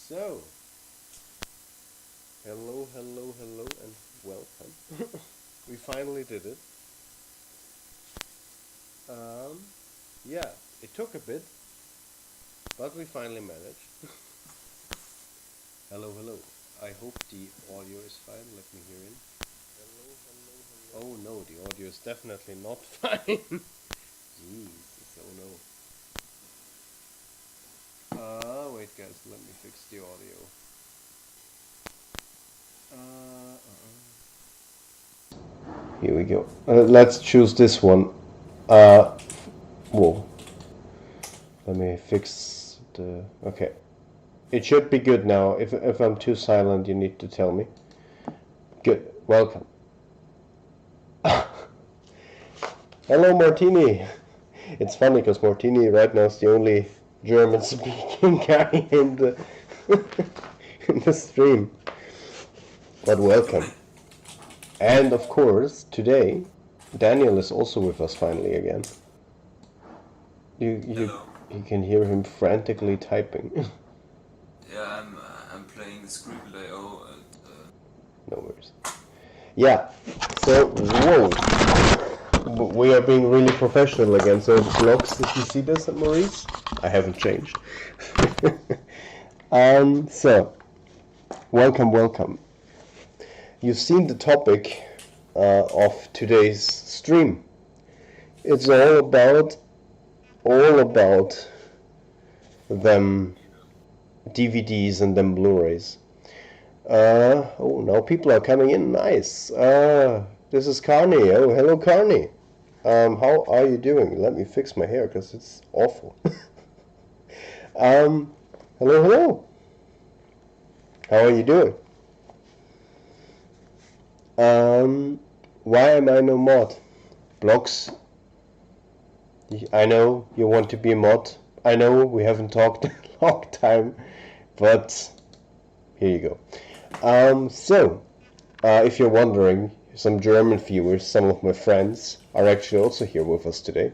So, hello, hello, hello, and welcome. We finally did it. Um, yeah, it took a bit, but we finally managed. Hello, hello. I hope the audio is fine. Let me hear in. Hello, hello, hello. Oh no, the audio is definitely not fine. Jesus, oh no. Wait guys, let me fix the audio. Here we go. Let's choose this one. Whoa. Let me fix the... Okay. It should be good now. If I'm too silent, you need to tell me. Good. Welcome. Hello, Martini. It's funny because Martini right now is the only German-speaking guy in the in the stream. But welcome. And of course, today Daniel is also with us finally again. You can hear him frantically typing. Yeah, I'm playing the Scribble.io and No worries. Yeah. So whoa. We are being really professional again. So blocks, did you see this, Maurice? I haven't changed. So welcome, welcome. You've seen the topic of today's stream. It's all about them DVDs and them Blu-rays. Oh, now people are coming in. Nice. This is Carney. Oh, hello, Carney. How are you doing? Let me fix my hair because it's awful. um, hello, hello. How are you doing? Why am I no mod? Blocks. I know you want to be a mod. I know we haven't talked in a long time, but here you go. If you're wondering, some German viewers, some of my friends, are actually also here with us today.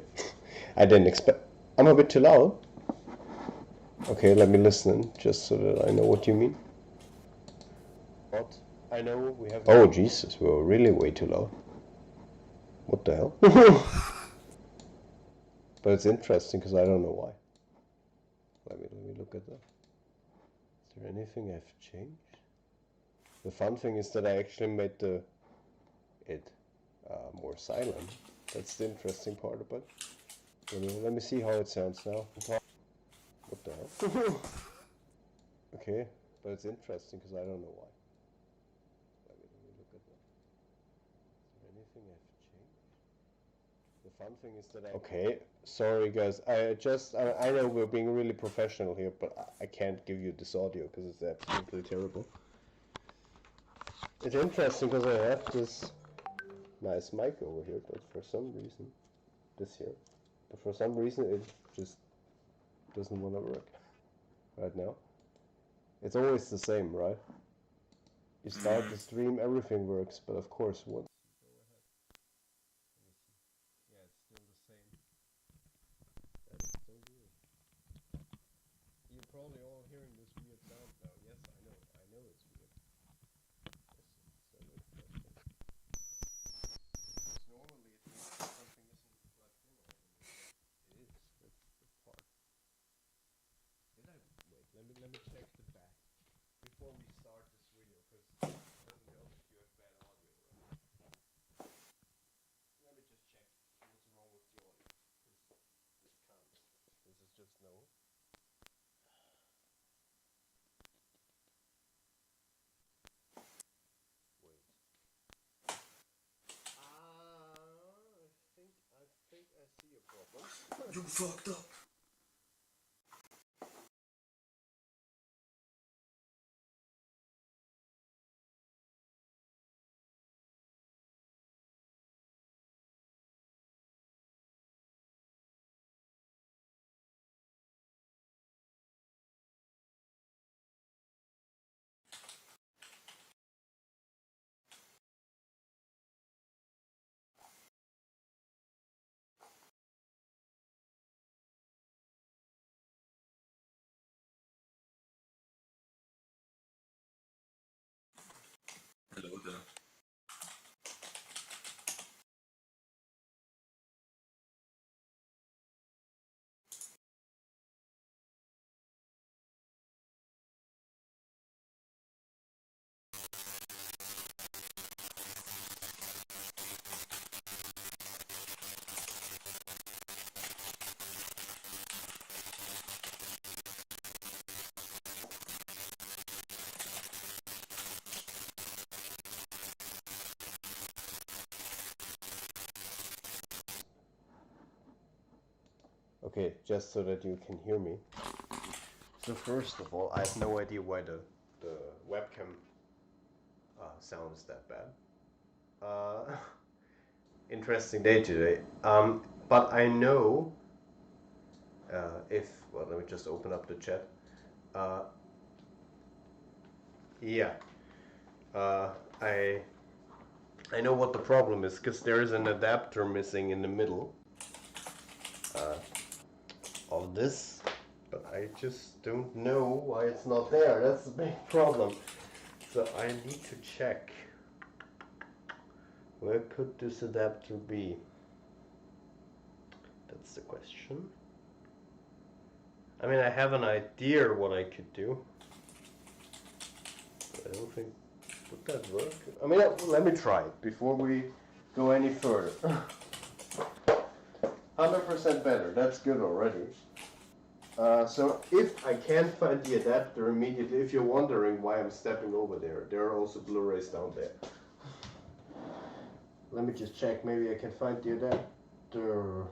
I didn't expect... I'm a bit too loud. Okay, let me listen just so that I know what you mean. What? I know we have... Oh, Jesus, we were really way too loud. What the hell? But it's interesting because I don't know why. Let me look at that. Is there anything I've changed? The fun thing is that I actually made it more silent. That's the interesting part about it. Let me see how it sounds now. What the hell? Okay, but it's interesting because I don't know why. Let me look at that. Is there anything I've changed? The fun thing is that I... Okay, sorry guys. I know we're being really professional here, but I can't give you this audio because it's absolutely terrible. It's interesting because I have this nice mic over here, but for some reason, it just doesn't want to work right now. It's always the same, right? You start the stream, everything works, but of course, once you go ahead, yeah, it's still the same. That is so weird. You're probably all hearing this weird sound now. Yes, I know it's weird. Yes, it's so interesting. Because normally it means that something isn't plugged in or something, but it is. That's the part. Did I wait? Let me check the back before we start this video, because it doesn't help if you have bad audio, right? Let me just check what's wrong with the audio, because this can't. This is just no. Wait. I think I see a problem. you fucked up. Okay, just so that you can hear me. So first of all, I have no idea why the webcam sound is that bad. Interesting day today. But I know well, let me just open up the chat. Yeah, I know what the problem is, because there is an adapter missing in the middle of this, but I just don't know why it's not there. That's the big problem. So I need to check. Where could this adapter be? That's the question. I mean, I have an idea what I could do. But I don't think, would that work? I mean, let me try it before we go any further. 100% better, that's good already. So if I can't find the adapter immediately, if you're wondering why I'm stepping over there, there are also Blu-rays down there. Let me just check, maybe I can find the adapter.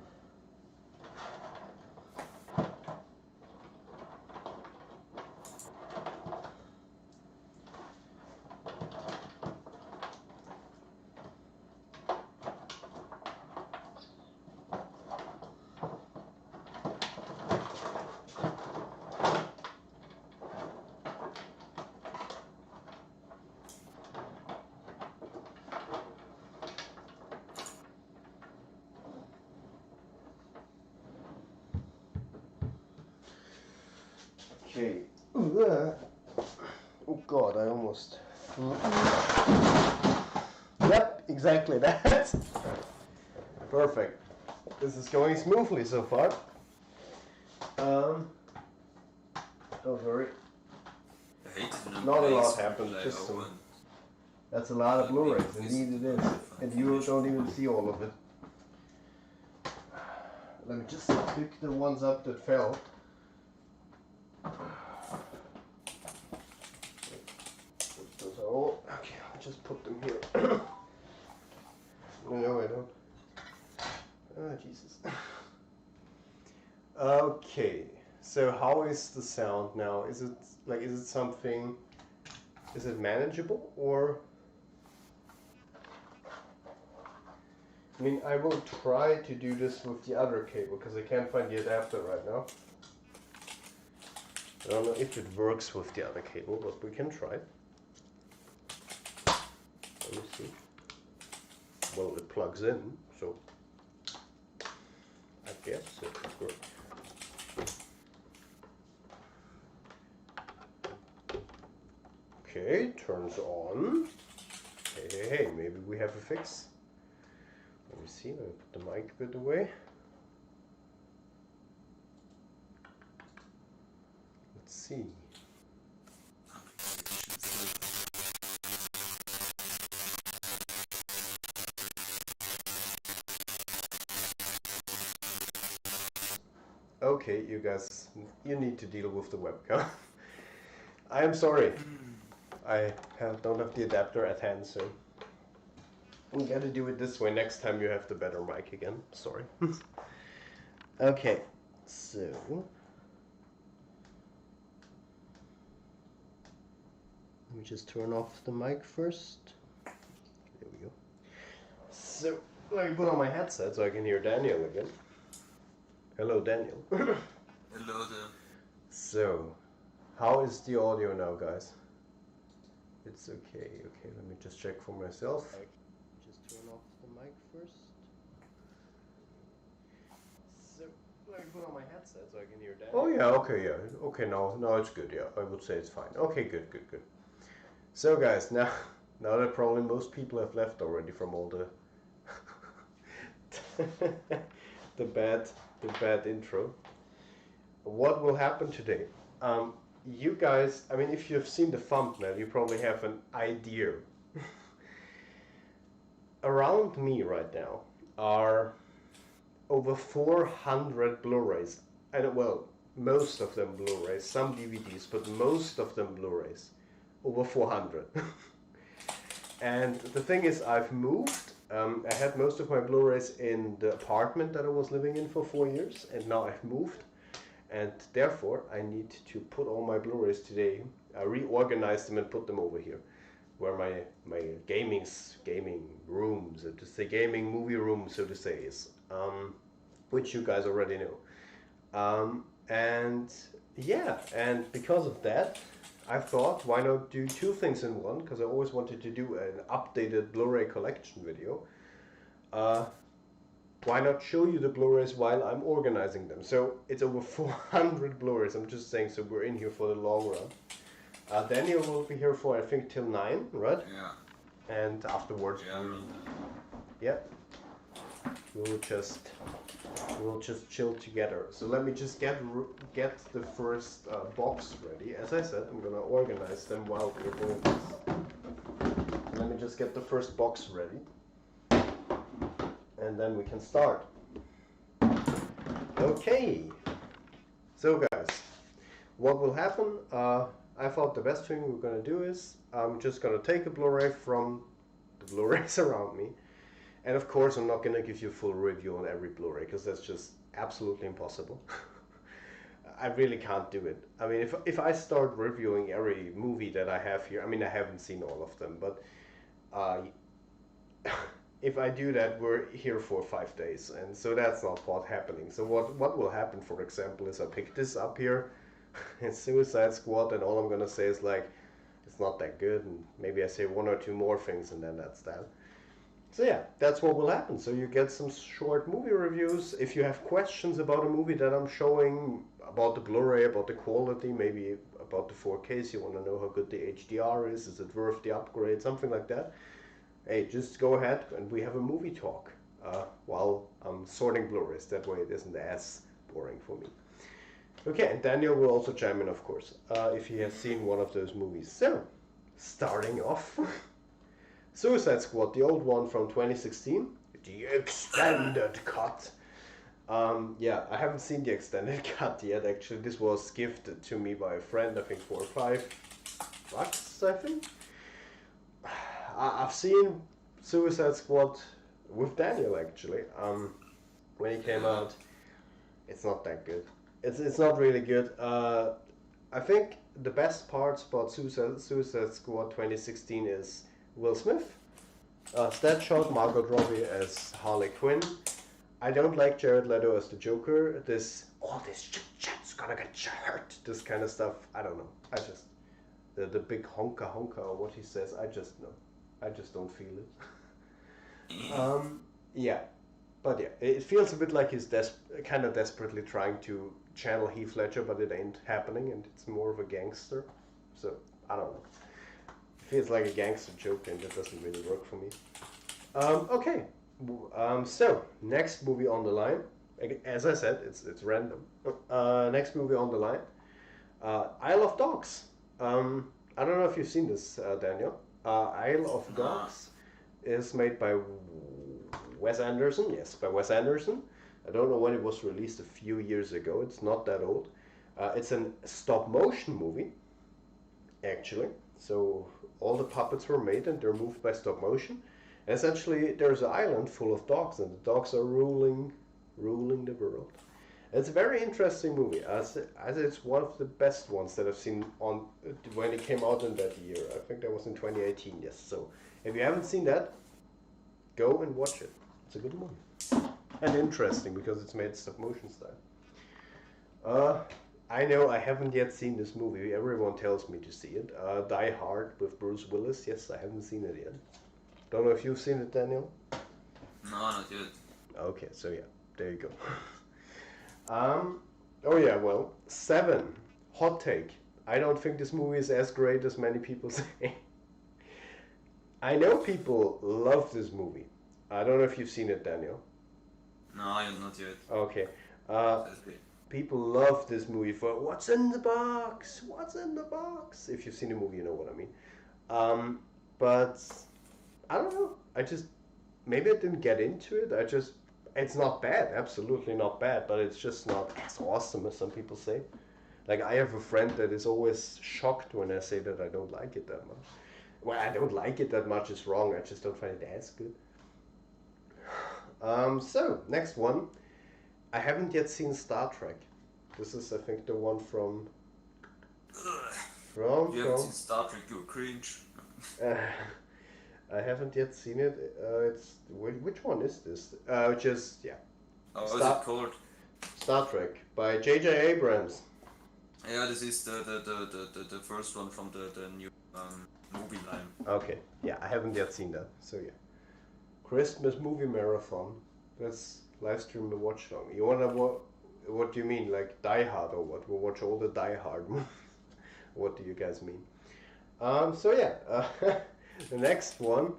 Okay. Oh God, I almost. Yep, exactly that. Perfect. This is going smoothly so far. Don't worry. I hate it. Not a lot happened. Just some. That's a lot of Blu-rays. Indeed, it is. And you don't even see all of it. Let me just pick the ones up that fell. Those are all. Okay, I'll just put them here. No, I don't. Oh, Jesus. Okay, so how is the sound now? Is it something, is it manageable, or? I mean, I will try to do this with the other cable, because I can't find the adapter right now. I don't know if it works with the other cable, but we can try. Let me see. Well, it plugs in, so I guess it would work. Okay, turns on. Hey, maybe we have a fix. Let me see, let me put the mic a bit away. Let's see. Okay, you guys, you need to deal with the webcam. I am sorry. I don't have the adapter at hand, so I'm gonna do it this way. Next time you have the better mic again. Sorry. Okay, so let me just turn off the mic first. There we go. So let me put on my headset so I can hear Daniel again. Hello, Daniel. Hello there. So, how is the audio now, guys? It's okay. Okay, let me just check for myself. Just turn off the mic first. So, let me put on my headset so I can hear Daniel. Oh yeah, okay, yeah. Okay, now it's good, yeah. I would say it's fine. Okay, good. So guys, now that probably most people have left already from all the the bad intro. What will happen today? You guys, I mean, if you've seen the thumbnail, you probably have an idea. Around me right now are over 400 Blu-rays. And well, most of them Blu-rays, some DVDs, but most of them Blu-rays. Over 400. And the thing is, I've moved I had most of my Blu-rays in the apartment that I was living in for 4 years, and now I've moved, and therefore I need to put all my Blu-rays today. I reorganize them and put them over here, where my gaming room, so to say, gaming movie room, so to say, is, which you guys already know. And yeah, and because of that, I thought, why not do two things in one? Because I always wanted to do an updated Blu-ray collection video. Why not show you the Blu-rays while I'm organizing them? So it's over 400 Blu-rays. I'm just saying, so we're in here for the long run. Daniel will be here for, I think, till 9, right? Yeah. And afterwards, Yeah. we'll just chill together. So let me just get the first box ready. As I said, I'm gonna organize them while we're doing this. Let me just get the first box ready, and then we can start. Okay. So guys, what will happen? I thought the best thing we're gonna do is I'm just gonna take a Blu-ray from the Blu-rays around me. And of course, I'm not going to give you a full review on every Blu-ray, because that's just absolutely impossible. I really can't do it. I mean, if I start reviewing every movie that I have here, I mean, I haven't seen all of them, but if I do that, we're here for 5 days, and so that's not what's happening. So what will happen, for example, is I pick this up here, it's Suicide Squad, and all I'm going to say is like, it's not that good, and maybe I say one or two more things, and then that's that. So yeah, that's what will happen. So you get some short movie reviews. If you have questions about a movie that I'm showing, about the Blu-ray, about the quality, maybe about the 4Ks, you want to know how good the HDR is it worth the upgrade, something like that, hey, just go ahead and we have a movie talk while I'm sorting Blu-rays. That way it isn't as boring for me. Okay, and Daniel will also chime in, of course, if he has seen one of those movies. So, starting off... Suicide Squad, the old one from 2016, the extended cut. Yeah, I haven't seen the extended cut yet, actually. This was gifted to me by a friend, I think for $5, I think. I've seen Suicide Squad with Daniel, actually. When he came out, it's not that good. It's not really good. I think the best parts about Suicide Squad 2016 is Will Smith, Deadshot, Margot Robbie as Harley Quinn. I don't like Jared Leto as the Joker. This shit's gonna get you hurt. This kind of stuff. I don't know. I just the big honka or what he says. I just don't feel it. Yeah, but yeah, it feels a bit like he's kind of desperately trying to channel Heath Ledger, but it ain't happening, and it's more of a gangster. So I don't know. Feels like a gangster joke, and that doesn't really work for me. Okay, so next movie on the line. As I said, it's random. Next movie on the line, Isle of Dogs. I don't know if you've seen this, Daniel. Isle of Dogs is made by Wes Anderson. Yes, by Wes Anderson. I don't know when it was released. A few years ago. It's not that old. It's a stop-motion movie, actually. So all the puppets were made and they're moved by stop motion. And essentially, there's an island full of dogs, and the dogs are ruling the world. And it's a very interesting movie. As it's one of the best ones that I've seen on when it came out in that year. I think that was in 2018. Yes. So if you haven't seen that, go and watch it. It's a good movie and interesting because it's made stop motion style. I know I haven't yet seen this movie. Everyone tells me to see it. Die Hard with Bruce Willis. Yes, I haven't seen it yet. Don't know if you've seen it, Daniel? No, not yet. Okay, so yeah, there you go. Oh yeah, well, 7. Hot take. I don't think this movie is as great as many people say. I know people love this movie. I don't know if you've seen it, Daniel. No, not yet. Okay. People love this movie for what's in the box? What's in the box? If you've seen the movie, you know what I mean. But I don't know. Maybe I didn't get into it. It's not bad. Absolutely not bad. But it's just not as awesome as some people say. Like, I have a friend that is always shocked when I say that I don't like it that much. Well, I don't like it that much is wrong. I just don't find it as good. So next one, I haven't yet seen Star Trek. This is, I think, the one from Ugh. from If you haven't seen Star Trek, you're cringe. Uh, I haven't yet seen it. It's which one is this? Just yeah, How is Star it called? Star Trek by J.J. Abrams. Yeah, this is the first one from the new movie line. Okay, yeah, I haven't yet seen that. So yeah, Christmas movie marathon. Let's live stream the watch long. You wanna what do you mean, like Die Hard or what? We'll watch all the Die Hard movies. What do you guys mean? So yeah, the next one.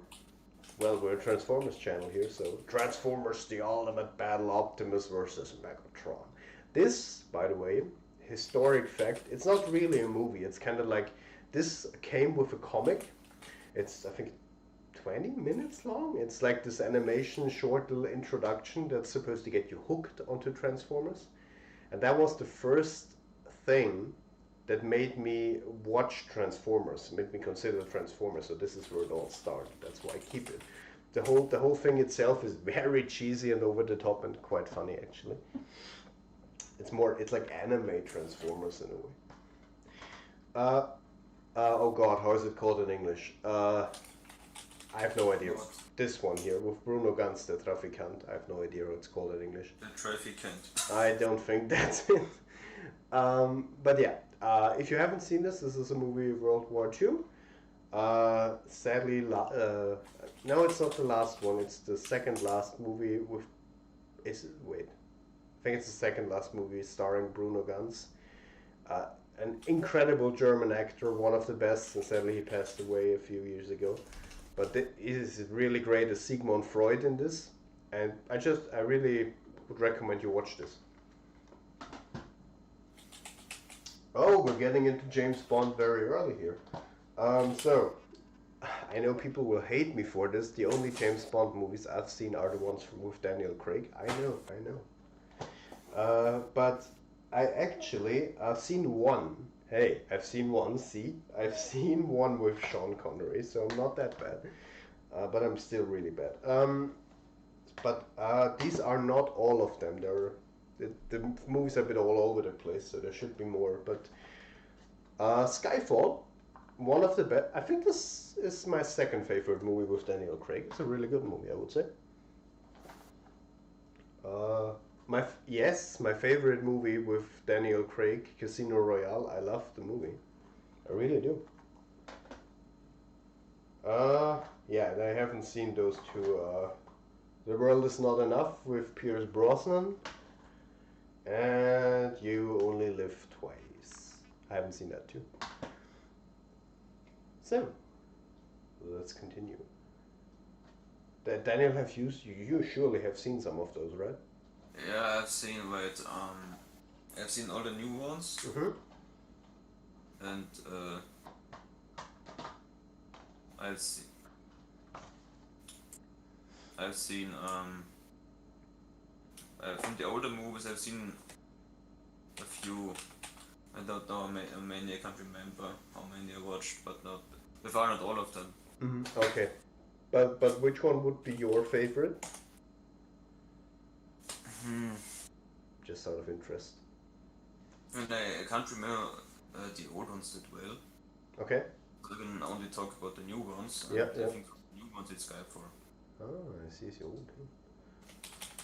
Well, we're a Transformers channel here, so Transformers: The Ultimate Battle, Optimus versus Megatron. This, by the way, historic fact. It's not really a movie. It's kind of like this came with a comic. It's I think 20 minutes long. It's like this animation short little introduction that's supposed to get you hooked onto Transformers. And that was the first thing that made me watch Transformers, made me consider Transformers. So this is where it all started. That's why I keep it. The whole thing itself is very cheesy and over the top and quite funny actually. It's like anime Transformers in a way. Uh, oh God, how is it called in English? I have no idea. What? This one here with Bruno Ganz, the Trafikant. I have no idea what it's called in English. The Traficant. I don't think that's it. But yeah, if you haven't seen this is a movie World War II. Sadly, no, it's not the last one. It's the second last movie with. Wait, I think it's the second last movie starring Bruno Ganz. An incredible German actor, one of the best, and sadly he passed away a few years ago. But it is really great as Sigmund Freud in this, and I really would recommend you watch this. Oh, we're getting into James Bond very early here. So, I know people will hate me for this. The only James Bond movies I've seen are the ones with Daniel Craig. I know. But I've seen one. Hey, I've seen one. See, I've seen one with Sean Connery, so I'm not that bad. But I'm still really bad. But these are not all of them. The movies are a bit all over the place, so there should be more. But Skyfall, one of the best. I think this is my second favorite movie with Daniel Craig. It's a really good movie, I would say. My favorite movie with Daniel Craig, Casino Royale. I love the movie. I really do. Yeah, and I haven't seen those two. The World Is Not Enough with Pierce Brosnan, and You Only Live Twice. I haven't seen that too. So, let's continue. Daniel, you surely have seen some of those, right? Yeah, I've seen I've seen all the new ones, Mm-hmm. and I've seen I've seen from the older movies. I've seen a few. I don't know how many. I can't remember how many I watched, but not all of them. Mm-hmm. Okay, but which one would be your favorite? Just out of interest. And I can't remember the old ones that well. Okay. I can only talk about the new ones. Yeah, and yeah. I think the new ones it's Skyfall. Oh, I see. So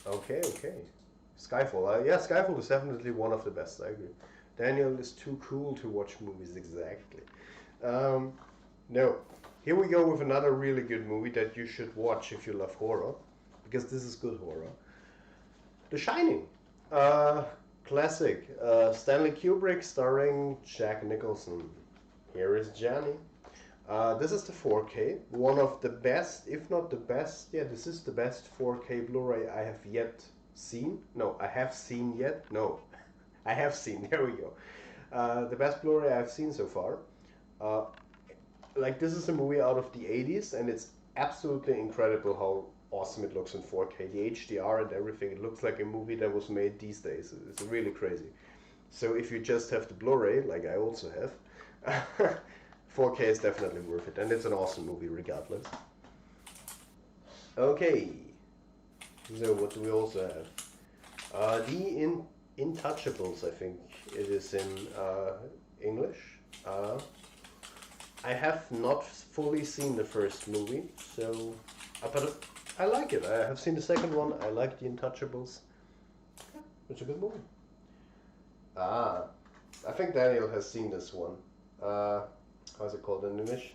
okay. Skyfall. Yeah, Skyfall is definitely one of the best. I agree. Daniel is too cool to watch movies. Exactly. No. Here we go with another really good movie that you should watch if you love horror, because this is good horror. The Shining. Classic. Stanley Kubrick starring Jack Nicholson. Here is Johnny. This is the 4K. One of the best, if not the best. Yeah, this is the best 4K Blu-ray I have yet seen. No, I have seen yet. No, I have seen. There we go. The best Blu-ray I've seen so far. Like this is a movie out of the 80s, and it's absolutely incredible how awesome it looks in 4K. The HDR and everything, it looks like a movie that was made these days. It's really crazy. So if you just have the Blu-ray, like I also have, 4K is definitely worth it, and it's an awesome movie regardless. Okay. So what do we also have? The Intouchables, I think it is in English. I have not fully seen the first movie, so but I like it. I have seen the second one. I like The Intouchables. Yeah, it's a good movie. Ah, I think Daniel has seen this one. How's it called in English?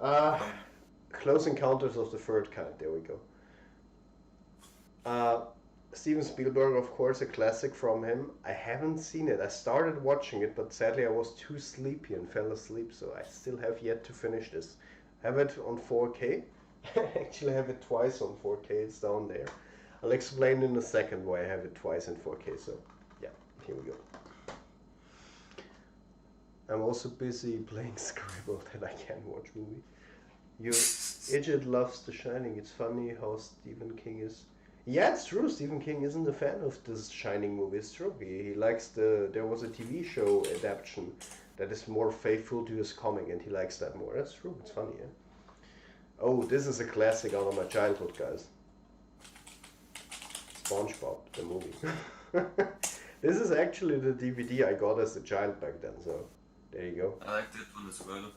Uh, Um, Close Encounters of the Third Kind. There we go. Uh, Steven Spielberg, of course, a classic from him. I haven't seen it. I started watching it, but sadly I was too sleepy and fell asleep, so I still have yet to finish this. I have it on 4K. I actually have it twice on 4K. It's down there. I'll explain in a second why I have it twice in 4K. So, yeah, here we go. I'm also busy playing Scribble that I can't watch movie. Your idiot loves The Shining. It's funny how Stephen King is. Yeah, it's true. Stephen King isn't a fan of this Shining movie. It's true. He likes the. There was a TV show adaptation that is more faithful to his comic, and he likes that more. That's true. It's funny, yeah. Oh, this is a classic out of my childhood, guys. SpongeBob, the movie. This is actually the DVD I got as a child back then. So there you go. I like that one as well.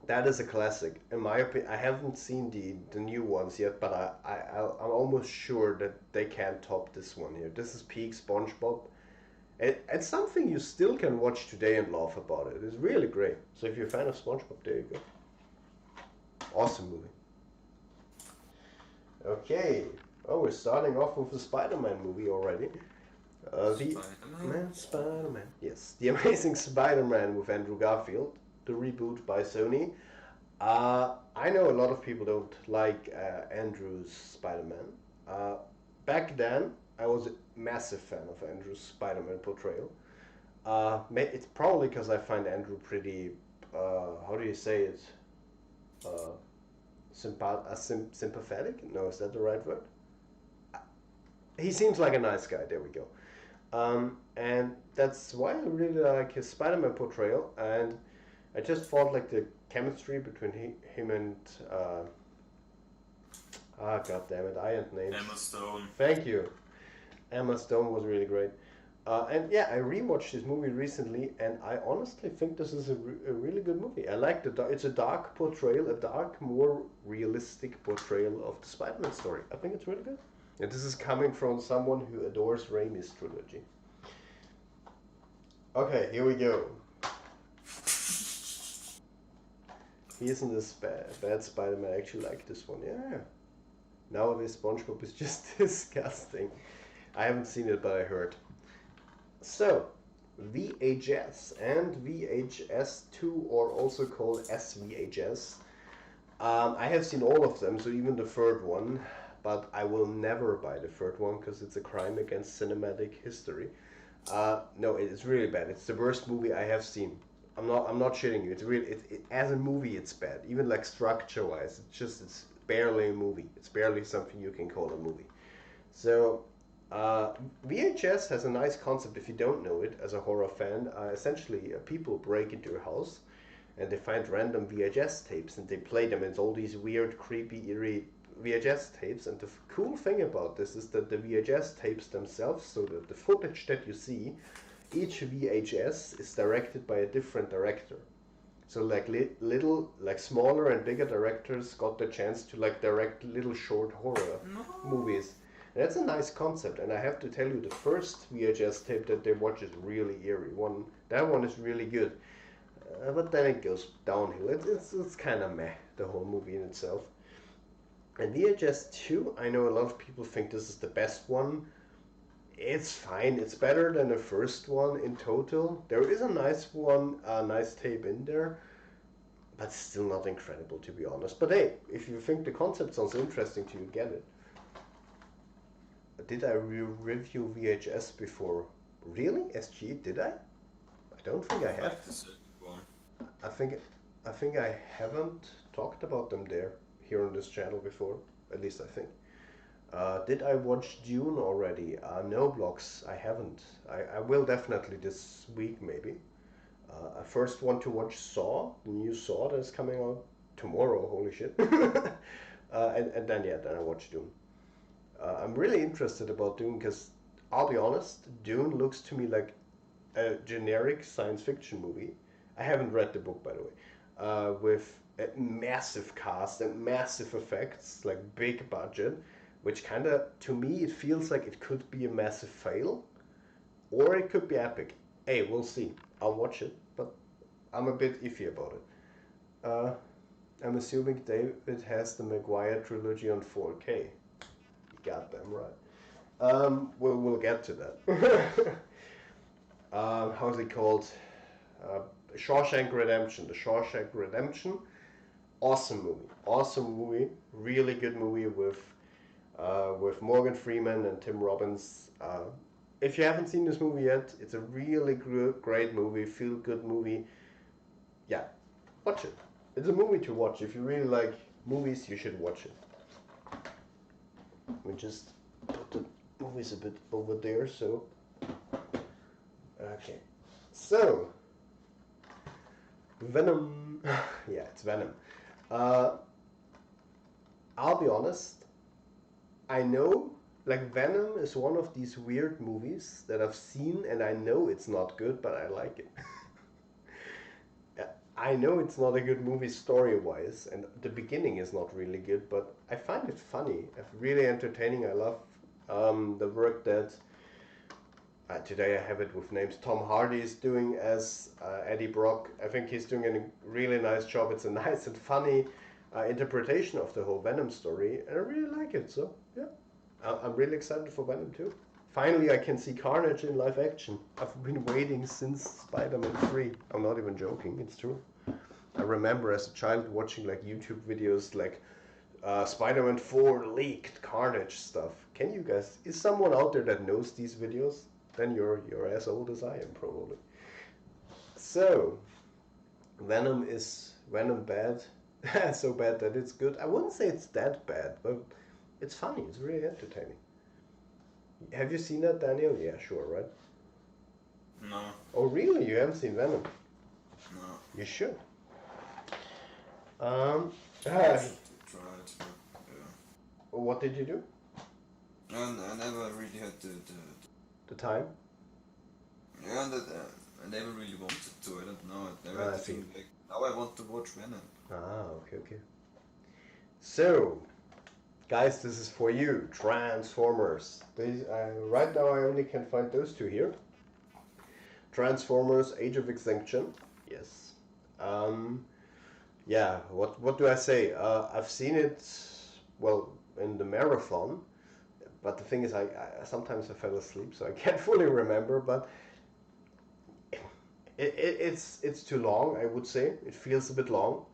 That is a classic. In my opinion, I haven't seen the new ones yet, but I'm almost sure that they can't top this one here. This is peak SpongeBob. It's something you still can watch today and laugh about it. It's really great. So if you're a fan of SpongeBob, there you go. Awesome movie. Okay. Oh, we're starting off with the Spider-Man movie already. Spider-Man. Yes, The Amazing Spider-Man with Andrew Garfield, the reboot by Sony. I know a lot of people don't like Andrew's Spider-Man. Back then, I was a massive fan of Andrew's Spider-Man portrayal. It's probably because I find Andrew pretty, how do you say it? Uh, Sympathetic? No, is that the right word? He seems like a nice guy. There we go. And that's why I really like his Spider-Man portrayal. And I just thought like the chemistry between him and god damn it, I ain't names. Emma Stone. Thank you. Emma Stone was really great. And yeah, I rewatched this movie recently, and I honestly think this is a really good movie. I like it's a dark portrayal, a dark, more realistic portrayal of the Spider-Man story. I think it's really good. And this is coming from someone who adores Raimi's trilogy. Okay, here we go. He isn't this bad Spider-Man. I actually like this one. Yeah. Nowadays, SpongeBob is just disgusting. I haven't seen it, but I heard. So, VHS and VHS2, or also called SVHS. I have seen all of them, so even the third one, but I will never buy the third one because it's a crime against cinematic history. No, it's really bad. It's the worst movie I have seen. I'm not shitting you. It's really as a movie it's bad. Even like structure wise, it's barely a movie. It's barely something you can call a movie. So VHS has a nice concept if you don't know it as a horror fan. Essentially, people break into a house and they find random VHS tapes and they play them. It's all these weird, creepy, eerie VHS tapes. And the cool thing about this is that the VHS tapes themselves, so that the footage that you see, each VHS is directed by a different director. So like little, like smaller and bigger directors got the chance to like direct little short horror movies. And that's a nice concept. And I have to tell you, the first VHS tape that they watch is really eerie. That one is really good. But then it goes downhill. It's kind of meh, the whole movie in itself. And VHS 2, I know a lot of people think this is the best one. It's fine. It's better than the first one in total. There is a nice one, a nice tape in there, but still not incredible to be honest. But hey, if you think the concept sounds interesting to you, get it. Did I review VHS before? Really? SG? Did I? I don't think I have. I think I haven't talked about them here on this channel before. At least I think. Did I watch Dune already? No, Blocks, I haven't. I will definitely this week, maybe. I first want to watch Saw, the new Saw that is coming out tomorrow, holy shit. And then I watch Dune. I'm really interested about Dune because I'll be honest, Dune looks to me like a generic science fiction movie. I haven't read the book, by the way, with a massive cast and massive effects, like big budget, which kind of, to me, it feels like it could be a massive fail or it could be epic. Hey, we'll see. I'll watch it, but I'm a bit iffy about it. I'm assuming David has the Maguire trilogy on 4K. Goddamn right. We'll get to that. How's it called? Uh, Shawshank Redemption. The Shawshank Redemption. Awesome movie. Awesome movie. Really good movie with Morgan Freeman and Tim Robbins. If you haven't seen this movie yet, it's a really great movie. Feel good movie. Yeah, watch it. It's a movie to watch. If you really like movies, you should watch it. Let me just put the movies a bit over there, so. Okay. So. Venom. Yeah, it's Venom. I'll be honest. I know, like, Venom is one of these weird movies that I've seen, and I know it's not good, but I like it. I know it's not a good movie story-wise, and the beginning is not really good, but I find it funny, really entertaining. I love the work that today I have it with names. Tom Hardy is doing as Eddie Brock. I think he's doing a really nice job. It's a nice and funny interpretation of the whole Venom story, and I really like it. So yeah, I'm really excited for Venom too. Finally, I can see Carnage in live action. I've been waiting since Spider-Man 3. I'm not even joking, it's true. I remember as a child watching like YouTube videos like Spider-Man 4 leaked Carnage stuff. Can you guys, is someone out there that knows these videos? Then you're as old as I am probably. So, Venom bad? So bad that it's good. I wouldn't say it's that bad, but it's funny, it's really entertaining. Have you seen that, Daniel? Yeah, sure, right? No. Oh, really? You haven't seen Venom? No. You should. I Ah, should try it. Yeah. what did you do? And I never really had The time? yeah, and I never really wanted to. I don't know. I never Ah, had I to see. think like now I want to watch Venom. Okay. So, guys, this is for you. Transformers. Right now I only can find those two here. Transformers: Age of Extinction. Yes. Yeah. What do I say? I've seen it. Well, in the marathon. But the thing is, I sometimes I fell asleep, so I can't fully remember. But it's too long. I would say it feels a bit long.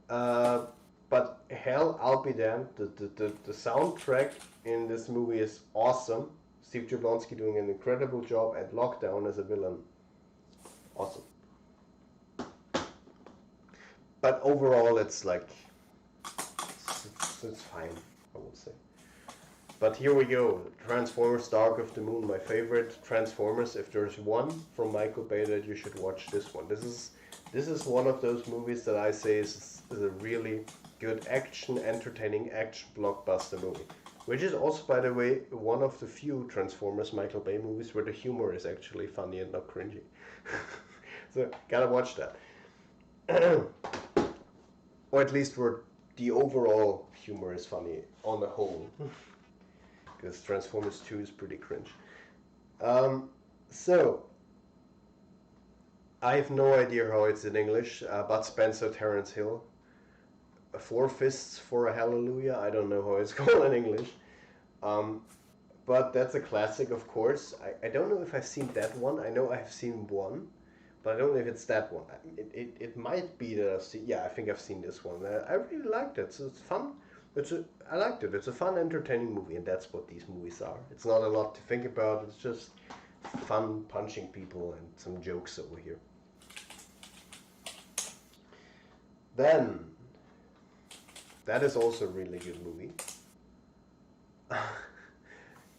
But hell, I'll be damned. The soundtrack in this movie is awesome. Steve Jablonsky doing an incredible job, and Lockdown as a villain. Awesome. But overall, it's like, it's fine, I would say. But here we go. Transformers Dark of the Moon, my favorite Transformers. If there's one from Michael Bay that you should watch, this one. This is one of those movies that I say is a really good entertaining action blockbuster movie. Which is also, by the way, one of the few Transformers Michael Bay movies where the humor is actually funny and not cringy. So, gotta watch that. Or at least where the overall humor is funny on the whole. Because Transformers 2 is pretty cringe. So, I have no idea how it's in English. Bud Spencer, Terence Hill. Four Fists for a Hallelujah. I don't know how it's called in English. But that's a classic, of course. I don't know if I've seen that one. I know I've seen one, but I don't know if it's that one. It might be that I've seen. Yeah, I think I've seen this one. I really liked it. So it's fun. I liked it. It's a fun, entertaining movie, and that's what these movies are. It's not a lot to think about. It's just fun punching people and some jokes over here. Then, that is also a really good movie.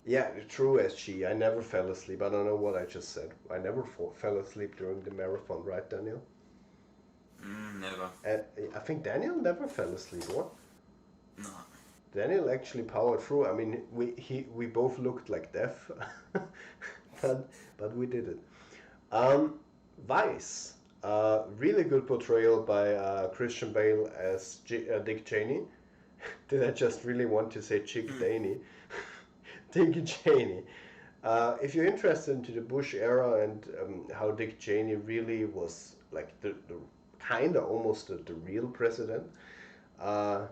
Yeah, true, SG. I never fell asleep. I don't know what I just said. I never fell asleep during the marathon, right, Daniel? Never. I think Daniel never fell asleep, what? No. Daniel actually powered through. I mean, we both looked like death, but we did it. Um, Vice, really good portrayal by Christian Bale as Dick Cheney. Did I just really want to say Chick Daney? Dick Cheney. If you're interested into the Bush era and how Dick Cheney really was like the kind of almost the real president, uh,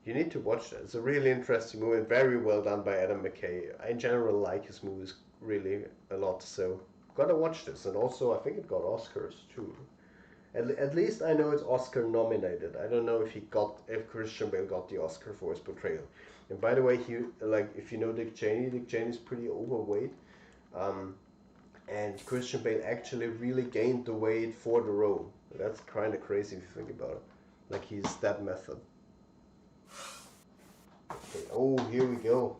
you need to watch that. It's a really interesting movie, very well done by Adam McKay. I in general like his movies really a lot, so gotta watch this. And also, I think it got Oscars too. At least I know it's Oscar nominated. I don't know if Christian Bale got the Oscar for his portrayal. And by the way, he like if you know Dick Cheney's pretty overweight, um, and Christian Bale actually really gained the weight for the role. That's kind of crazy if you think about it. Like he's that method. Okay. Oh, here we go.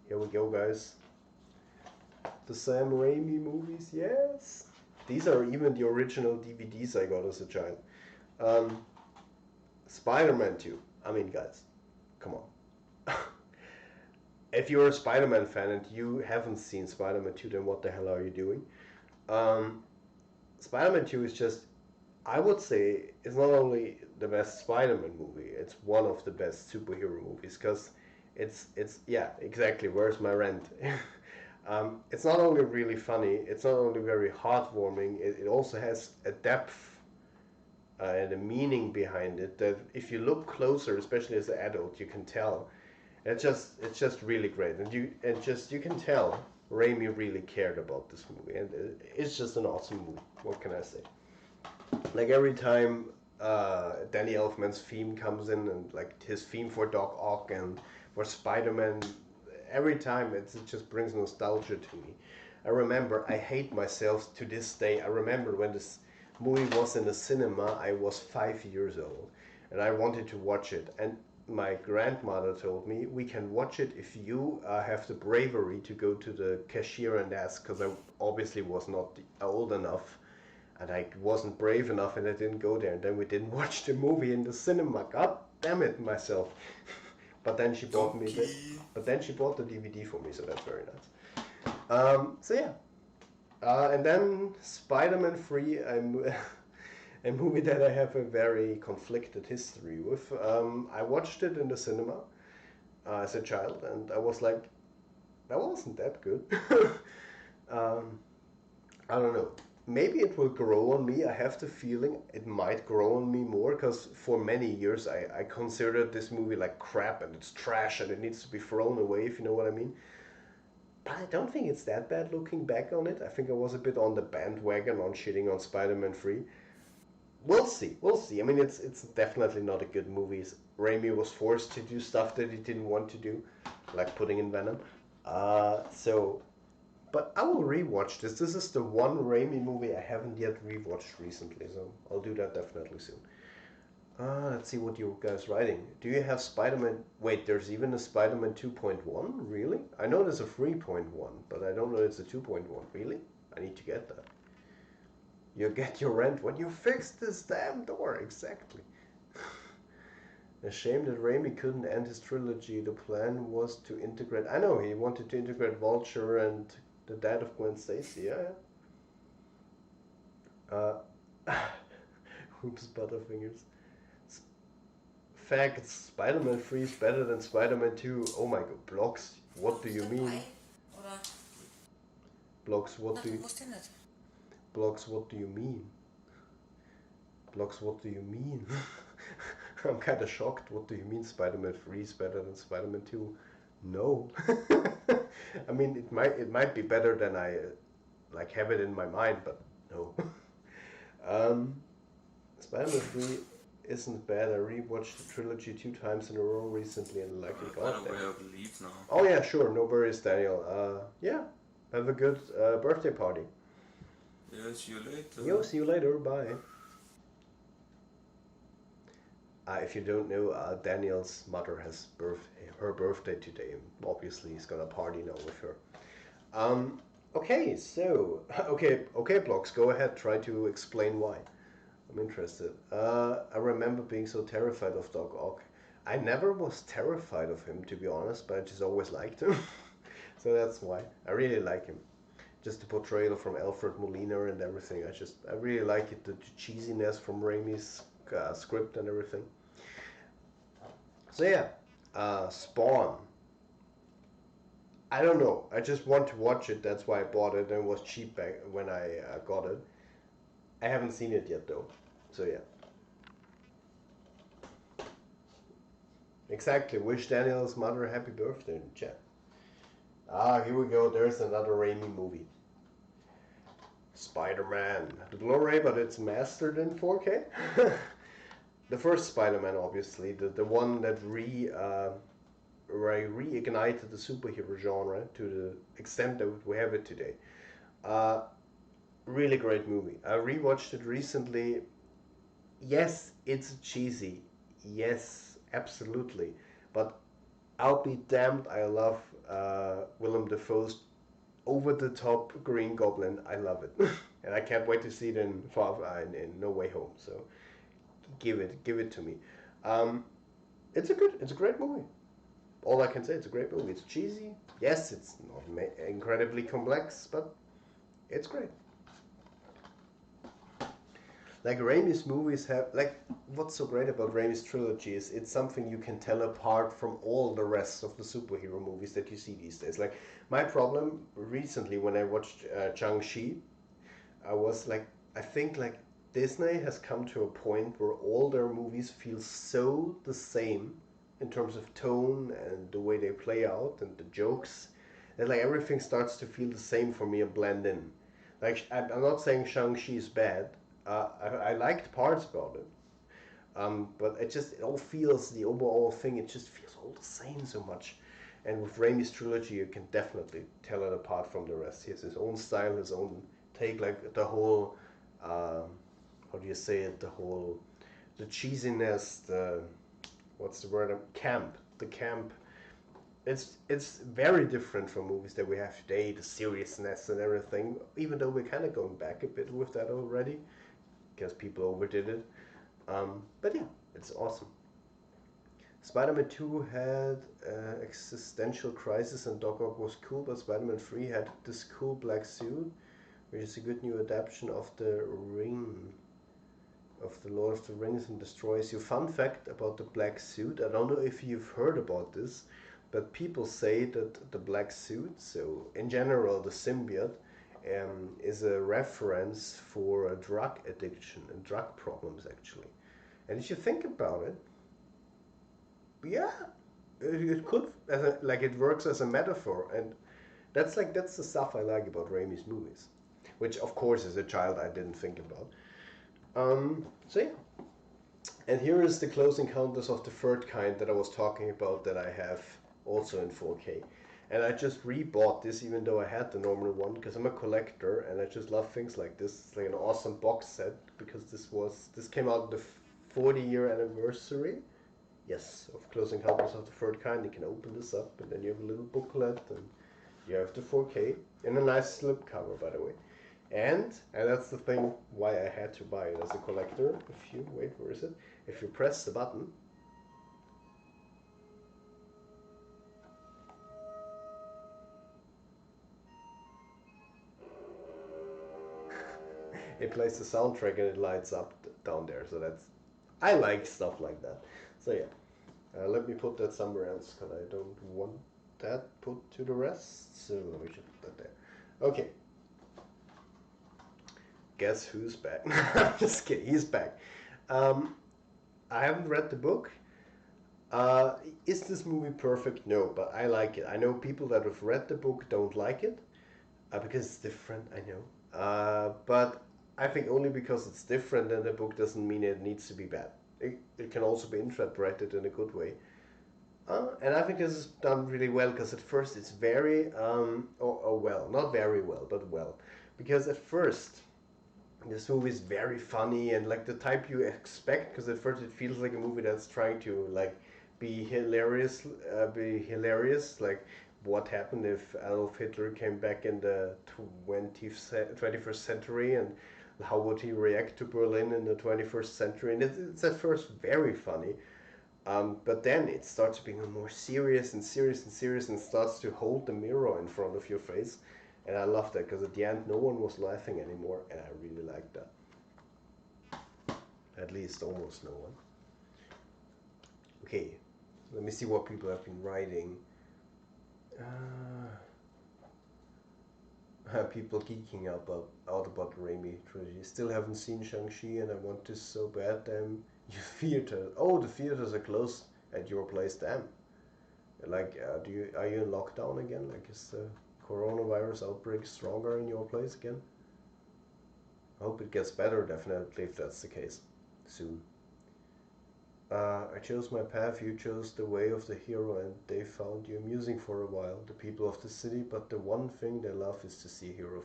Here we go, guys. The Sam Raimi movies, yes. These are even the original DVDs I got as a child. Spider-Man 2. I mean, guys, come on. If you're a Spider-Man fan and you haven't seen Spider-Man 2, then what the hell are you doing? Spider-Man 2 is just, I would say, it's not only the best Spider-Man movie, it's one of the best superhero movies, because it's yeah, exactly, where's my rent? It's not only really funny, it's not only very heartwarming, it also has a depth and a meaning behind it that if you look closer, especially as an adult, you can tell. It's just really great, and you can tell Raimi really cared about this movie, and it's just an awesome movie. What can I say? Like every time Danny Elfman's theme comes in, and like his theme for Doc Ock and for Spider-Man, every time it just brings nostalgia to me. I remember, I hate myself to this day. I remember when this movie was in the cinema, I was 5 years old, and I wanted to watch it. And my grandmother told me, we can watch it if you have the bravery to go to the cashier and ask, because I obviously was not old enough, and I wasn't brave enough, and I didn't go there. And then we didn't watch the movie in the cinema. God damn it, myself. But then she bought me the DVD for me, so that's very nice. So yeah. And then Spider-Man 3, a movie that I have a very conflicted history with. I watched it in the cinema as a child, and I was like, that wasn't that good. I don't know. Maybe it will grow on me. I have the feeling it might grow on me more, because for many years I considered this movie like crap and it's trash and it needs to be thrown away, if you know what I mean. But I don't think it's that bad looking back on it. I think I was a bit on the bandwagon on shitting on Spider-Man 3. We'll see. We'll see. I mean, it's definitely not a good movie. Raimi was forced to do stuff that he didn't want to do, like putting in Venom. But I will rewatch this. This is the one Raimi movie I haven't yet rewatched recently, so I'll do that definitely soon. Let's see what you guys writing. Do you have Spider-Man? Wait, there's even a Spider-Man 2.1? Really? I know there's a 3.1, but I don't know it's a 2.1. Really? I need to get that. You get your rent when you fix this damn door. Exactly. A shame that Raimi couldn't end his trilogy. The plan was to integrate... I know, he wanted to integrate Vulture and the dad of Gwen Stacy. Yeah. Oops, Butterfingers. Facts, Spider-Man 3 is better than Spider-Man 2. Oh my god, Blocks, what do you mean? Blocks, what do you... Blocks, what do you mean? Blocks, what do you mean? I'm kinda shocked. What do you mean Spider-Man 3 is better than Spider-Man 2? No. I mean, it might be better than I like have it in my mind, but no. Spider-Man 3 isn't bad. I rewatched the trilogy 2 times in a row recently and like it. God damn. Leave now. Oh yeah, sure. No worries, Daniel. Yeah. Have a good birthday party. Yeah, see you later. Yo, see you later. Bye. If you don't know, Daniel's mother has her birthday today. Obviously, he's gonna party now with her. Okay, so okay, Blocks, go ahead. Try to explain why. I'm interested. I remember being so terrified of Doc Ock. I never was terrified of him, to be honest, but I just always liked him. So that's why I really like him. Just the portrayal from Alfred Molina and everything. I really like it. The cheesiness from Raimi's script and everything. So yeah, Spawn. I don't know. I just want to watch it. That's why I bought it, and it was cheap back when I got it. I haven't seen it yet though. So yeah, exactly. Wish Daniel's mother a happy birthday in the chat. Ah, here we go. There's another Raimi movie. Spider-Man, the Blu-ray, but it's mastered in 4K. The first Spider-Man, obviously, the one that reignited the superhero genre to the extent that we have it today. Uh, Really great movie. I rewatched it recently. Yes, it's cheesy. Yes, absolutely. But I'll be damned. I love Willem Dafoe's over the top Green Goblin. I love it, and I can't wait to see it in No Way Home. So give it to me. Um, it's a great movie. All I can say, it's a great movie. It's cheesy. Yes, it's not incredibly complex, but it's great. Like Raimi's movies have, like, what's so great about Raimi's trilogy is it's something you can tell apart from all the rest of the superhero movies that you see these days. Like, my problem recently when I watched Shang-Chi, I was like, I think like Disney has come to a point where all their movies feel so the same in terms of tone and the way they play out and the jokes, that like everything starts to feel the same for me and blend in. Like, I'm not saying Shang-Chi is bad. I liked parts about it, but it all feels, the overall thing, it just feels all the same so much. And with Raimi's trilogy, you can definitely tell it apart from the rest. He has his own style, his own take, like the whole, how do you say it, the cheesiness, what's the word, the camp. It's very different from movies that we have today, the seriousness and everything, even though we're kind of going back a bit with that already, because people overdid it. But yeah, it's awesome. Spider-Man 2 had existential crisis and Doc Ock was cool, but Spider-Man 3 had this cool black suit, which is a good new adaptation of the Ring, of the Lord of the Rings, and destroys you. Fun fact about the black suit, I don't know if you've heard about this, but people say that the black suit, so in general the symbiote, is a reference for a drug addiction and drug problems actually. And if you think about it, yeah, it could, like it works as a metaphor, and that's the stuff I like about Raimi's movies, which of course as a child I didn't think about. So yeah, and here is the Close Encounters of the Third Kind that I was talking about that I have also in 4K. And I just rebought this even though I had the normal one because I'm a collector and I just love things like this. It's like an awesome box set because this came out the 40-year anniversary. Yes, of Close Encounters of the Third Kind. You can open this up and then you have a little booklet and you have the 4K in a nice slipcover, by the way. And that's the thing why I had to buy it as a collector. If you wait, where is it? If you press the button, it plays the soundtrack and it lights up down there. So I like stuff like that. So yeah, let me put that somewhere else because I don't want that put to the rest. So let me just put that there. Okay. Guess who's back? I'm just kidding. He's back. Um, I haven't read the book. Is this movie perfect? No, but I like it. I know people that have read the book don't like it because it's different. I know, but I think only because it's different and the book doesn't mean it needs to be bad. It can also be interpreted in a good way. And I think this is done really well because at first it's very, well, not very well, but well. Because at first this movie is very funny and like the type you expect because at first it feels like a movie that's trying to like be hilarious, like what happened if Adolf Hitler came back in the 21st century and how would he react to Berlin in the 21st century, and it's at first very funny, But then it starts being more serious and serious and serious and starts to hold the mirror in front of your face. And I love that because at the end no one was laughing anymore, and I really liked that. At least almost no one. Okay, let me see what people have been writing. People geeking out about Raimi trilogy. Still haven't seen Shang-Chi and I want to so bad. Damn, you theater. Oh, the theaters are closed at your place. Damn. Like, are you in lockdown again? Like, is the coronavirus outbreak stronger in your place again? I hope it gets better, definitely, if that's the case, soon. I chose my path, you chose the way of the hero, and they found you amusing for a while, the people of the city, but the one thing they love is to see a hero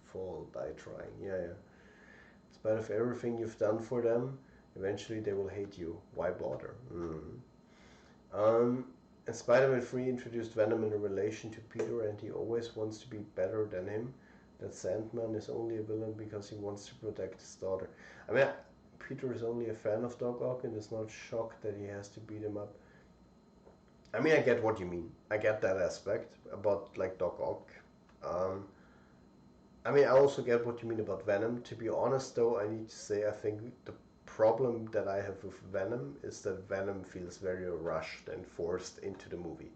fall, die trying. Yeah, yeah. In spite of everything you've done for them, eventually they will hate you. Why bother? And Spider-Man 3 introduced Venom in a relation to Peter, and he always wants to be better than him. That Sandman is only a villain because he wants to protect his daughter. I mean, Peter is only a fan of Doc Ock and is not shocked that he has to beat him up. I mean, I get what you mean. I get that aspect about like Doc Ock. Um, I mean, I also get what you mean about Venom. To be honest, though, I need to say I think the problem that I have with Venom is that Venom feels very rushed and forced into the movie.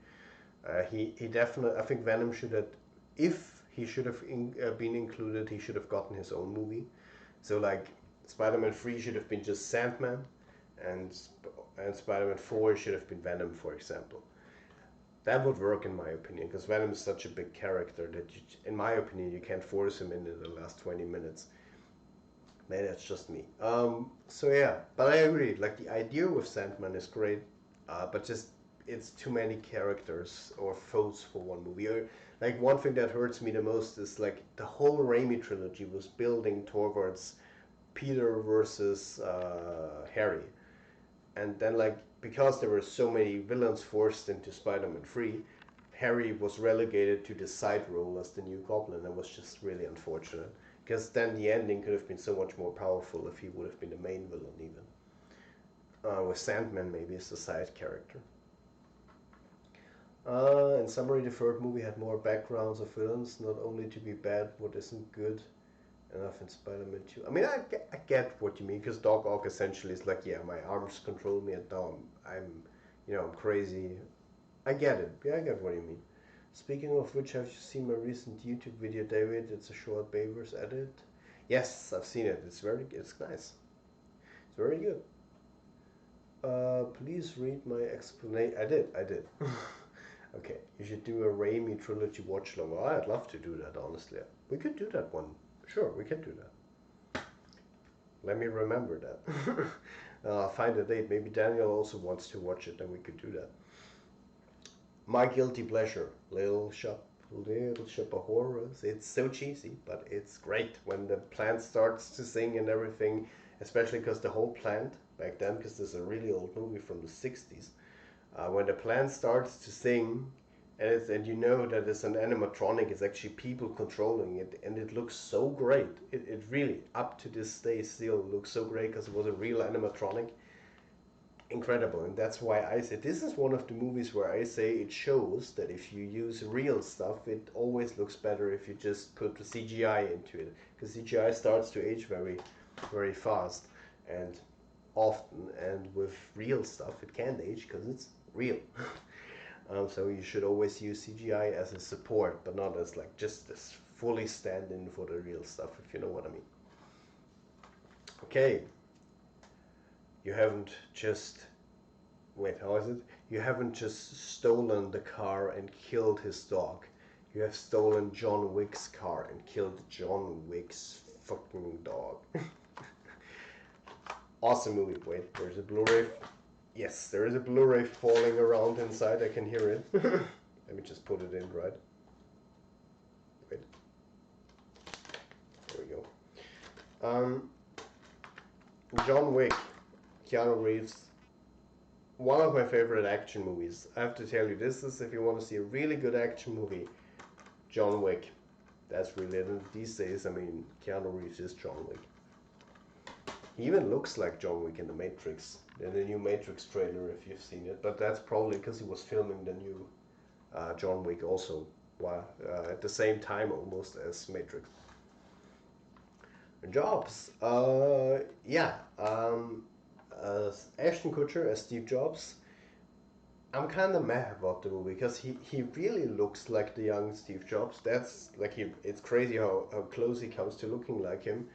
He definitely, I think Venom should have, if he should have been included, he should have gotten his own movie. So like Spider-Man 3 should have been just Sandman, and Spider-Man 4 should have been Venom, for example. That would work in my opinion, because Venom is such a big character that, in my opinion, you can't force him into the last 20 minutes. Maybe that's just me. So yeah, but I agree. Like the idea with Sandman is great, but just it's too many characters or foes for one movie. Like one thing that hurts me the most is like the whole Raimi trilogy was building towards Peter versus Harry, and then like because there were so many villains forced into Spider-Man 3, Harry was relegated to the side role as the new Goblin. That was just really unfortunate because then the ending could have been so much more powerful if he would have been the main villain even. With Sandman maybe as the side character. In summary, the third movie had more backgrounds of villains, not only to be bad, what isn't good enough in Spider-Man 2. I mean, I get what you mean, because Doc Ock essentially is like, yeah, my arms control me, and now I'm crazy. I get it. Yeah, I get what you mean. Speaking of which, have you seen my recent YouTube video, David? It's a short Bavers edit. Yes, I've seen it. It's nice. It's very good. Please read my explanation. I did. Okay, you should do a Raimi trilogy watch along. Oh, I'd love to do that, honestly. We could do that one. Sure, we can do that. Let me remember that. I'll find a date. Maybe Daniel also wants to watch it, and we could do that. My guilty pleasure, Little Shop of Horrors. It's so cheesy, but it's great when the plant starts to sing and everything, especially because the whole plant back then, because this is a really old movie from the 60s, when the plant starts to sing, and you know that it's an animatronic, it's actually people controlling it, and it looks so great. It really, up to this day, still looks so great because it was a real animatronic. Incredible, and that's why I say this is one of the movies where I say it shows that if you use real stuff, it always looks better if you just put the CGI into it, because CGI starts to age very, very fast and often, and with real stuff it can't age because it's real. So you should always use CGI as a support, but not as like just this fully stand-in for the real stuff, if you know what I mean. Okay. You haven't just how is it? You haven't just stolen the car and killed his dog. You have stolen John Wick's car and killed John Wick's fucking dog. Awesome movie. Wait, there's a Blu-ray. Yes, there is a Blu-ray falling around inside. I can hear it. Let me just put it in, right? Wait. There we go. John Wick. Keanu Reeves, one of my favorite action movies. I have to tell you, this is if you want to see a really good action movie, John Wick. That's really it. And these days, I mean, Keanu Reeves is John Wick. He even looks like John Wick in the Matrix, in the new Matrix trailer, if you've seen it. But that's probably because he was filming the new John Wick also, at the same time almost as Matrix. Jobs, yeah, Ashton Kutcher as Steve Jobs. I'm kind of mad about the movie because he really looks like the young Steve Jobs. That's like it's crazy how close he comes to looking like him.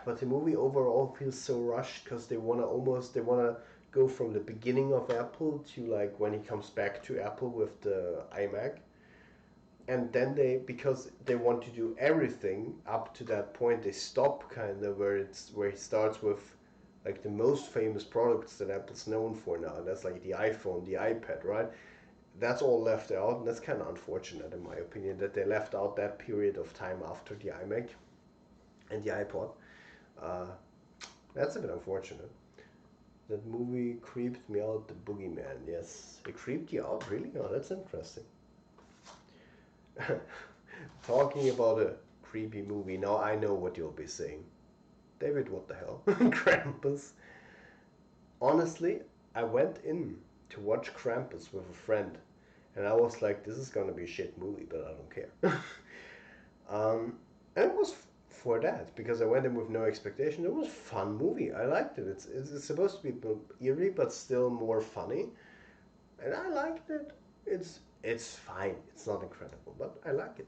But the movie overall feels so rushed because they wanna go from the beginning of Apple to like when he comes back to Apple with the iMac, and then because they want to do everything up to that point, they stop kind of where he starts with like the most famous products that Apple's known for now. That's like the iPhone, the iPad, right? That's all left out, and that's kind of unfortunate in my opinion that they left out that period of time after the iMac and the iPod. Uh, that's a bit unfortunate. That movie creeped me out, The Boogeyman. Yes, it creeped you out, really? Oh, that's interesting. Talking about a creepy movie, now I know what you'll be saying. David, what the hell? Krampus. Honestly, I went in to watch Krampus with a friend, and I was like, this is gonna be a shit movie, but I don't care. And it was for that, because I went in with no expectation. It was a fun movie. I liked it. It's supposed to be eerie, but still more funny, and I liked it. It's fine. It's not incredible, but I like it.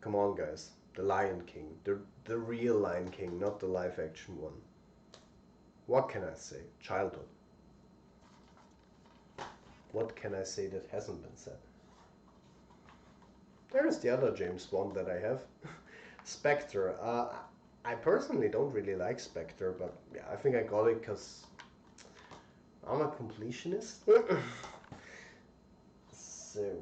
Come on, guys. The Lion King. The real Lion King, not the live action one. What can I say? Childhood. What can I say that hasn't been said? There's the other James Bond that I have. Spectre. I personally don't really like Spectre, but yeah, I think I got it because I'm a completionist. So,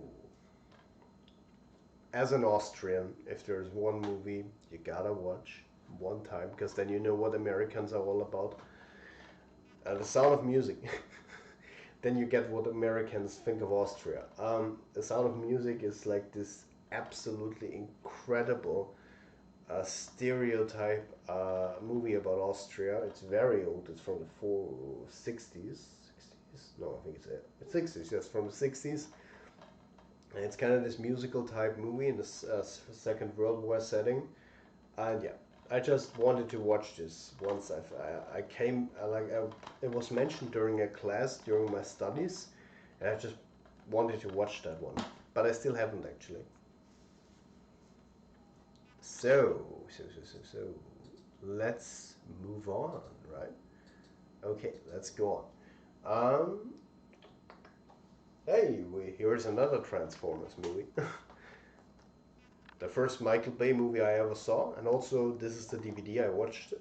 as an Austrian, if there's one movie you gotta watch one time, because then you know what Americans are all about. The Sound of Music. Then you get what Americans think of Austria. The Sound of Music is like this absolutely incredible stereotype movie about Austria. It's very old. It's from the 60s. 60s? No, I think it's 60s. Yes, from the 60s. And it's kind of this musical type movie in the Second World War setting. And yeah, I just wanted to watch this once. I came it was mentioned during a class during my studies, and I just wanted to watch that one, but I still haven't actually. So, let's move on, right? Okay, let's go on. Hey, here's another Transformers movie. The first Michael Bay movie I ever saw, and also this is the DVD I watched.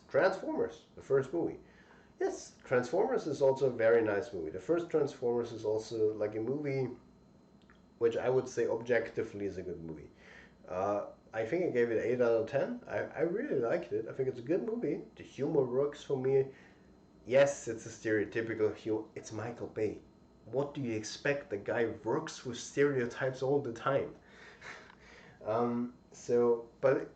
Transformers, the first movie. Yes, Transformers is also a very nice movie. The first Transformers is also like a movie which I would say objectively is a good movie. Uh, I think I gave it 8 out of 10. I really liked it. I think it's a good movie. The humor works for me. Yes, it's a stereotypical humor. It's Michael Bay. What do you expect? The guy works with stereotypes all the time. But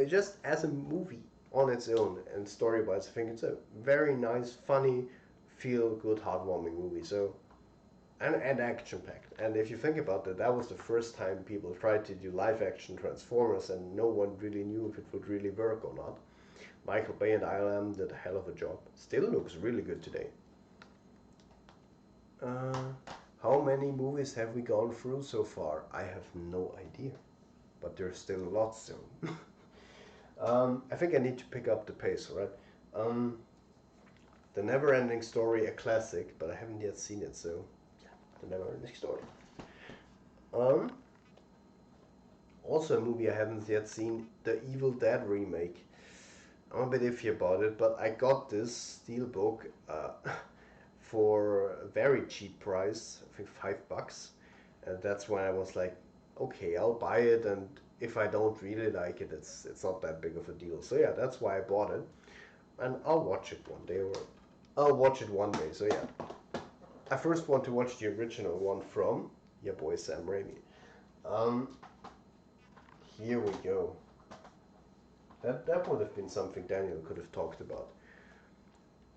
just as a movie on its own and story-wise, I think it's a very nice, funny, feel-good, heartwarming movie. So, and action-packed. And if you think about it, that was the first time people tried to do live-action Transformers, and no one really knew if it would really work or not. Michael Bay and ILM did a hell of a job. Still looks really good today. How many movies have we gone through so far? I have no idea, but there's still lots. So, I think I need to pick up the pace, right? The Never-Ending Story, a classic, but I haven't yet seen it, so yeah, The Never-Ending Story. Um, Also a movie I haven't yet seen, the Evil Dead remake. I'm a bit iffy about it, but I got this steelbook for a very cheap price, I think $5, and that's when I was like, okay, I'll buy it, and if I don't really like it, it's not that big of a deal. So yeah, that's why I bought it, and I'll watch it one day, or I'll watch it one day. So yeah, I first want to watch the original one from your boy Sam Raimi. here we go. That would have been something Daniel could have talked about.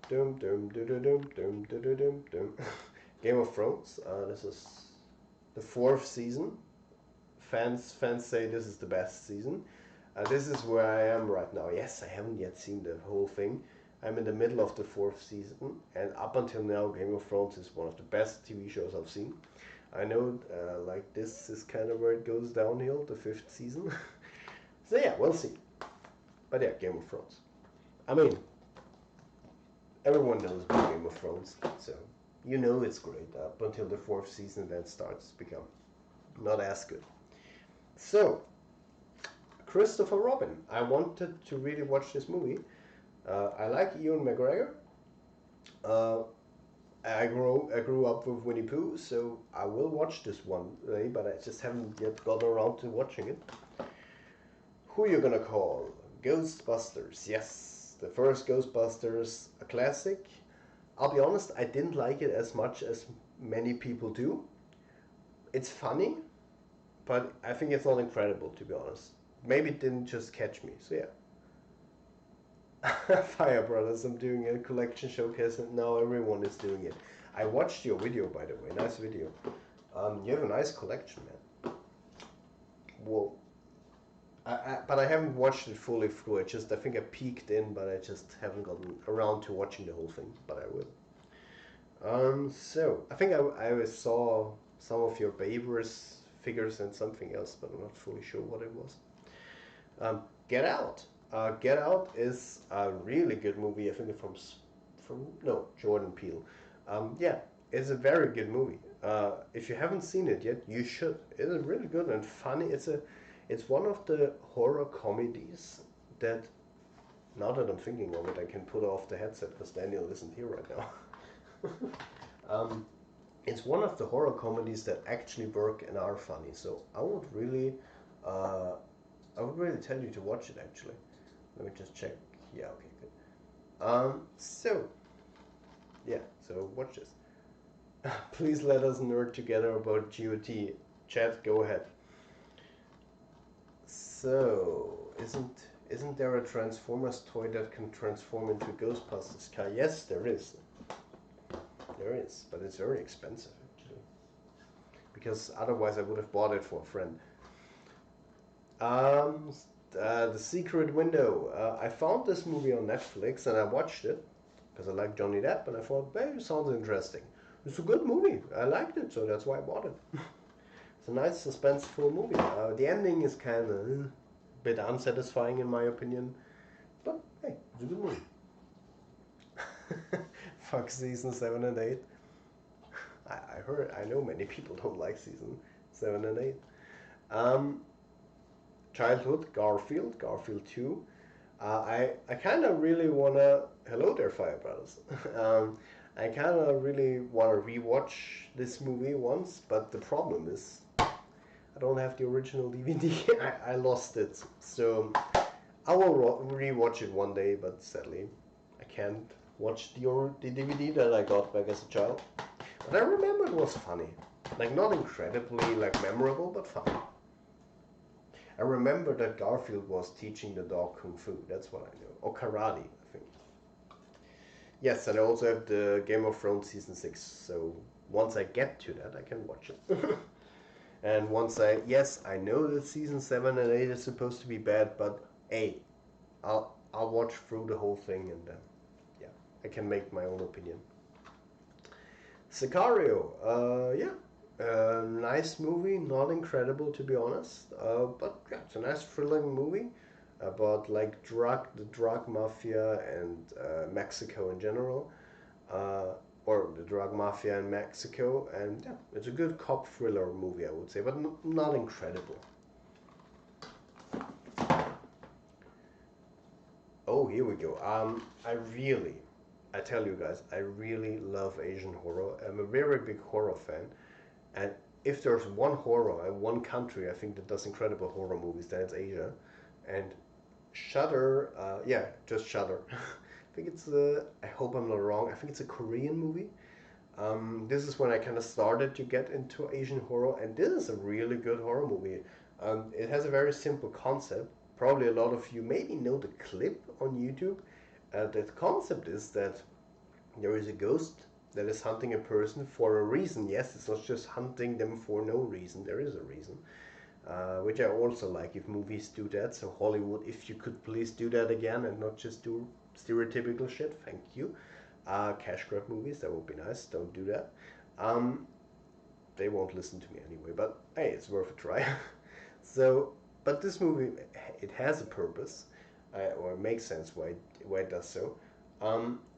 Dum dum dum dum dum dum dum dum. Game of Thrones. This is the 4th season. Fans say this is the best season. This is where I am right now. Yes, I haven't yet seen the whole thing. I'm in the middle of the 4th season, and up until now, Game of Thrones is one of the best TV shows I've seen. I know, like, this is kind of where it goes downhill, the 5th season. So yeah, we'll see. But yeah, Game of Thrones. I mean, everyone knows about Game of Thrones, so you know it's great up until the 4th season, then starts to become not as good. So, Christopher Robin. I wanted to really watch this movie. I like Ewan McGregor. I grew up with Winnie Pooh, so I will watch this one day, but I just haven't yet gotten around to watching it. Who you gonna call? Ghostbusters. Yes, the first Ghostbusters, a classic. I'll be honest, I didn't like it as much as many people do. It's funny, but I think it's not incredible, to be honest. Maybe it didn't just catch me, so yeah. Fire Brothers, I'm doing a collection showcase and now everyone is doing it. I watched your video, by the way, nice video. You have a nice collection, man. Well, but I haven't watched it fully through. I think I peeked in, but I just haven't gotten around to watching the whole thing, but I will. So, I think I saw some of your Babers figures and something else, but I'm not fully sure what it was. Get Out. Get Out is a really good movie. I think it's from Jordan Peele. Yeah, it's a very good movie. If you haven't seen it yet, you should. It is really good and funny. It's one of the horror comedies that, now that I'm thinking of it, I can put off the headset because Daniel isn't here right now. It's one of the horror comedies that actually work and are funny. So I would really tell you to watch it actually. Let me just check. Yeah, okay, good. So watch this. Please let us nerd together about GOT. Chat, go ahead. So, isn't there a Transformers toy that can transform into Ghostbusters car? Yes, there is. There is, but it's very expensive actually. Because otherwise I would have bought it for a friend. The Secret Window. I found this movie on Netflix and I watched it because I like Johnny Depp and I thought, hey, it sounds interesting. It's a good movie. I liked it, so that's why I bought it. It's a nice suspenseful movie. The ending is kind of a bit unsatisfying in my opinion, but hey, it's a good movie. Fuck season 7 and 8. I know many people don't like season 7 and 8. Childhood, Garfield 2. I kind of really wanna. Hello there, Fire Brothers. I kind of really want to rewatch this movie once, but the problem is I don't have the original DVD. I lost it, so I will rewatch it one day. But sadly, I can't watch the DVD that I got back as a child. But I remember it was funny, like not incredibly like memorable, but funny. I remember that Garfield was teaching the dog kung fu. That's what I know, or karate, I think. Yes, and I also have the Game of Thrones season 6. So once I get to that, I can watch it. And once I know that season 7 and 8 is supposed to be bad, but hey, I'll watch through the whole thing and then I can make my own opinion. Sicario, nice movie, not incredible to be honest, but yeah, it's a nice thrilling movie about like the drug mafia and Mexico in general, or the drug mafia in Mexico, and yeah, it's a good cop thriller movie, I would say, but not incredible. Oh, here we go. I tell you guys, I really love Asian horror. I'm a very big horror fan, and if there's one horror and one country I think that does incredible horror movies, then it's Asia. And Shudder, just Shudder. I think it's I hope I'm not wrong. I think it's a Korean movie. This is when I kind of started to get into Asian horror, and this is a really good horror movie. It has a very simple concept. Probably a lot of you maybe know the clip on YouTube. The concept is that there is a ghost that is hunting a person for a reason. Yes, it's not just hunting them for no reason. There is a reason, which I also like if movies do that. So Hollywood, if you could please do that again and not just do stereotypical shit. Thank you. Cash grab movies, that would be nice. Don't do that. They won't listen to me anyway, but hey, it's worth a try. So, but this movie, it has a purpose, or it makes sense why it does so.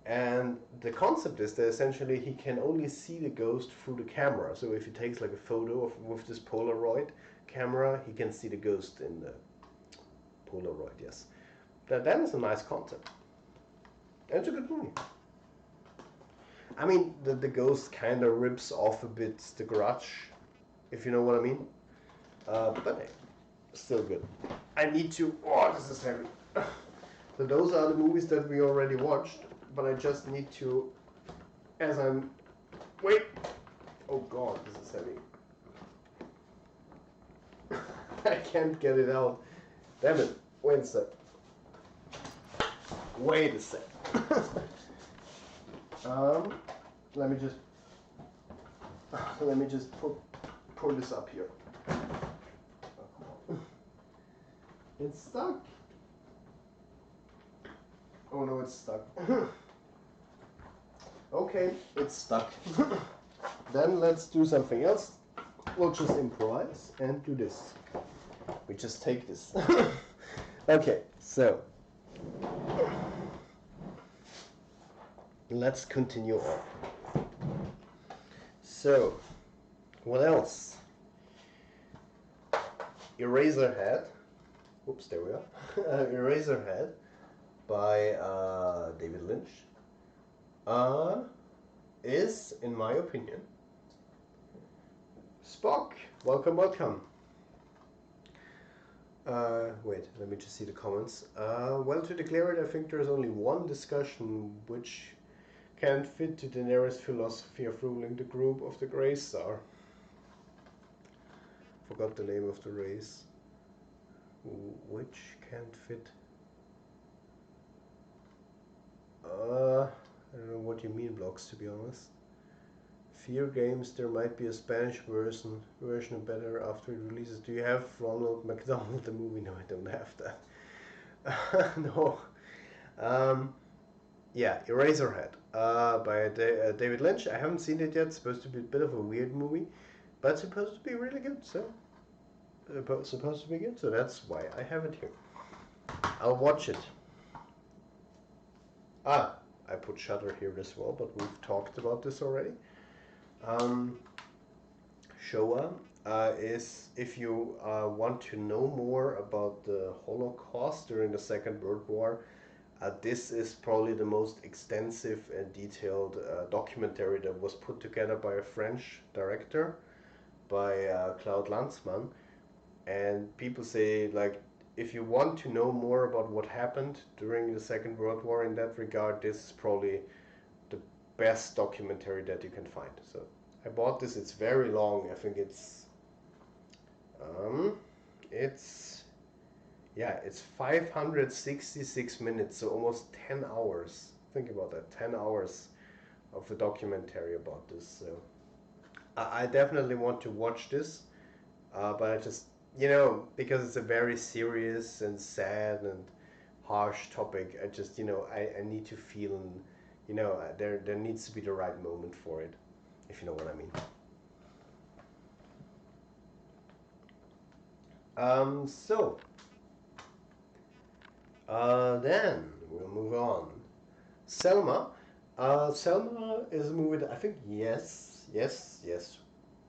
And the concept is that essentially he can only see the ghost through the camera. So if he takes like a photo with this Polaroid camera, he can see the ghost in the Polaroid. Yes, that is a nice concept. And it's a good movie. I mean, the ghost kind of rips off a bit the Grudge, if you know what I mean. But hey, still good. I need to. Oh, this is heavy. So those are the movies that we already watched, but I just need to, as I'm. Wait. Oh God, this is heavy. I can't get it out. Damn it. Wait a sec. Wait a sec. Let me just pull this up here. It's stuck. Oh no, it's stuck. Okay, it's stuck. Then let's do something else. We'll just improvise and do this. We just take this. Okay, so let's continue on. So, what else? Eraserhead. Oops, there we are. Eraserhead by David Lynch is, in my opinion, Spock. Welcome, welcome. Wait, let me just see the comments. Well, to declare it, I think there's only one discussion which can't fit to Daenerys' philosophy of ruling the group of the Grey Star. Forgot the name of the race. Which can't fit? I don't know what you mean, Blocks, to be honest. Fear Games, there might be a Spanish version better after it releases. Do you have Ronald McDonald, the movie? No, I don't have that. No. Yeah, Eraserhead by David Lynch. I haven't seen it yet. It's supposed to be a bit of a weird movie, but it's supposed to be really good. So that's why I have it here. I'll watch it. I put Shudder here as well, but we've talked about this already. Showa is, if you want to know more about the Holocaust during the Second World War, this is probably the most extensive and detailed documentary that was put together by a French director, by Claude Lanzmann. And people say, like, if you want to know more about what happened during the Second World War in that regard, this is probably the best documentary that you can find. So I bought this. It's very long. I think it's 566 minutes, so almost 10 hours. Think about that, 10 hours of a documentary about this. So I definitely want to watch this, but I just, because it's a very serious and sad and harsh topic, I just, I need to feel, there needs to be the right moment for it, if you know what I mean. Then we'll move on. Selma. Selma is a movie that I think, yes.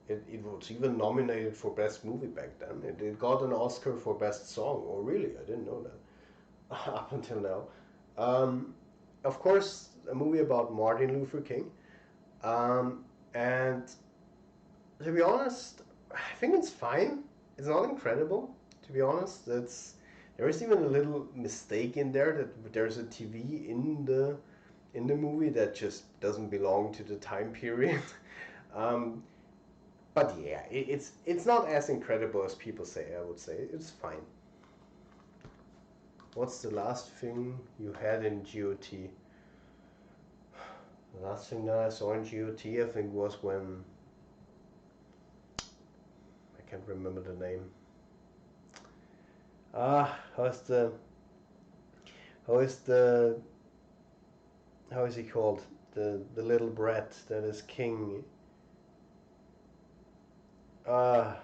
It was even nominated for Best Movie back then. It got an Oscar for Best Song. Oh, really? I didn't know that. Up until now. Of course, a movie about Martin Luther King. And to be honest, I think it's fine. It's not incredible, to be honest. There is even a little mistake in there that there's a TV in the movie that just doesn't belong to the time period. But yeah, it's not as incredible as people say. I would say it's fine. What's the last thing you had in GOT? The last thing that I saw in GOT, I think, was when I can't remember the name. How's the how is the how is he called? The little brat that is king. Uh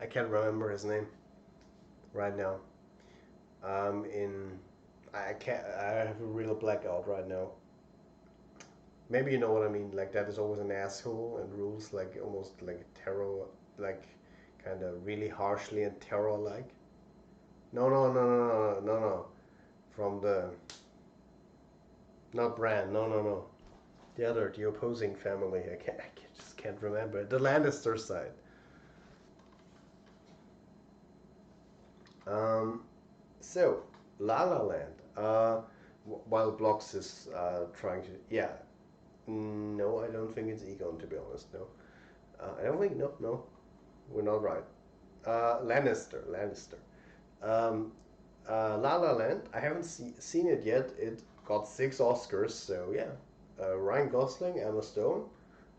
I can't remember his name right now. In I can't. I have a real blackout right now. Maybe you know what I mean. Like that is always an asshole and rules like almost like terror, like kind of really harshly and terror like. No, no, no, no, no, no, no. From the not Bran. No, no, no. The opposing family. Just can't remember. The Lannister side. Um, so La La Land. While Blocks is trying to, yeah. No, I don't think it's Egon, to be honest. No, I don't think. No, no, we're not right. Lannister. Um, La La Land. I haven't seen it yet. It got 6 Oscars, so yeah. Ryan Gosling, Emma Stone.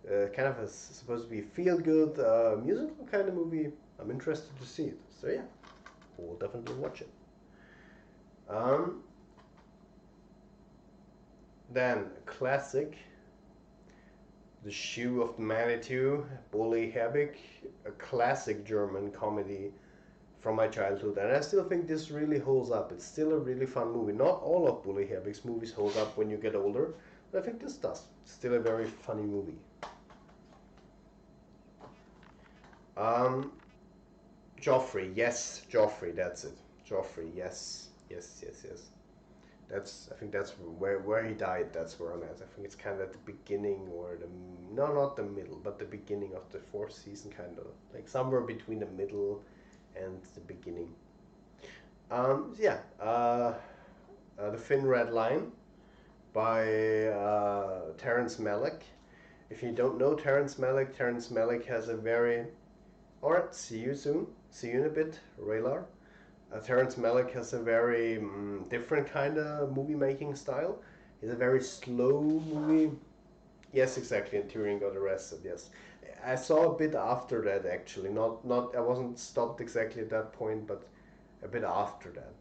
Kind of supposed to be feel good musical kind of movie. I'm interested to see it. So yeah, we'll definitely watch it. Um, then classic, The Shoe of the Manitou, Bully Herbig, a classic German comedy from my childhood, and I still think this really holds up. It's still a really fun movie. Not all of Bully Herbig's movies hold up when you get older, but I think this does. It's still a very funny movie. Um, Joffrey, yes, Joffrey, that's it. Joffrey, yes, yes, yes, yes. I think that's where he died. That's where I'm at. I think it's kind of at the beginning or the no, not the middle, but the beginning of the 4th season, kind of like somewhere between the middle and the beginning. Yeah, the Thin Red Line by Terrence Malick. If you don't know Terrence Malick has a very. Alright, see you soon. See you in a bit, Raylar. Terrence Malick has a very different kind of movie making style. He's a very slow movie. Yes, exactly. And Tyrion got arrested. Yes, I saw a bit after that actually. Not I wasn't stopped exactly at that point, but a bit after that.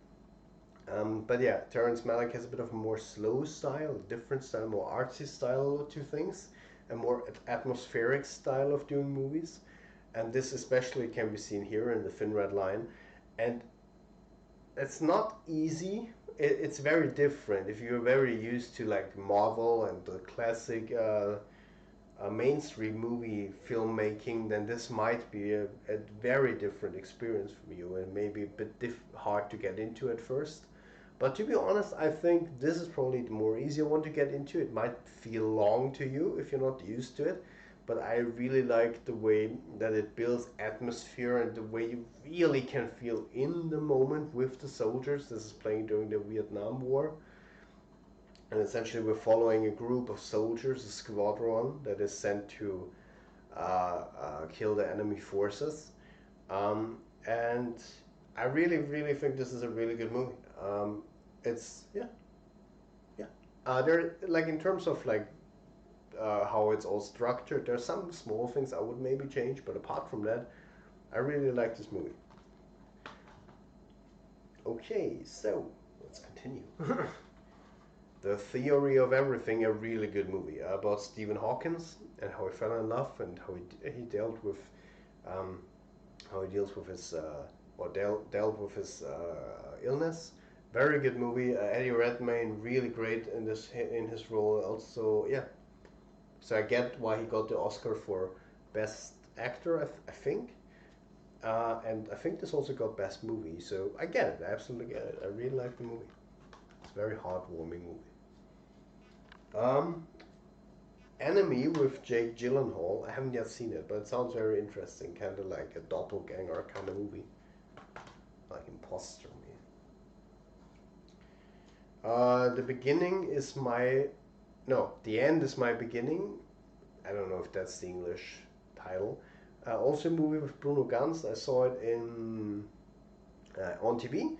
But yeah, Terrence Malick has a bit of a more slow style, a different style, more artsy style to things, a more atmospheric style of doing movies. And this especially can be seen here in the Thin Red Line. And it's not easy. It's very different. If you're very used to like Marvel and the classic mainstream movie filmmaking, then this might be a very different experience for you and maybe a bit hard to get into at first. But to be honest, I think this is probably the more easier one to get into. It might feel long to you if you're not used to it, but I really like the way that it builds atmosphere and the way you really can feel in the moment with the soldiers. This is playing during the Vietnam War, and essentially we're following a group of soldiers, a squadron that is sent to kill the enemy forces. And I really, really think this is a really good movie. It's yeah, yeah. There like in terms of like how it's all structured. There's some small things I would maybe change, but apart from that, I really like this movie. Okay, so let's continue. The Theory of Everything, a really good movie about Stephen Hawkins and how he fell in love and he dealt with how he deals with his dealt with his illness. Very good movie. Eddie Redmayne really great in his role. Also, yeah, so I get why he got the Oscar for Best Actor, I think. And I think this also got Best Movie, so I get it. I absolutely get it. I really like the movie. It's a very heartwarming movie. Um, Enemy with Jake Gyllenhaal. I haven't yet seen it, but it sounds very interesting. Kind of like a doppelganger kind of movie. Like Imposter Me. The beginning is my. No, the end is my beginning. I don't know if that's the English title. Also a movie with Bruno Ganz. I saw it in on TV,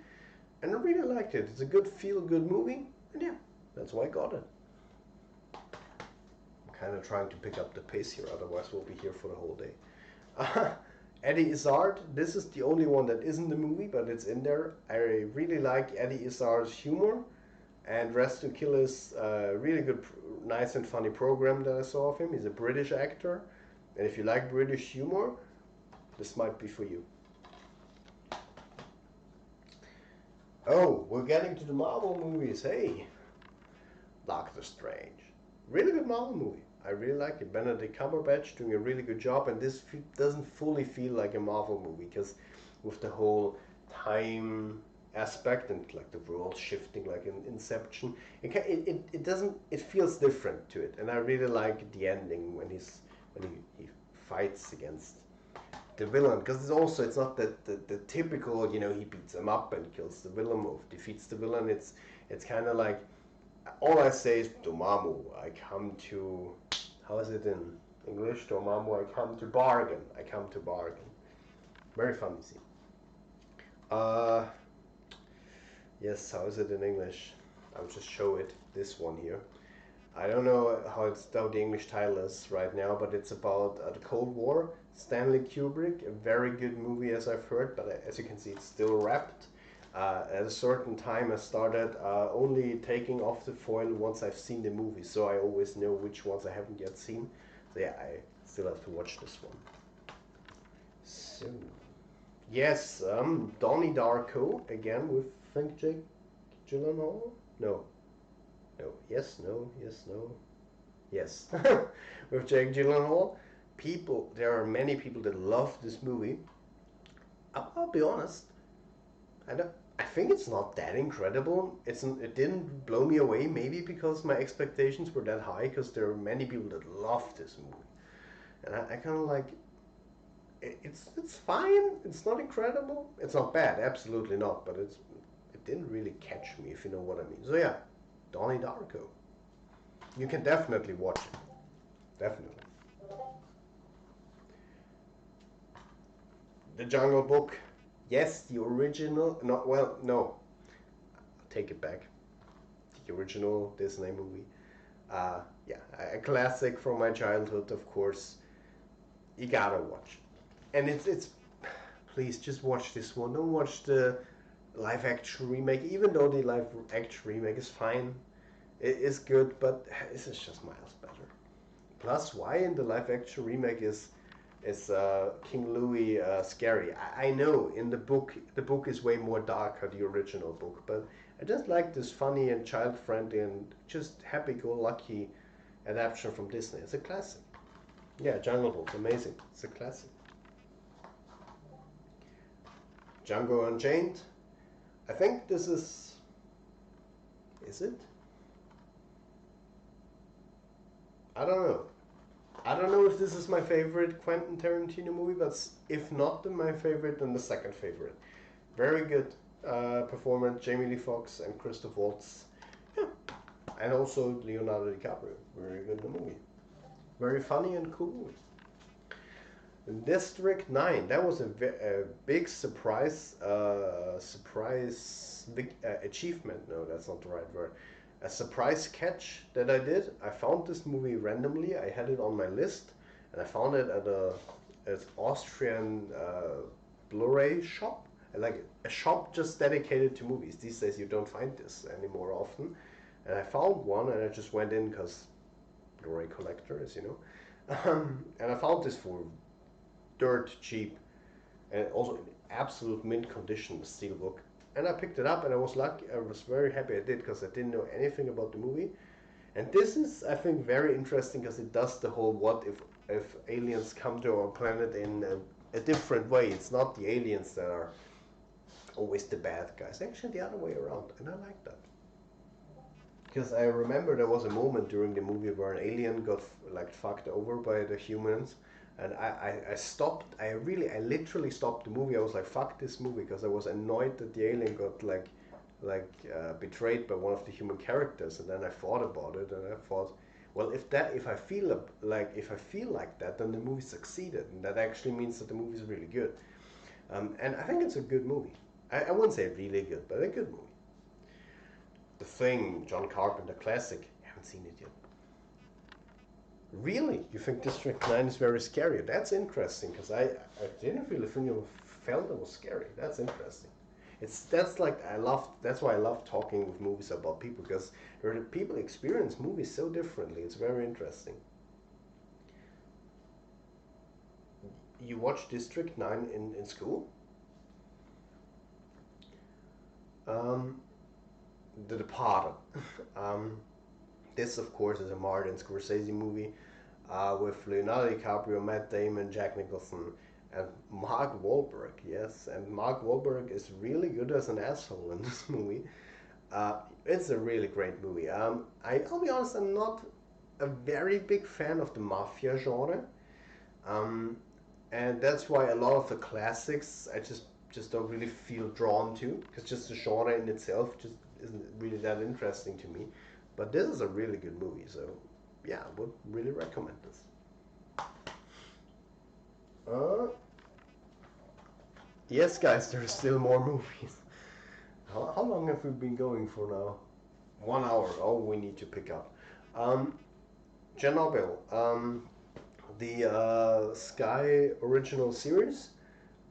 and I really liked it. It's a good feel-good movie, and yeah, that's why I got it. I'm kind of trying to pick up the pace here, otherwise we'll be here for the whole day. Eddie Izzard, this is the only one that isn't the movie, but it's in there. I really like Eddie Izzard's humor, and Rest to Kill is a really good, nice and funny program that I saw of him. He's a British actor, and if you like British humor, this might be for you. Oh, we're getting to the Marvel movies. Hey, Doctor Strange. Really good Marvel movie. I really like it. Benedict Cumberbatch doing a really good job, and this doesn't fully feel like a Marvel movie because with the whole time aspect and like the world shifting like in Inception, it doesn't, it feels different to it, and I really like the ending when he fights against the villain, because it's not the typical, you know, he beats him up and kills the villain or defeats the villain. It's kind of like, all I say is Dormammu, I come to, how is it in English? Dormammu, I come to bargain. I come to bargain. Very funny scene. Yes, how is it in English? I'll just show it. This one here. I don't know how the English title is right now, but it's about the Cold War. Stanley Kubrick, a very good movie as I've heard, but as you can see, it's still wrapped. At a certain time, I started only taking off the foil once I've seen the movie, so I always know which ones I haven't yet seen. So yeah, I still have to watch this one. So, yes, Donnie Darko, again with, I think, Jake Gyllenhaal? No. No. Yes, no, yes, no. Yes. With Jake Gyllenhaal. There are many people that love this movie. I'll be honest, I think it's not that incredible. It didn't blow me away, maybe because my expectations were that high, because there are many people that love this movie. And I kind of like, it's fine, it's not incredible, it's not bad, absolutely not, but it didn't really catch me, if you know what I mean. So yeah, Donnie Darko. You can definitely watch it. Definitely. The Jungle Book. Yes, the original. Not well. No, I'll take it back. The original Disney movie. Yeah, a classic from my childhood, of course. You gotta watch. And it's. Please just watch this one. Don't watch the live action remake. Even though the live action remake is fine, it is good, but this is just miles better. Plus, why in the live action remake is King Louis scary? I know in the book is way more darker, the original book, but I just like this funny and child friendly and just happy go lucky adaptation from Disney. It's a classic. Yeah, Jungle Book, amazing. It's a classic. Django Unchained. I think this is it? I don't know. I don't know if this is my favorite Quentin Tarantino movie, but if not my favorite, then the second favorite. Very good performance, Jamie Lee Foxx and Christoph Waltz. Yeah. And also Leonardo DiCaprio. Very good in the movie. Very funny and cool movie. District 9, that was a big surprise, big achievement. No, that's not the right word. A surprise catch that I did. I found this movie randomly. I had it on my list, and I found it at an Austrian Blu-Ray shop. Like a shop just dedicated to movies. These days you don't find this anymore often. And I found one, and I just went in because Blu-ray collector, as you know. And I found this for dirt cheap, and also in absolute mint condition, the steelbook. And I picked it up, and I was lucky. I was very happy I did, because I didn't know anything about the movie. And this is, I think, very interesting, because it does the whole what if aliens come to our planet in a different way. It's not the aliens that are always the bad guys. Actually, the other way around, and I like that. Because I remember there was a moment during the movie where an alien got like fucked over by the humans, and I stopped. I literally stopped the movie. I was like, fuck this movie, because I was annoyed that the alien got betrayed by one of the human characters. And then I thought about it, and I thought, Well, if I feel like that, then the movie succeeded, and that actually means that the movie is really good. And I think it's a good movie. I wouldn't say really good, but a good movie. The Thing, John Carpenter classic. I haven't seen it yet. Really? You think District 9 is very scary? That's interesting, because I didn't really think it felt it was scary. That's interesting. That's why I love talking with movies about people, because people experience movies so differently. It's very interesting. You watch District 9 in school? Um, The Departed. um, this, of course, is a Martin Scorsese movie with Leonardo DiCaprio, Matt Damon, Jack Nicholson, and Mark Wahlberg. Yes, and Mark Wahlberg is really good as an asshole in this movie. It's a really great movie. I'll be honest, I'm not a very big fan of the mafia genre, um, and that's why a lot of the classics I just don't really feel drawn to, because just the genre in itself just isn't really that interesting to me. But this is a really good movie, so yeah, I would really recommend this. Uh, yes, guys, there's still more movies. How long have we been going for now? 1 hour. Oh, we need to pick up. Um, Chernobyl, the Sky original series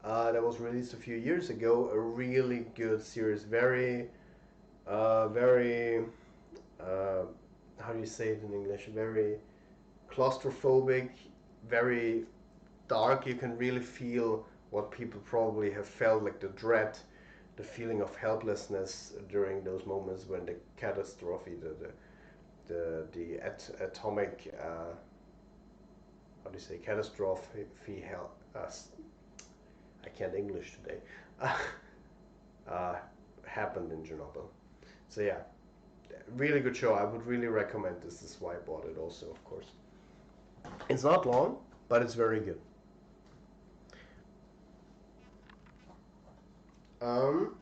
that was released a few years ago. A really good series. Very, uh, how do you say it in English? Very claustrophobic, very dark. You can really feel what people probably have felt, like the dread, the feeling of helplessness during those moments when the catastrophe, atomic, how do you say, catastrophe, I can't English today, uh, happened in Chernobyl. So yeah, really good show. I would really recommend this. This is why I bought it also, of course. It's not long, but it's very good. Um,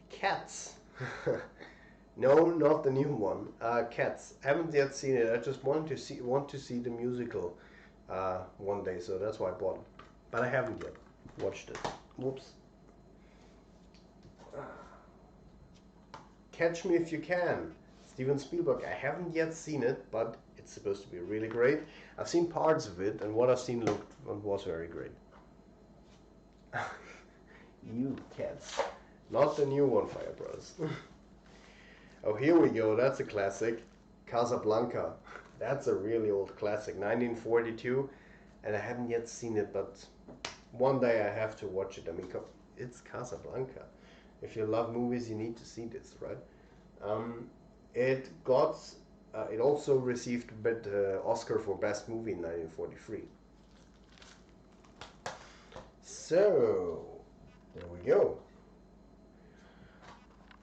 Cats. No, not the new one. Cats. Haven't yet seen it. I just want to see the musical one day, so that's why I bought it. But I haven't yet watched it. Whoops. Catch Me If You Can. Steven Spielberg. I haven't yet seen it, but it's supposed to be really great. I've seen parts of it, and what I've seen was very great. You cats. Not the new one, Fire Bros. Oh, here we go. That's a classic. Casablanca. That's a really old classic. 1942. And I haven't yet seen it, but one day I have to watch it. I mean, it's Casablanca. If you love movies, you need to see this, right? Um, it got. It also received Oscar for Best Movie in 1943. So, there we go.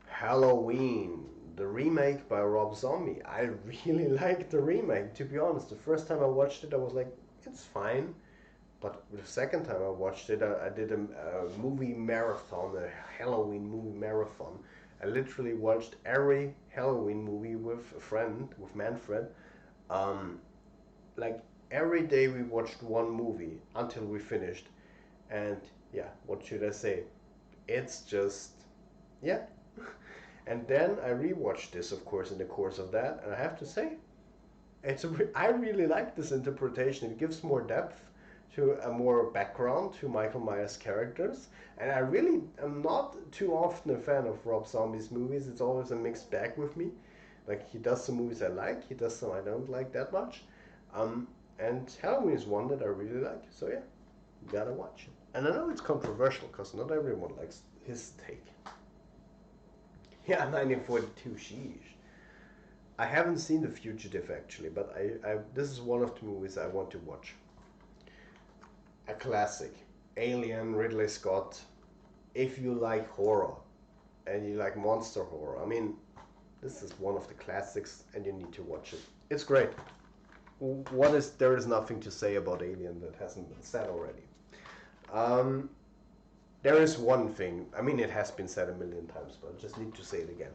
Halloween, the remake by Rob Zombie. I really liked the remake, to be honest. The first time I watched it, I was like, it's fine. But the second time I watched it, I did a movie marathon, a Halloween movie marathon. I literally watched every Halloween movie with a friend, with Manfred. Um, like every day we watched one movie until we finished. And yeah, what should I say? It's just, yeah. And then I rewatched this, of course, in the course of that, and I have to say, I really like this interpretation. It gives more depth to a more background to Michael Myers' characters, and I really am not too often a fan of Rob Zombie's movies. It's always a mixed bag with me. Like, he does some movies I like, he does some I don't like that much, and Halloween is one that I really like. So yeah, you gotta watch it. And I know it's controversial because not everyone likes his take. Yeah, 1942, sheesh. I haven't seen The Fugitive actually, but this is one of the movies I want to watch. A classic. Alien, Ridley Scott. If you like horror and you like monster horror, I mean, this is one of the classics and you need to watch it. It's great. There is nothing to say about Alien that hasn't been said already. Um, there is one thing. I mean, it has been said a million times, but I just need to say it again.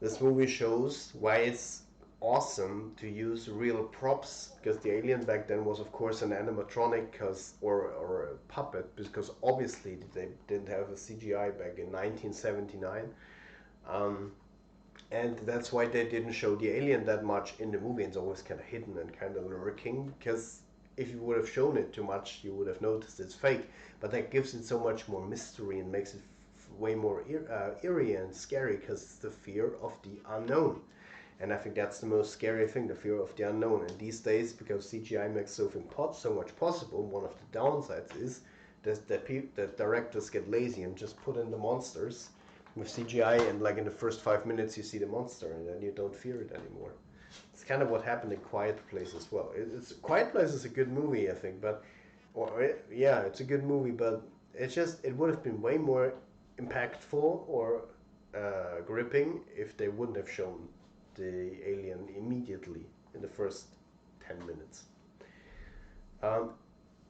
This movie shows why it's awesome to use real props, because the alien back then was of course an animatronic, or a puppet, because obviously they didn't have a CGI back in 1979. Um, and that's why they didn't show the alien that much in the movie. It's always kind of hidden and kind of lurking, because if you would have shown it too much, you would have noticed it's fake. But that gives it so much more mystery and makes it way more eerie and scary, because it's the fear of the unknown. And I think that's the most scary thing, the fear of the unknown. And these days, because CGI makes so much possible, one of the downsides is that directors get lazy and just put in the monsters with CGI, and like in the first 5 minutes you see the monster and then you don't fear it anymore. It's kind of what happened in Quiet Place as well. Quiet Place is a good movie, I think, but yeah, it's a good movie, but it would have been way more impactful or gripping if they wouldn't have shown the alien immediately in the first 10 minutes. Um,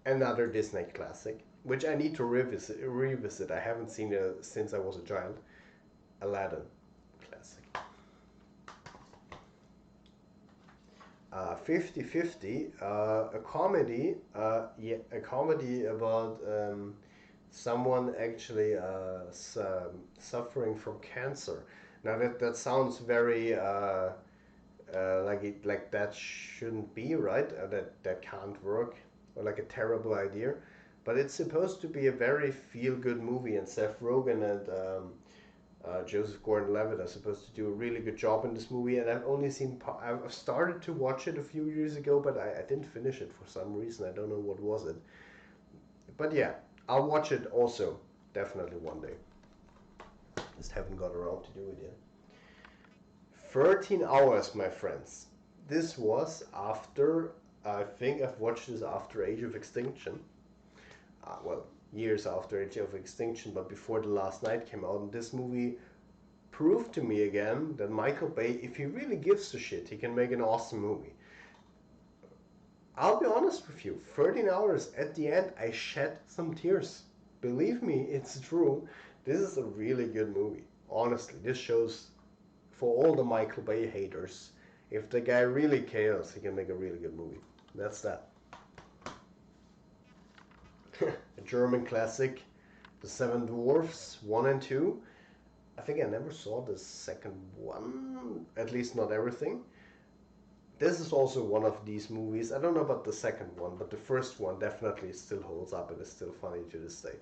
Another Disney classic, which I need to revisit. I haven't seen it since I was a child. Aladdin classic. 50/50, a comedy, a comedy about someone actually suffering from cancer. Now that sounds very like that shouldn't be right, that can't work, or like a terrible idea, but it's supposed to be a very feel good movie, and Seth Rogen and Joseph Gordon-Levitt are supposed to do a really good job in this movie. And I've started to watch it a few years ago, but I didn't finish it for some reason. I don't know what was it. But yeah, I'll watch it also, definitely one day. Just haven't got around to do it yet. 13 hours, my friends. This was after, I think I've watched this after Age of Extinction. Well, years after Age of Extinction, but before The Last Night came out. And this movie proved to me again that Michael Bay, if he really gives a shit, he can make an awesome movie. I'll be honest with you, 13 hours, at the end I shed some tears. Believe me, it's true. This is a really good movie. Honestly, this shows, for all the Michael Bay haters, if the guy really cares, he can make a really good movie. That's that. A German classic, The Seven Dwarfs 1 and 2. I think I never saw the second one, at least not everything. This is also one of these movies. I don't know about the second one, but the first one definitely still holds up and is still funny to this day.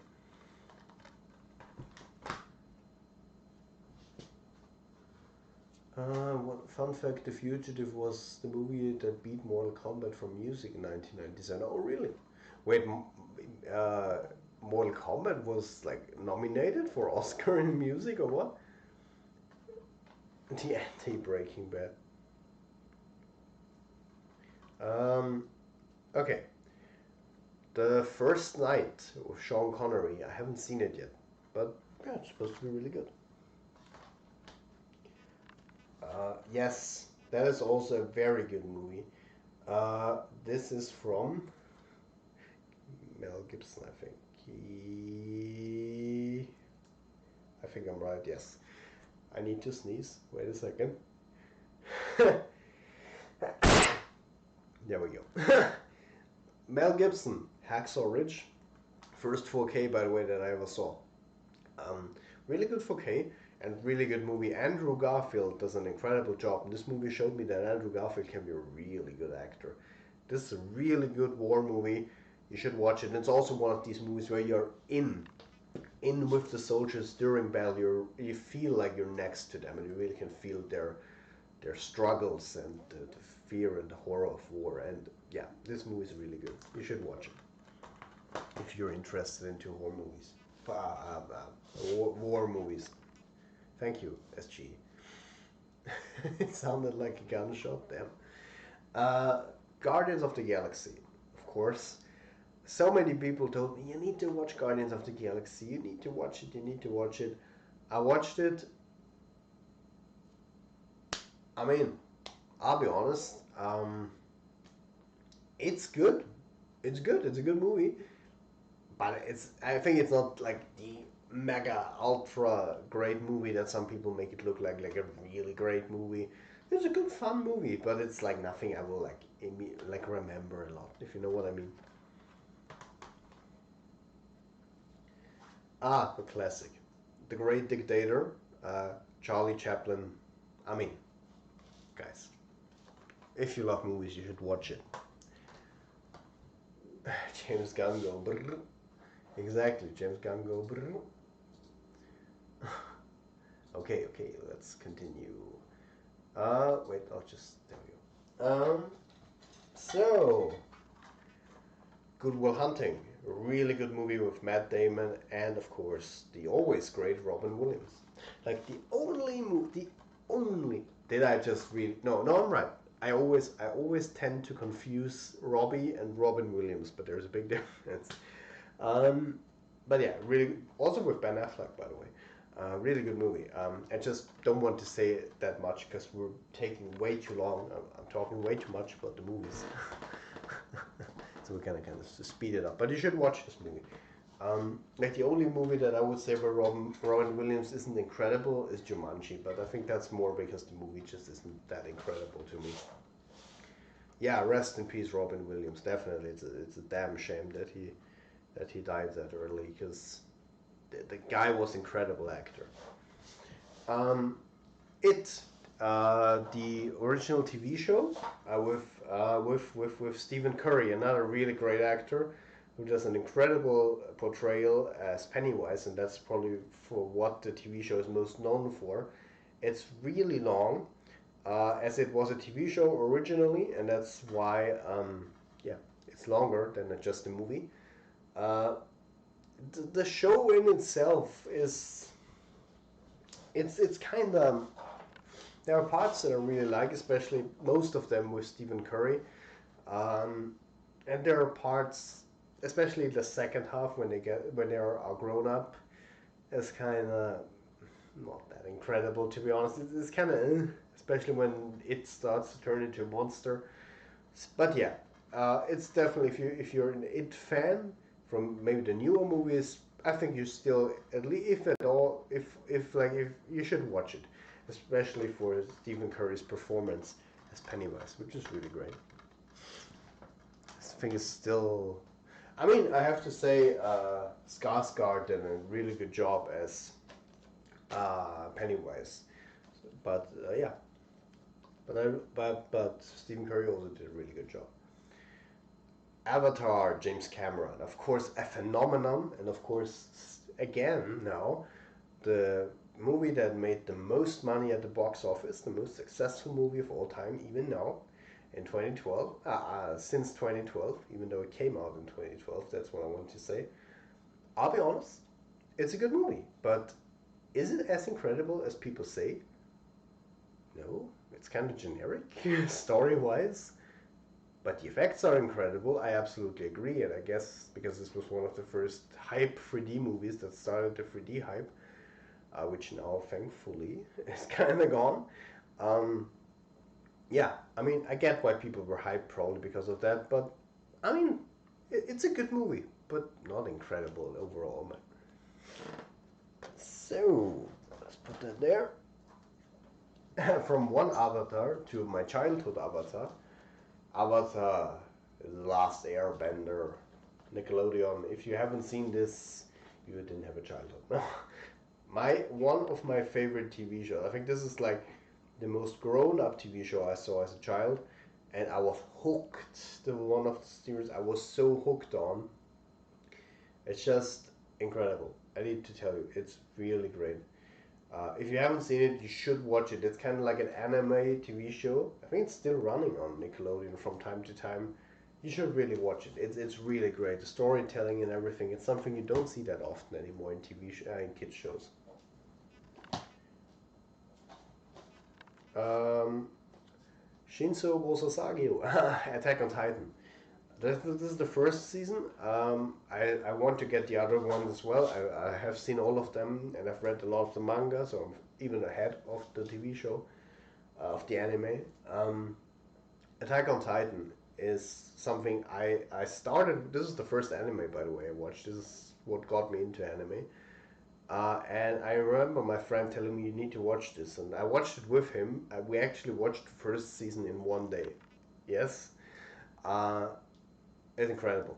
Fun fact, The Fugitive was the movie that beat Mortal Kombat for music in 1997. Oh, really? Wait, Mortal Kombat was like nominated for Oscar in music or what? The anti-Breaking Bad. Okay. The First Night with Sean Connery. I haven't seen it yet, but yeah, it's supposed to be really good. Yes, that is also a very good movie. This is from Mel Gibson, I think. I think I'm right, yes. I need to sneeze. Wait a second. There we go. Mel Gibson, Hacksaw Ridge. First 4K, by the way, that I ever saw. Really good 4K and really good movie. Andrew Garfield does an incredible job. And this movie showed me that Andrew Garfield can be a really good actor. This is a really good war movie. You should watch it. And it's also one of these movies where you're in with the soldiers during battle. You feel like you're next to them, and you really can feel their struggles and the fear and the horror of war. And yeah, this movie is really good. You should watch it if you're interested into horror movies, war movies. Thank you, SG. It sounded like a gunshot, damn. Guardians of the Galaxy, of course. So many people told me, you need to watch Guardians of the Galaxy, you need to watch it, you need to watch it. I watched it. I mean, I'll be honest, it's good. It's good, it's a good movie. But I think it's not like the mega ultra great movie that some people make it look like a really great movie. It's a good fun movie, but it's like nothing I will like remember a lot, if you know what I mean. Ah, the classic, The Great Dictator, Charlie Chaplin. I mean, guys, if you love movies, you should watch it. James Gunn go brrr. Exactly, James Gunn go brrr. Okay, let's continue. Wait, I'll just tell you. So, Good Will Hunting, a really good movie with Matt Damon and of course the always great Robin Williams. Like the only. Did I just read? No, I'm right. I always tend to confuse Robbie and Robin Williams, but there's a big difference. Um, but yeah, really, also with Ben Affleck, by the way. Really good movie. I just don't want to say it that much because we're taking way too long. I'm talking way too much about the movies. So we're kind of speed it up. But you should watch this movie. Like the only movie that I would say where Robin Williams isn't incredible is Jumanji, but I think that's more because the movie just isn't that incredible to me. Yeah, rest in peace, Robin Williams. Definitely, it's a damn shame that he died that early because the guy was incredible actor. Um, it the original TV show with Stephen Curry, another really great actor who does an incredible portrayal as Pennywise, and that's probably for what the TV show is most known for. It's really long, as it was a TV show originally, and that's why yeah, it's longer than just a movie. Uh, the show in itself is it's kind of there are parts that I really like, especially most of them with Stephen Curry, um, and there are parts, especially the second half when they are all grown up, it's kind of not that incredible to be honest. It's kind of especially when it starts to turn into a monster. But yeah, it's definitely if you're an It fan from maybe the newer movies, I think you still at least if at all if you should watch it, especially for Stephen Curry's performance as Pennywise, which is really great. This thing is still. I mean, I have to say, Skarsgård did a really good job as Pennywise, but yeah, but Stephen Curry also did a really good job. Avatar, James Cameron, of course, a phenomenon, and of course, again now, the movie that made the most money at the box office, the most successful movie of all time, even now, in 2012, since 2012, even though it came out in 2012, that's what I want to say. I'll be honest, it's a good movie, but is it as incredible as people say? No, it's kind of generic, story-wise. But the effects are incredible. I absolutely agree, and I guess because this was one of the first hype 3D movies that started the 3D hype, which now thankfully is kind of gone. Um, yeah, I mean, I get why people were hyped probably because of that, but I mean, it's a good movie, but not incredible overall, man. So let's put that there. From one avatar to my childhood avatar. Avatar, The Last Airbender, Nickelodeon. If you haven't seen this, you didn't have a childhood. One of my favorite TV shows. I think this is like the most grown-up TV show I saw as a child, and I was hooked. The one of the series I was so hooked on. It's just incredible. I need to tell you, it's really great. If you haven't seen it, you should watch it. It's kind of like an anime TV show. I think it's still running on Nickelodeon from time to time. You should really watch it. It's really great. The storytelling and everything. It's something you don't see that often anymore in in kids shows. Um, Shinso Gosasagyo, Attack on Titan. This is the first season. I want to get the other ones as well. I have seen all of them and I've read a lot of the manga, so I'm even ahead of the TV show, of the anime. Attack on Titan is something I started. This is the first anime, by the way, I watched. This is what got me into anime. And I remember my friend telling me you need to watch this, and I watched it with him. We actually watched the first season in one day. Yes, uh, it's incredible,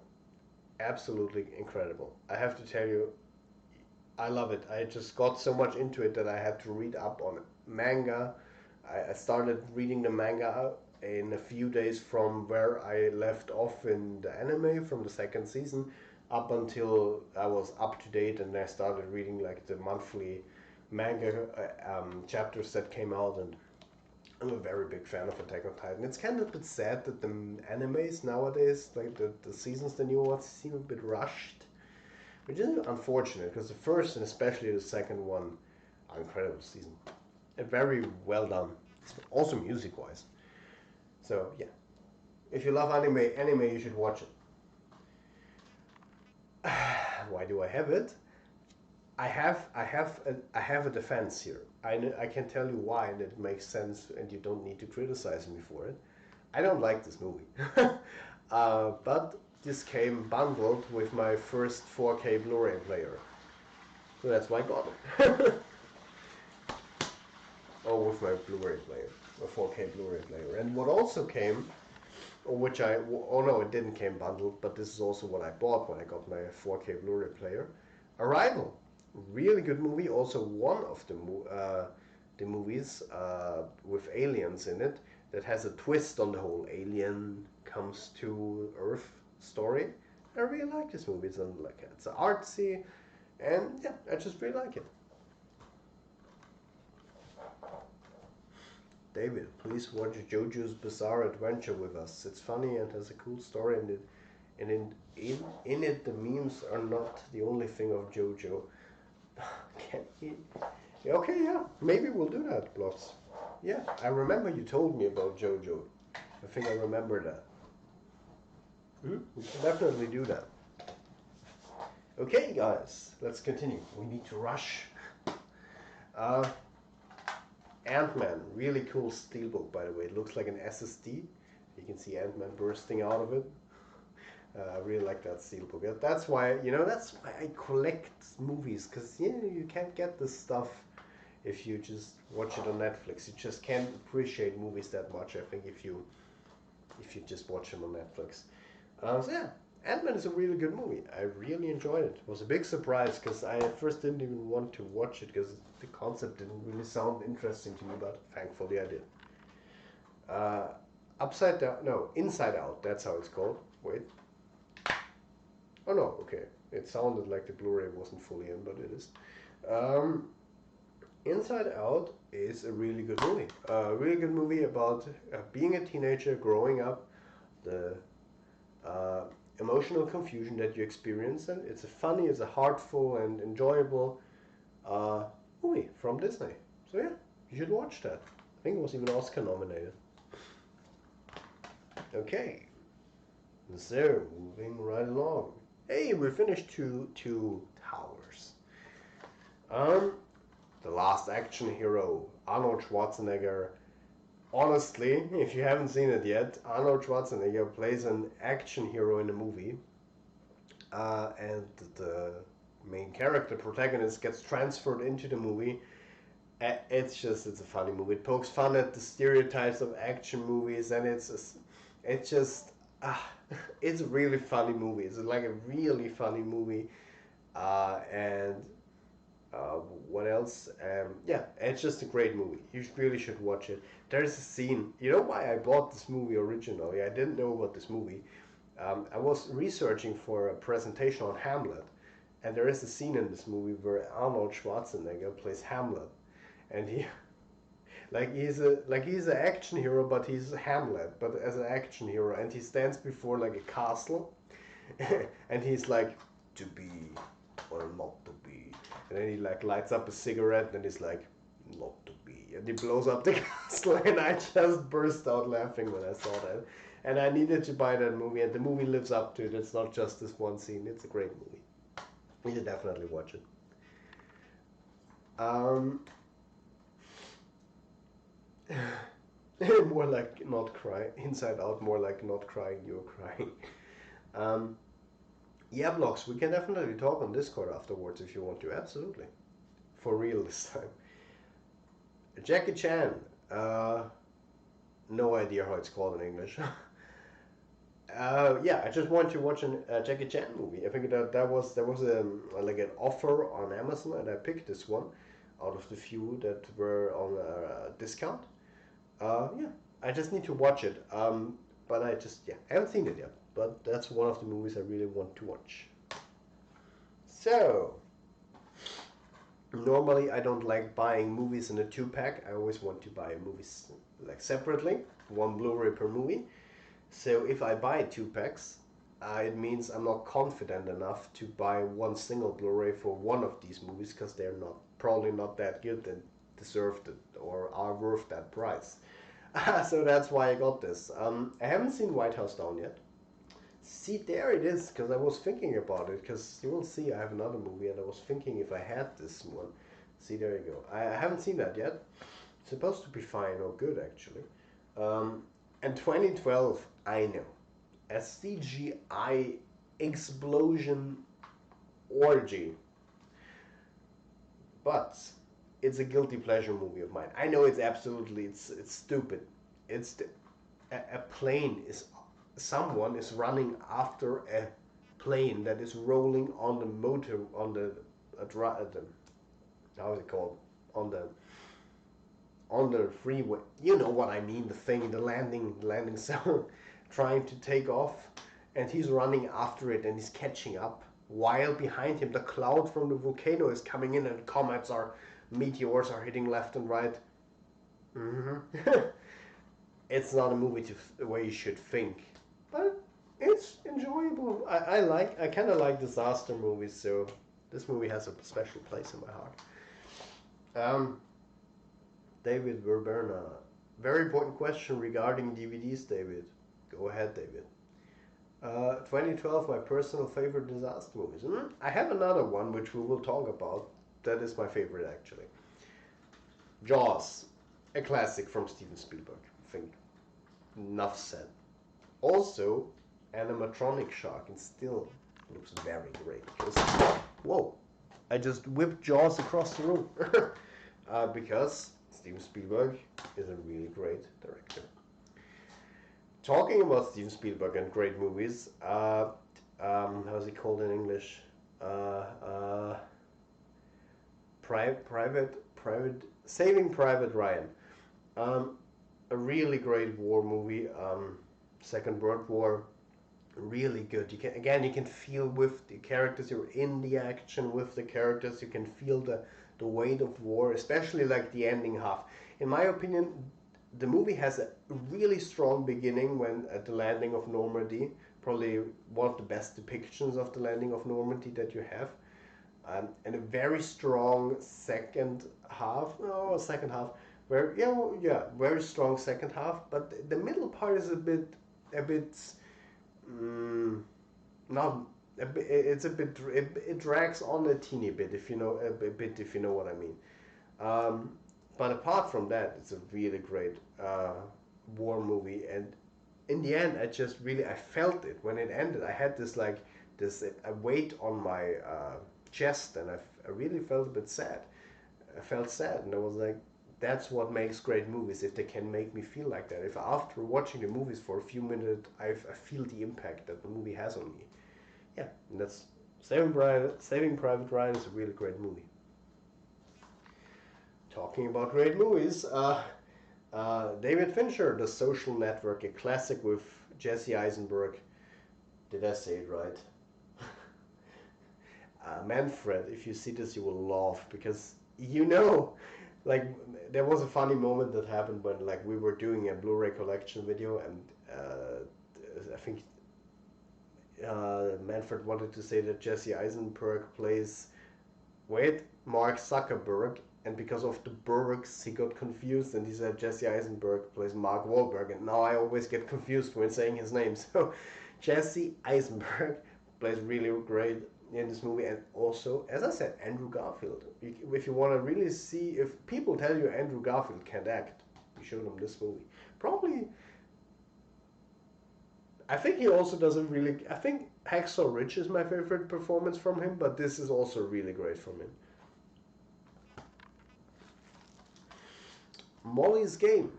absolutely incredible. I have to tell you, I love it. I just got so much into it that I had to read up on it. Manga. I started reading the manga in a few days from where I left off in the anime from the second season up until I was up to date, and I started reading like the monthly manga chapters that came out, and I'm a very big fan of Attack on Titan. It's kind of a bit sad that the animes nowadays, like the seasons, the new ones, seem a bit rushed, which is unfortunate because the first and especially the second one are incredible season. Very well done. Also music wise. So yeah, if you love anime you should watch it. Why do I have it? I have a defense here. I can tell you why, and it makes sense, and you don't need to criticize me for it. I don't like this movie, but this came bundled with my first 4K Blu-ray player, so that's why I got it. Or with my Blu-ray player, a 4K Blu-ray player, and what also came, oh no, it didn't came bundled, but this is also what I bought when I got my 4K Blu-ray player. Arrival, really good movie. Also one of the movies with aliens in it that has a twist on the whole alien comes to Earth story. I really like this movie. It's artsy, and yeah, I just really like it. David, please watch JoJo's Bizarre Adventure with us. It's funny and has a cool story, and in it the memes are not the only thing of JoJo. Can he? Okay, yeah, maybe we'll do that, Blocks. Yeah, I remember you told me about JoJo. I think I remember that. We can definitely do that. Okay, guys, let's continue. We need to rush. Uh, Ant-Man, really cool steelbook, by the way. It looks like an SSD. You can see Ant-Man bursting out of it. I really like that steelbook. That's why I collect movies, because you can't get this stuff if you just watch it on Netflix. You just can't appreciate movies that much, I think, if you just watch them on Netflix. So yeah, Ant-Man is a really good movie. I really enjoyed it. It was a big surprise because I at first didn't even want to watch it because the concept didn't really sound interesting to me, but thankfully I did. Upside Down, no, Inside Out, that's how it's called. Wait. Oh no, okay. It sounded like the Blu-ray wasn't fully in, but it is. Inside Out is a really good movie. A really good movie about being a teenager, growing up, the emotional confusion that you experience, and it's a heartful and enjoyable movie from Disney. So yeah, you should watch that. I think it was even Oscar nominated. Okay, so moving right along. Hey, we finished two towers. The Last Action Hero, Arnold Schwarzenegger. Honestly, if you haven't seen it yet, Arnold Schwarzenegger plays an action hero in a movie, and the main character, protagonist, gets transferred into the movie. It's a funny movie. It pokes fun at the stereotypes of action movies, and it's just it's a really funny movie. It's like a really funny movie, and what else? Yeah, it's just a great movie. You really should watch it. There's a scene. You know why I bought this movie originally? I didn't know about this movie. I was researching for a presentation on Hamlet, and there is a scene in this movie where Arnold Schwarzenegger plays Hamlet, and he's an action hero, but he's Hamlet, but as an action hero, and he stands before like a castle, and he's like, to be or not to be, and then he like lights up a cigarette, and he's like, not to be, and he blows up the castle, and I just burst out laughing when I saw that, and I needed to buy that movie, and the movie lives up to it. It's not just this one scene. It's a great movie. You should definitely watch it. More like not crying. Inside Out, more like not crying, you're crying. Yeah, Blocks, we can definitely talk on Discord afterwards if you want to. Absolutely. for real this time. Jackie Chan. No idea how it's called in English. Yeah, I just wanted to watch a Jackie Chan movie. I think that there was like an offer on Amazon, and I picked this one out of the few that were on a discount. Yeah, I just need to watch it. But I haven't seen it yet. But that's one of the movies I really want to watch. So, normally I don't like buying movies in a 2-pack. I always want to buy movies like separately, one Blu-ray per movie. So if I buy 2-packs, it means I'm not confident enough to buy one single Blu-ray for one of these movies because they're probably not that good and deserve it or are worth that price. So that's why I got this. I haven't seen White House Down yet. See, there it is, because I was thinking about it, because you will see I have another movie, and I was thinking if I had this one. See, there you go. I haven't seen that yet. It's supposed to be fine or good, actually. And 2012, I know. A CGI explosion orgy. But it's a guilty pleasure movie of mine. I know it's stupid. A plane is someone is running after a plane that is rolling on the motor on the how is it called, on the freeway. You know what I mean, the landing zone, trying to take off, and he's running after it and he's catching up while behind him the cloud from the volcano is coming in and meteors are hitting left and right. It's not a movie the way you should think, but it's enjoyable. I kind of like disaster movies, so this movie has a special place in my heart. David Verberna, very important question regarding DVDs, David. Go ahead, David. 2012, my personal favorite disaster movies. I have another one which we will talk about. That is my favorite, actually. Jaws, a classic from Steven Spielberg. I think enough said. Also, animatronic shark, and still looks very great. Whoa! I just whipped Jaws across the room. Because Steven Spielberg is a really great director. Talking about Steven Spielberg and great movies, how's it called in English? Saving Private Ryan. A really great war movie. Second World War, really good. You can feel with the characters. You're in the action with the characters. You can feel the weight of war, especially like the ending half. In my opinion, the movie has a really strong beginning when at the landing of Normandy. Probably one of the best depictions of the landing of Normandy that you have. And a very strong second half. Very strong second half. But the middle part is a bit, not. It drags on a teeny bit, if you know what I mean. But apart from that, it's a really great war movie. And in the end, I felt it when it ended. I had a weight on my chest, and I really felt a bit sad. I felt sad, and I was like, that's what makes great movies, if they can make me feel like that. If after watching the movies for a few minutes, I feel the impact that the movie has on me. Yeah, and that's Saving Private Ryan is a really great movie. Talking about great movies, David Fincher, The Social Network, a classic with Jesse Eisenberg. Did I say it right? Manfred, if you see this, you will laugh, because like, there was a funny moment that happened when, like, we were doing a Blu-ray collection video, and I think Manfred wanted to say that Jesse Eisenberg plays Mark Zuckerberg, and because of the Bergs he got confused, and he said Jesse Eisenberg plays Mark Wahlberg, and now I always get confused when saying his name. So Jesse Eisenberg plays really great in this movie, and also, as I said, Andrew Garfield. If you want to really see, if people tell you Andrew Garfield can't act, you show them this movie. Probably, I think he also doesn't really. I think Hacksaw Ridge is my favorite performance from him, but this is also really great from him. Molly's Game.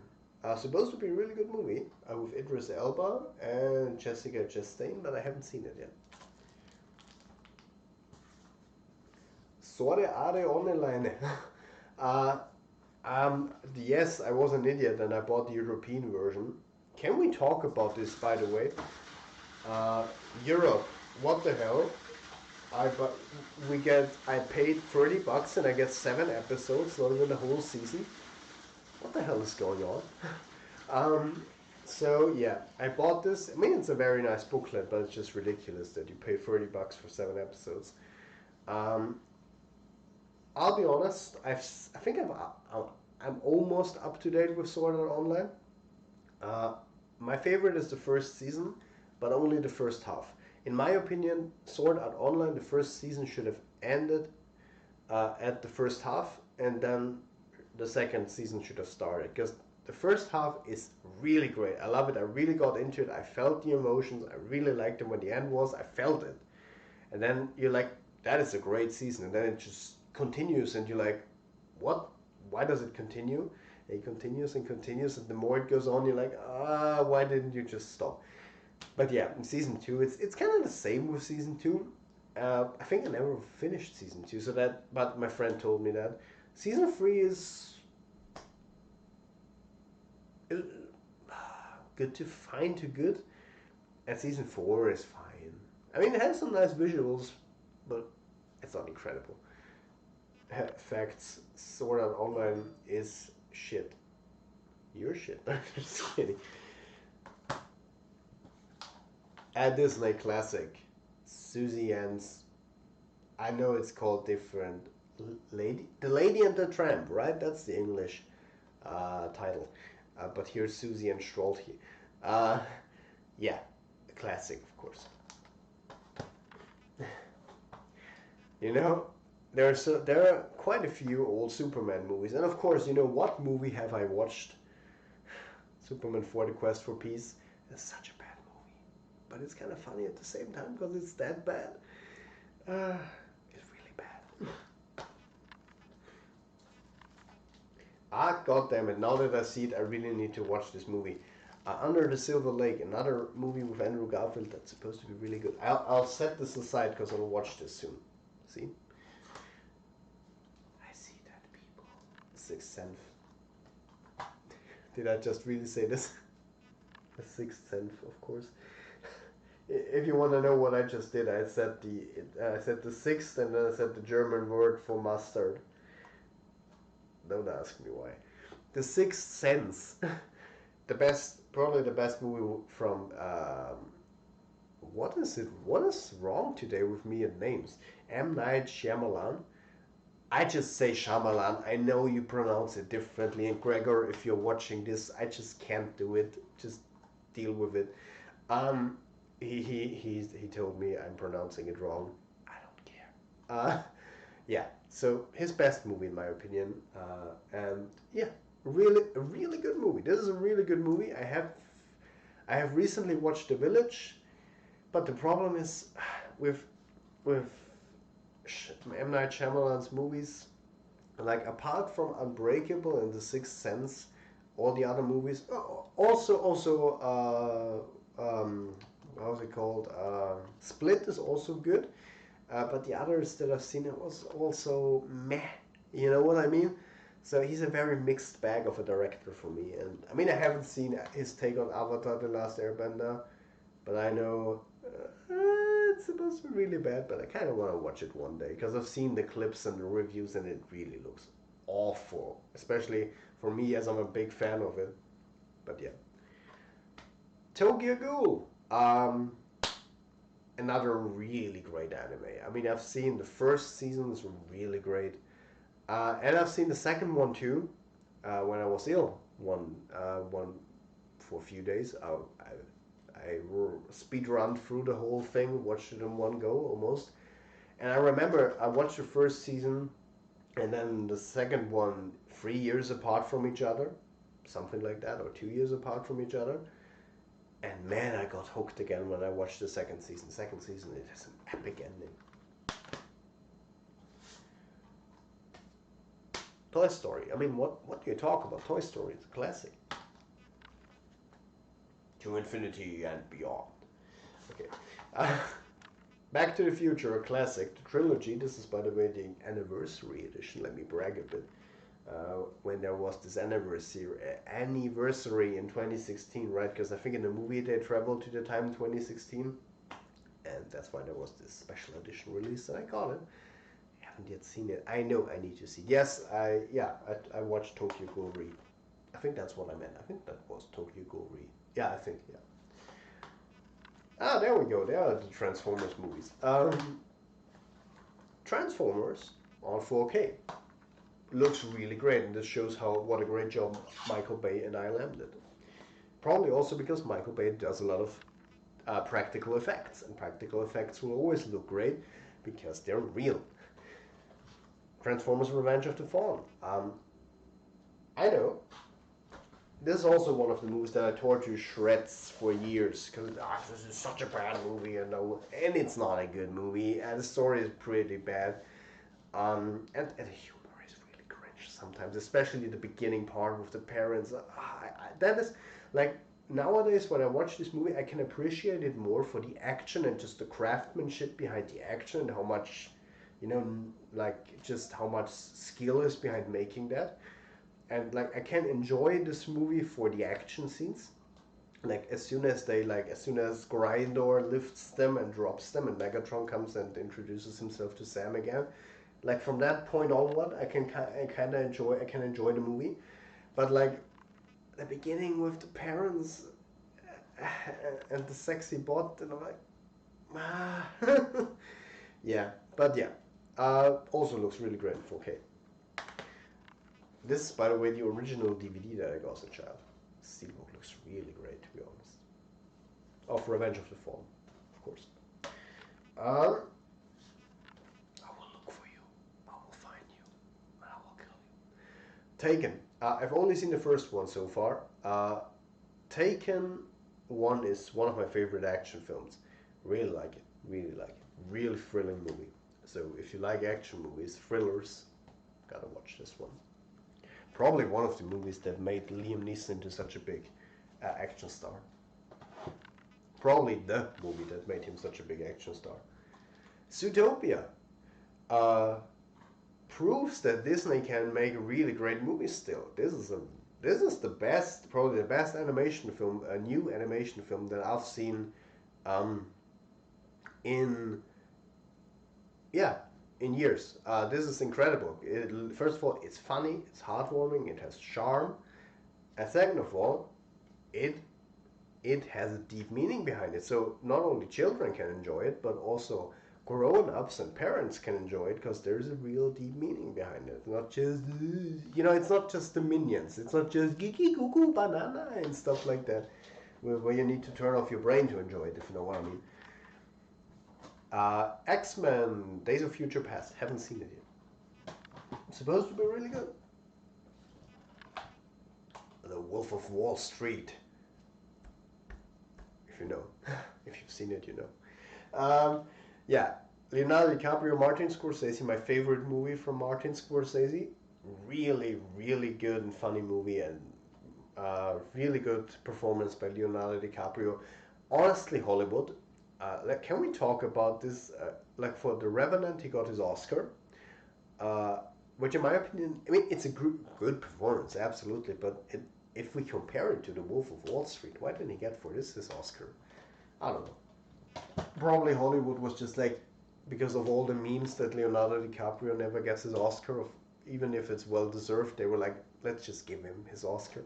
Supposed to be a really good movie with Idris Elba and Jessica Chastain, but I haven't seen it yet. Sorry, are online. uh, yes, I was an idiot and I bought the European version. Can we talk about this, by the way? Uh, Europe, what the hell? But I paid $30 and I get 7 episodes, not even the whole season. What the hell is going on? um, so yeah, I bought this. I mean, it's a very nice booklet, but it's just ridiculous that you pay $30 for 7 episodes. Um, I'll be honest. I think I'm almost up to date with Sword Art Online. Uh, my favorite is the first season, but only the first half. In my opinion, Sword Art Online, the first season should have ended at the first half, and then the second season should have started. Because the first half is really great. I love it. I really got into it. I felt the emotions. I really liked it when the end was. I felt it. And then you're like, that is a great season. And then it just continues, and you're like, what? Why does it continue? And it continues and continues, and the more it goes on, you're like, why didn't you just stop? But yeah, in season 2, it's kind of the same with season 2. I think I never finished season 2, but my friend told me that season 3 is good to fine to good, and season 4 is fine. I mean, it has some nice visuals, but it's not incredible. Facts, Sword Art Online is shit. You're shit. Just kidding. A Disney classic, Susie Ann's. I know it's called different. The Lady and the Tramp, right? That's the English title. But here's Susie and Strolty. Yeah, a classic, of course. You know, there are quite a few old Superman movies, and of course, you know what movie have I watched? Superman 4: The Quest for Peace. It's such a bad movie, but it's kind of funny at the same time because it's that bad. It's really bad. God damn it! Now that I see it, I really need to watch this movie. Under the Silver Lake, another movie with Andrew Garfield that's supposed to be really good. I'll set this aside because I'll watch this soon. See? I see that, people. Sixth Sense. Did I just really say this? The Sixth Sense, of course. If you want to know what I just did, I said the sixth, and then I said the German word for mustard. Don't ask me why. The Sixth Sense. Probably the best movie from. What is it? What is wrong today with me and names? M. Night Shyamalan. I just say Shyamalan. I know you pronounce it differently, and Gregor, if you're watching this, I just can't do it. Just deal with it. He told me I'm pronouncing it wrong. I don't care. Yeah. So his best movie, in my opinion, and yeah, a really good movie. This is a really good movie. I have recently watched The Village, but the problem is with M. Night Shyamalan's movies, like apart from Unbreakable and The Sixth Sense, all the other movies, how's it called? Split is also good, but the others that I've seen, it was also meh. You know what I mean? So he's a very mixed bag of a director for me. And I mean, I haven't seen his take on Avatar: The Last Airbender, but I know it's supposed to be really bad. But I kind of want to watch it one day because I've seen the clips and the reviews, and it really looks awful, especially for me as I'm a big fan of it. But yeah, Tokyo Ghoul. Another really great anime. I mean, I've seen the first season is really great, and I've seen the second one too. When I was ill, one for a few days. I speed run through the whole thing, watched it in one go almost. And I remember I watched the first season, and then the second one 3 years apart from each other, something like that, or 2 years apart from each other. And man, I got hooked again when I watched the second season. Second season, it has an epic ending. Toy Story. I mean, what do you talk about? Toy Story is a classic. To infinity and beyond. Okay. Back to the Future, a classic. The trilogy. This is, by the way, the anniversary edition. Let me brag a bit. When there was this anniversary in 2016, right? Because I think in the movie they traveled to the time 2016, and that's why there was this special edition release, and I got it. I haven't yet seen it. I know I need to see it. Yes, I watched Tokyo Ghoul Re. I think that's what I meant. I think that was Tokyo Ghoul Re. Yeah, I think, yeah. Ah, there we go. There are the Transformers movies. Transformers on 4K. Looks really great, and this shows what a great job Michael Bay and ILM did. Probably also because Michael Bay does a lot of practical effects, and practical effects will always look great because they're real. Transformers: Revenge of the Fallen. I know. This is also one of the movies that I tore to shreds for years because this is such a bad movie, and it's not a good movie, and the story is pretty bad, and the humor is really cringe sometimes, especially the beginning part with the parents. That is like nowadays when I watch this movie, I can appreciate it more for the action and just the craftsmanship behind the action and how much, like just how much skill is behind making that. And like I can enjoy this movie for the action scenes. Like as soon as Grindor lifts them and drops them, and Megatron comes and introduces himself to Sam again, like from that point onward, I can enjoy the movie. But like the beginning with the parents and the sexy bot, and I'm like, yeah. But yeah, also looks really great in 4K. This is, by the way, the original DVD that I got as a child. Steelbook looks really great, to be honest. Of Revenge of the Fallen, of course. I will look for you. I will find you. And I will kill you. Taken. I've only seen the first one so far. Taken 1 is one of my favorite action films. Really like it. Really like it. Really thrilling movie. So if you like action movies, thrillers, gotta watch this one. Probably one of the movies that made Liam Neeson into such a big action star. Probably the movie that made him such a big action star. Zootopia proves that Disney can make really great movies still. This is the best, probably the best animation film, a new animation film that I've seen in years. This is incredible. First of all, it's funny, it's heartwarming, it has charm, and second of all, it has a deep meaning behind it. So not only children can enjoy it, but also grown-ups and parents can enjoy it because there's a real deep meaning behind it. Not just, it's not just the Minions. It's not just Giki Goo Banana and stuff like that, where you need to turn off your brain to enjoy it, if you know what I mean. X-Men, Days of Future Past. Haven't seen it yet. It's supposed to be really good. The Wolf of Wall Street. If you know. If you've seen it, you know. Yeah. Leonardo DiCaprio, Martin Scorsese, my favorite movie from Martin Scorsese. Really, really good and funny movie, and really good performance by Leonardo DiCaprio. Honestly, Hollywood. Can we talk about this? Like for The Revenant, he got his Oscar, which in my opinion, I mean, it's a good performance, absolutely. But if we compare it to The Wolf of Wall Street, why didn't he get for this his Oscar? I don't know. Probably Hollywood was just like, because of all the memes that Leonardo DiCaprio never gets his Oscar, even if it's well deserved, they were like, let's just give him his Oscar.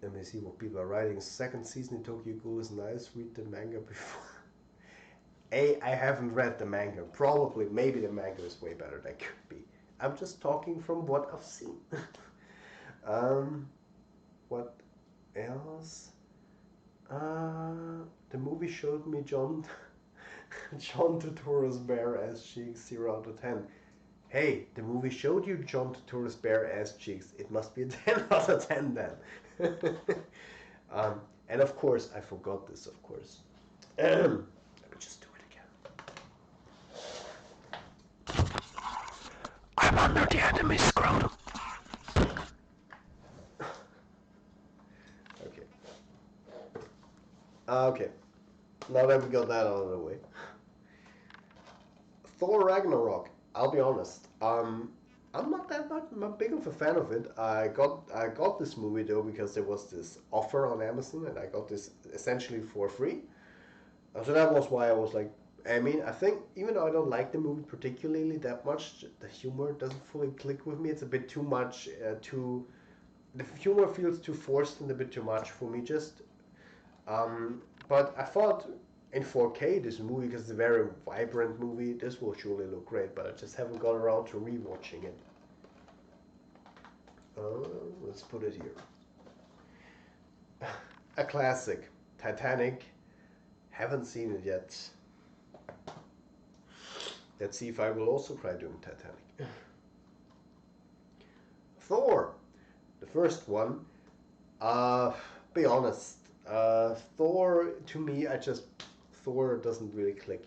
Let me see what people are writing. Second season in Tokyo Ghoul is nice. Read the manga before. I haven't read the manga. Probably, maybe the manga is way better. That could be. I'm just talking from what I've seen. What else? The movie showed me John Turturro's bare ass cheeks. 0 out of 10. Hey, the movie showed you John Turturro's bare ass cheeks. It must be a 10 out of 10 then. And of course, I forgot this, of course. Let me just do it again. I'm under the enemy scrotum. Okay. Okay. Now that we got that out of the way. Thor Ragnarok. I'll be honest. I'm not that much big of a fan of it. I got this movie though because there was this offer on Amazon and I got this essentially for free. So that was why I was like, I mean, I think even though I don't like the movie particularly that much, the humor doesn't fully click with me. It's a bit too much, the humor feels too forced and a bit too much for me just. But I thought in 4K this movie, because it's a very vibrant movie, this will surely look great, but I just haven't got around to rewatching it. Let's put it here. A classic, Titanic. Haven't seen it yet. Let's see if I will also cry during Titanic. Thor, the first one. Be honest. Thor, to me, Thor doesn't really click.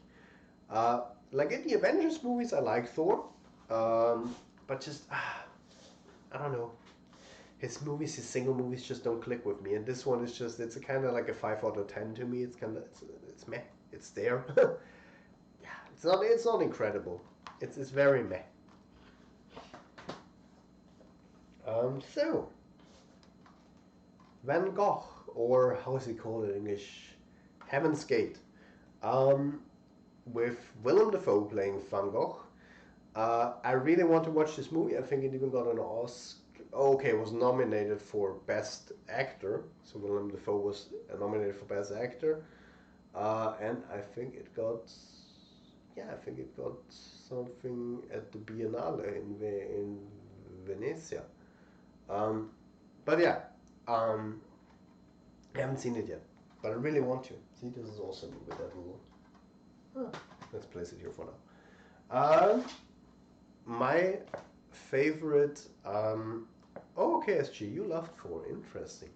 Like in the Avengers movies, I like Thor. But just, I don't know. His single movies just don't click with me. And this one is just, it's a kind of like a 5 out of 10 to me. It's kind of, it's meh. It's there. Yeah, it's not incredible. It's very meh. So, Van Gogh, or how is he called in English? Heaven's Gate. With Willem Dafoe playing Van Gogh. I really want to watch this movie. I think it even got an Oscar. Okay, it was nominated for Best Actor. So Willem Dafoe was nominated for Best Actor. And I think it got something at the Biennale in Venezia. But yeah, I haven't seen it yet, but I really want to. See, this is awesome with that little. Let's place it here for now. My favorite. Okay, SG, you loved Thor. Interesting.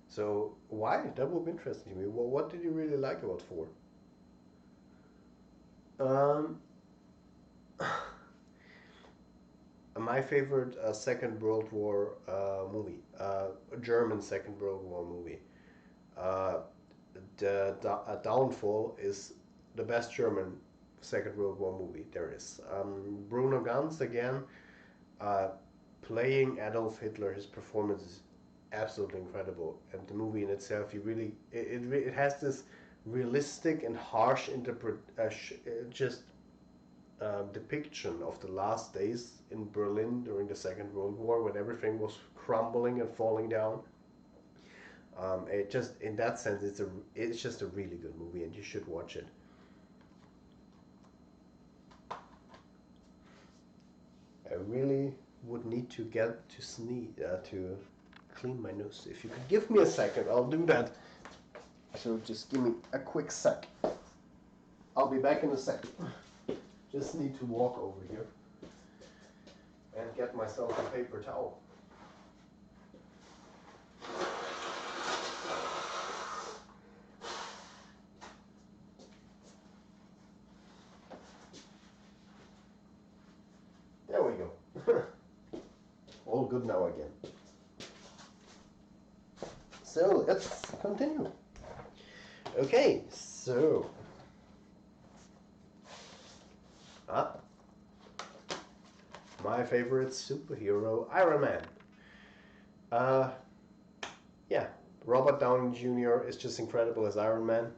So why? That would be interesting to me. Well, what did you really like about Thor? My favorite Second World War movie, a German Second World War movie. Downfall is the best German Second World War movie there is. Bruno Ganz again, playing Adolf Hitler. His performance is absolutely incredible, and the movie in itself, it has this realistic and harsh depiction of the last days in Berlin during the Second World War when everything was crumbling and falling down. It just, in that sense, it's just a really good movie, and you should watch it. I really would need to get to sneeze to clean my nose. If you could give me a second, I'll do that. So just give me a quick sec. I'll be back in a second. Just need to walk over here and get myself a paper towel. There we go. All good now again. So let's continue. Okay, so my favorite superhero, Iron Man. Yeah, Robert Downey Jr. is just incredible as Iron Man.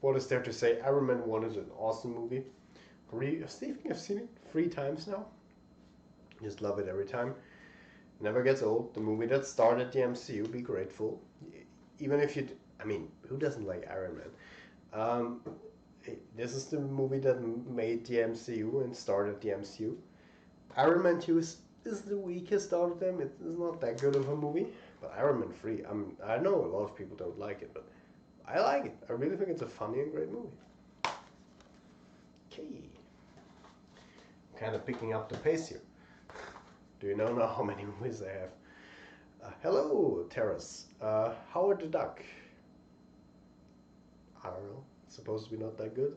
What is there to say? Iron Man 1 is an awesome movie. I think I've seen it 3 times now. Just love it every time. Never gets old. The movie that started the MCU, be grateful. Even if I mean, who doesn't like Iron Man? This is the movie that made the MCU and started the MCU. Iron Man 2 is the weakest out of them. It's not that good of a movie. But Iron Man 3, I know a lot of people don't like it, but I like it. I really think it's a funny and great movie. Okay. Kind of picking up the pace here. Do you know now how many movies I have? Hello, Terrace. Howard the Duck. I don't know. It's supposed to be not that good.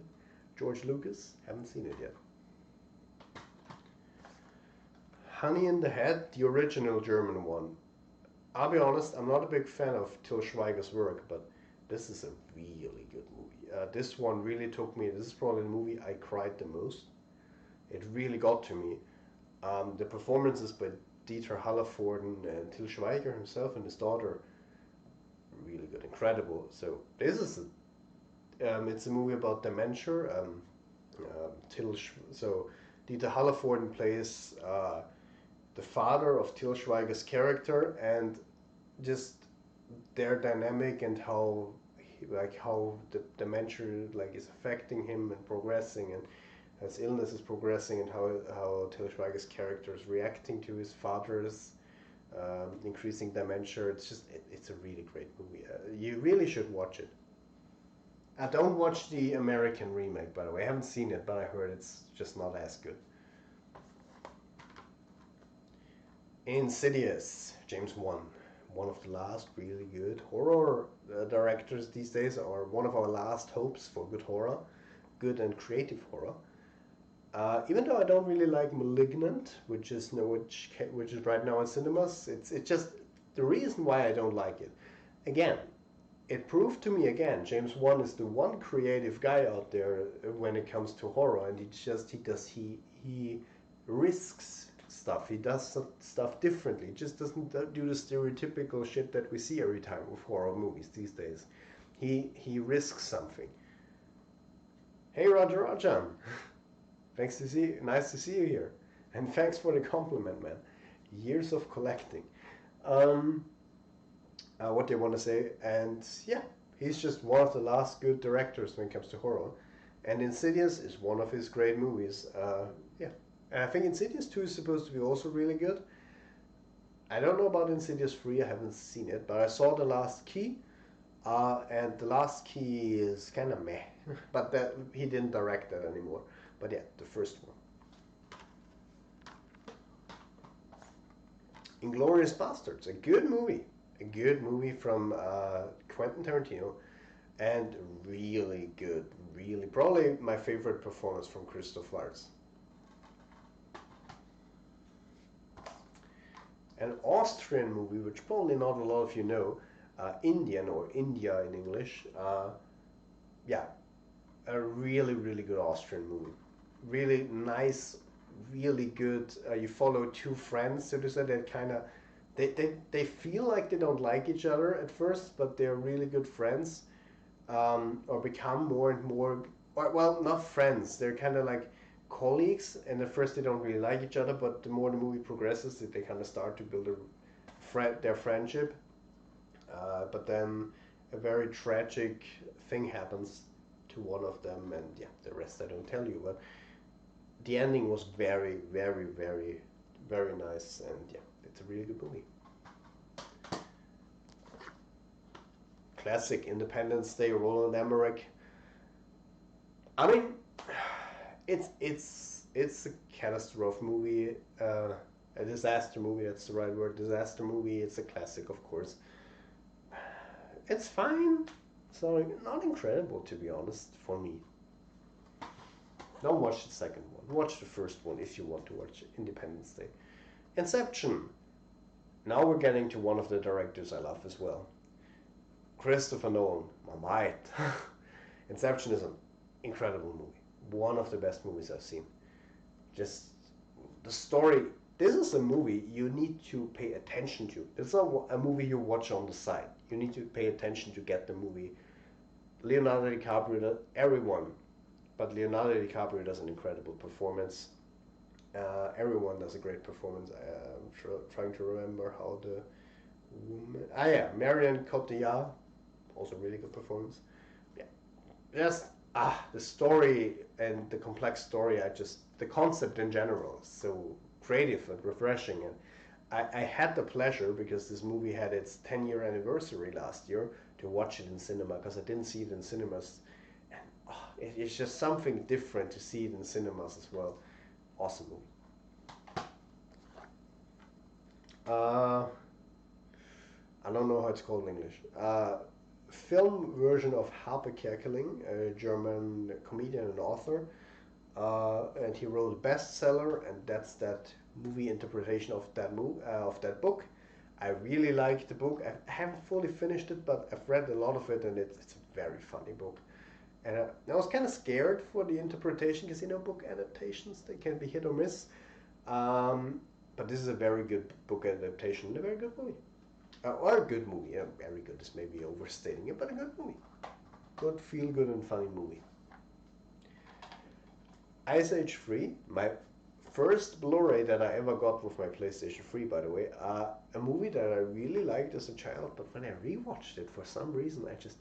George Lucas. Haven't seen it yet. Honey in the Head, the original German one. I'll be honest, I'm not a big fan of Til Schweiger's work, but this is a really good movie. This one really took me. This is probably the movie I cried the most. It really got to me. The performances by Dieter Hallervorden and Til Schweiger himself and his daughter, really good, incredible. So this is it's a movie about dementia. So Dieter Hallervorden plays the father of Til Schweiger's character, and just their dynamic and how the dementia is affecting him and progressing, and his illness is progressing, and how Til Schweiger's character is reacting to his father's increasing dementia. It's a really great movie. You really should watch it. I don't watch the American remake, by the way. I haven't seen it, but I heard it's just not as good. Insidious, James Wan, one of the last really good horror directors these days, or one of our last hopes for good horror, good and creative horror. Even though I don't really like *Malignant*, which is right now in cinemas, it's just the reason why I don't like it. Again, it proved to me again, James Wan is the one creative guy out there when it comes to horror, and he risks stuff. He does stuff differently. He just doesn't do the stereotypical shit that we see every time with horror movies these days. He risks something. Hey Roger Rajan, nice to see you here, and thanks for the compliment, man. Years of collecting. What do you want to say? And yeah, he's just one of the last good directors when it comes to horror. And Insidious is one of his great movies. Yeah, and I think Insidious 2 is supposed to be also really good. I don't know about Insidious 3, I haven't seen it, but I saw The Last Key, and The Last Key is kind of meh, but he didn't direct that anymore. But yeah, the first one. Inglourious Basterds, a good movie from Quentin Tarantino, and really good, probably my favorite performance from Christoph Waltz. An Austrian movie, which probably not a lot of you know, Indian or India in English. Yeah, a really good Austrian movie. Really nice, really good. You follow two friends, so to say, that kind of they feel like they don't like each other at first, but they're really good friends, or become more and more, or, well, not friends. They're kind of like colleagues, and at first they don't really like each other, but the more the movie progresses, they kind of start to build their friendship. But then a very tragic thing happens to one of them, and yeah, the rest I don't tell you. But the ending was very nice, and yeah, it's a really good movie. Classic Independence Day, Roland Emmerich. I mean, it's a catastrophe movie, a disaster movie. That's the right word. Disaster movie. It's a classic, of course. It's fine. So not incredible, to be honest, for me. Don't watch the second one. Watch the first one if you want to watch Independence Day. Inception. Now we're getting to one of the directors I love as well. Christopher Nolan, my mate. Inception is an incredible movie. One of the best movies I've seen. Just the story. This is a movie you need to pay attention to. It's not a movie you watch on the side. You need to pay attention to get the movie. Leonardo DiCaprio, everyone, but Leonardo DiCaprio does an incredible performance. Everyone does a great performance. I'm trying to remember how the woman. Marion Cotillard, also really good performance. Yeah, just the story and the complex story. The concept in general is so creative and refreshing, and I had the pleasure, because this movie had its 10-year anniversary last year, to watch it in cinema, because I didn't see it in cinemas, and it's just something different to see it in cinemas as well. Awesome movie. I don't know how it's called in English. Film version of Harpe Kerkeling, a German comedian and author. and he wrote a bestseller, and that's that movie interpretation of that book. I really like the book. I haven't fully finished it, but I've read a lot of it, and it's a very funny book. And I was kind of scared for the interpretation because book adaptations, they can be hit or miss. But this is a very good book adaptation and a very good movie. Or a good movie. Very good is maybe overstating it, but a good movie. Good, feel good, and funny movie. Ice Age 3, my first Blu-ray that I ever got with my PlayStation 3, by the way. A movie that I really liked as a child, but when I rewatched it, for some reason, I just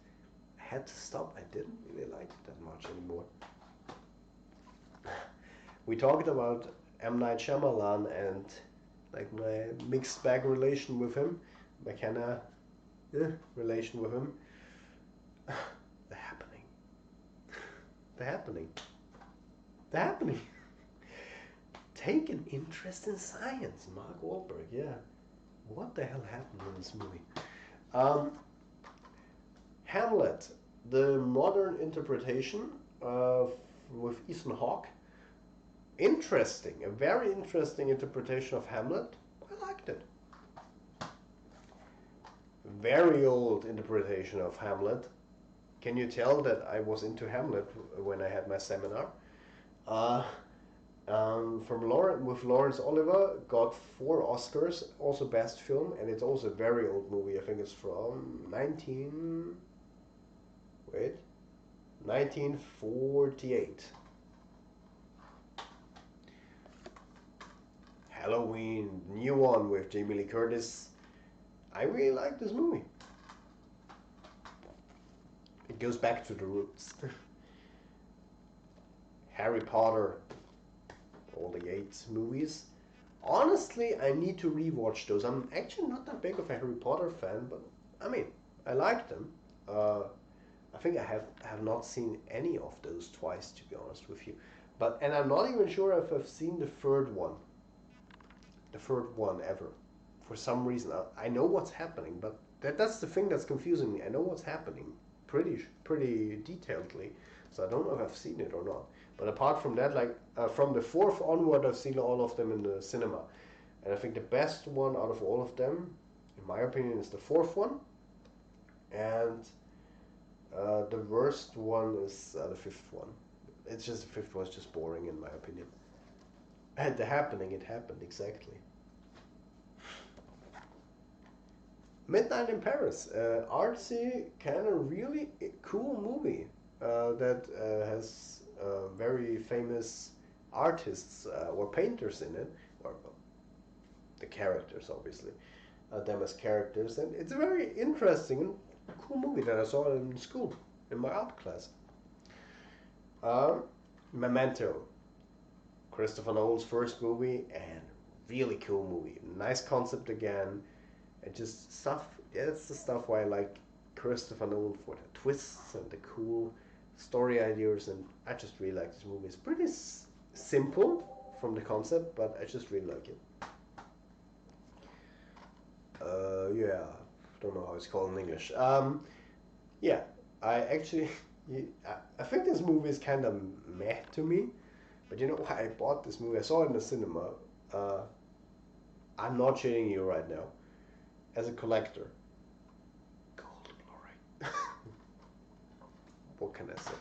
had to stop. I didn't really like it that much anymore. We talked about M. Night Shyamalan and like my mixed bag relation with him, my kind of relation with him. The Happening. The Happening. The Happening. Take an interest in science, Mark Wahlberg. Yeah, what the hell happened in this movie? Hamlet, the modern interpretation with Ethan Hawke. Interesting, a very interesting interpretation of Hamlet. I liked it. Very old interpretation of Hamlet. Can you tell that I was into Hamlet when I had my seminar? With Lawrence Oliver, got 4 Oscars, also best film, and it's also a very old movie. I think it's from 1948. Halloween, new one with Jamie Lee Curtis. I really like this movie. It goes back to the roots. Harry Potter, all the 8 movies. Honestly, I need to rewatch those. I'm actually not that big of a Harry Potter fan, but I mean, I like them. I think I have not seen any of those twice, to be honest with you. And I'm not even sure if I've seen the third one. The third one ever. For some reason, I know what's happening, but that's the thing that's confusing me. I know what's happening pretty detailedly, so I don't know if I've seen it or not. But apart from that, like from the 4th onward, I've seen all of them in the cinema, and I think the best one out of all of them, in my opinion, is the 4th one, and the worst one is the 5th one. It's just the 5th one's just boring in my opinion. And The Happening, it happened exactly. Midnight in Paris, artsy, kind of really cool movie that has very famous artists or painters in it, or the characters obviously, them as characters, and it's a very interesting and cool movie that I saw in school in my art class. Memento, Christopher Nolan's first movie, and really cool movie. Nice concept again. And just stuff, yeah, that's the stuff why I like Christopher Nolan, for the twists and the cool story ideas, and I just really like this movie. It's pretty simple from the concept, but I just really like it. Yeah, don't know how it's called in English. Yeah, I actually, I think this movie is kind of meh to me, but you know why I bought this movie? I saw it in the cinema. I'm not shitting you right now. As a collector. Gold Blu-ray. What can I say?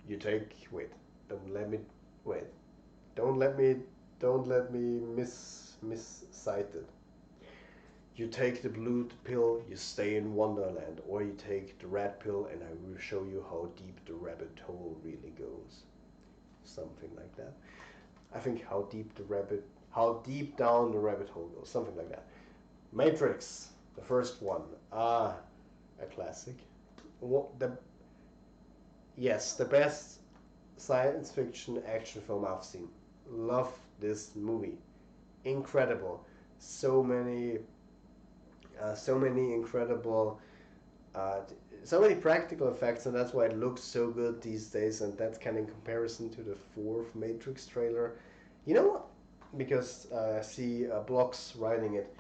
You take, don't let me miscite it. You take the blue pill, you stay in Wonderland, or you take the red pill and I will show you how deep the rabbit hole really goes. Something like that. I think how deep down the rabbit hole goes, something like that. Matrix, the first one, a classic. The best science fiction action film I've seen. Love this movie, incredible. So many incredible, so many practical effects, and that's why it looks so good these days. And that's kind of in comparison to the 4th Matrix trailer. You know what? Because I see blogs writing it.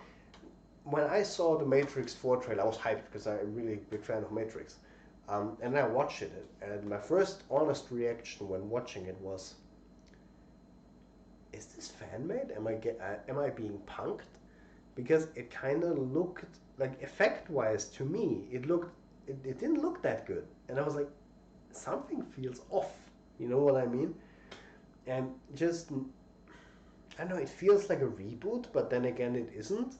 When I saw the Matrix 4 trailer, I was hyped because I'm a really big fan of Matrix. And I watched it, and my first honest reaction when watching it was, "Is this fan made? Am I being punked?" Because it kind of looked like, effect wise, to me, it didn't look that good, and I was like, something feels off. You know what I mean? And just, I don't know, it feels like a reboot, but then again, it isn't.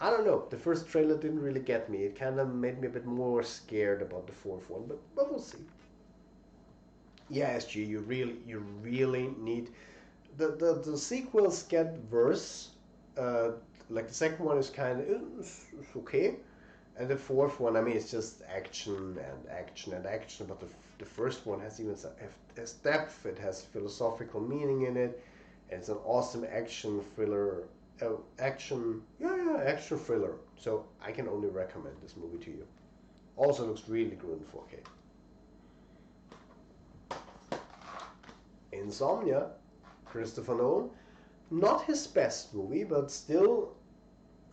I don't know. The first trailer didn't really get me. It kind of made me a bit more scared about the fourth one, but we'll see. Yeah, SG, you really need the sequels get worse. Like the second one is kind of it's okay, and the fourth one, I mean, it's just action and action and action. But the first one has even has depth. It has philosophical meaning in it. And it's an awesome action thriller. Action thriller. So I can only recommend this movie to you. Also looks really good in 4K. Insomnia, Christopher Nolan. Not his best movie, but still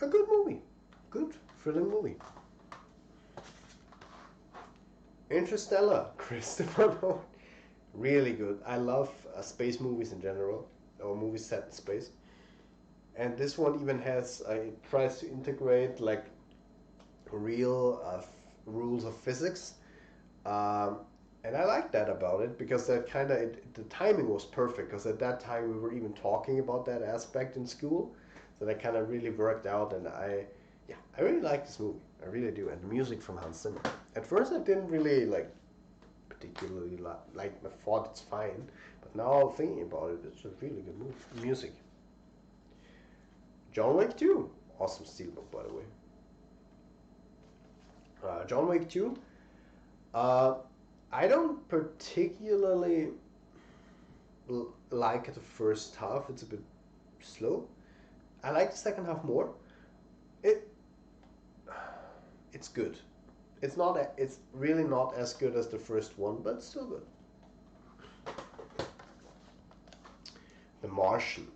a good movie. Good, thrilling movie. Interstellar, Christopher Nolan. Really good. I love space movies in general, or movies set in space. And this one even has, it tries to integrate like real rules of physics. Um, and I like that about it, because that kind of, the timing was perfect, because at that time we were even talking about that aspect in school. So that kind of really worked out, and I really like this movie. I really do. And the music from Hans Zimmer. At first I didn't really particularly like, I thought it's fine, but now thinking about it, it's a really good movie. Music. John Wick 2. Awesome steelbook, by the way. John Wick 2. I don't particularly like the first half. It's a bit slow. I like the second half more. It's good. It's really not as good as the first one, but it's still good. The Martian,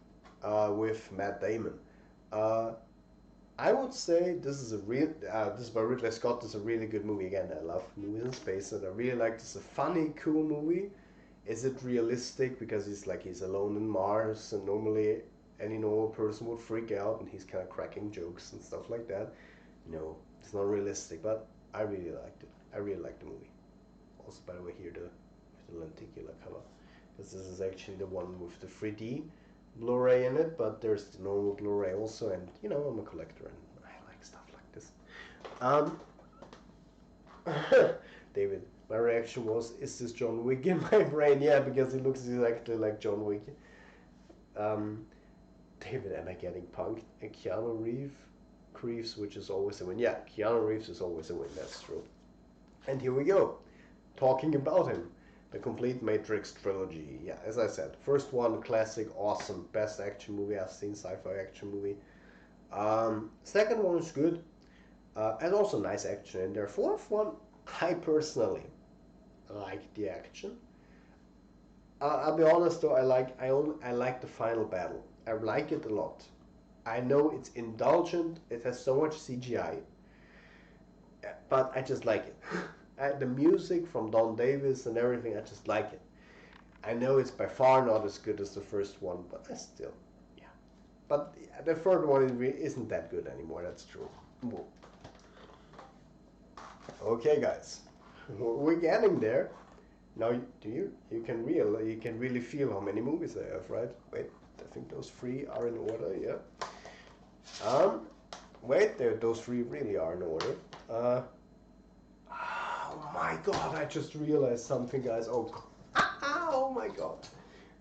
with Matt Damon. I would say this is this is by Ridley Scott. This is a really good movie. Again, I love movies in space, and I really like this. Is a funny, cool movie. Is it realistic? Because he's alone in Mars, and normally any normal person would freak out, and he's kind of cracking jokes and stuff like that. No, it's not realistic, but I really liked it. I really liked the movie. Also, by the way, here the lenticular color, because this is actually the one with the 3D Blu-ray in it, but there's the normal Blu-ray also, and I'm a collector and I like stuff like this. David, my reaction was, is this John Wick in my brain? Yeah, because he looks exactly like John Wick. David, am I getting punked? And Keanu Reeves, which is always a win. Yeah, Keanu Reeves is always a win, that's true. And here we go, talking about him. The complete Matrix trilogy. Yeah, as I said, first one, classic, awesome, best action movie I've seen, sci-fi action movie. Second one is good, and also nice action in there. Fourth one, I personally like the action. I'll be honest though, I like the final battle. I like it a lot. I know it's indulgent. It has so much CGI, but I just like it. The music from Don Davis and everything, I just like it. I know it's by far not as good as the first one, but I still, yeah. But the third one isn't that good anymore, that's true. Okay, guys, we're getting there. Now, you can really feel how many movies I have, right? Wait, I think those three are in order, yeah. Wait, those three really are in order. Oh my god, I just realized something, guys. Oh my god.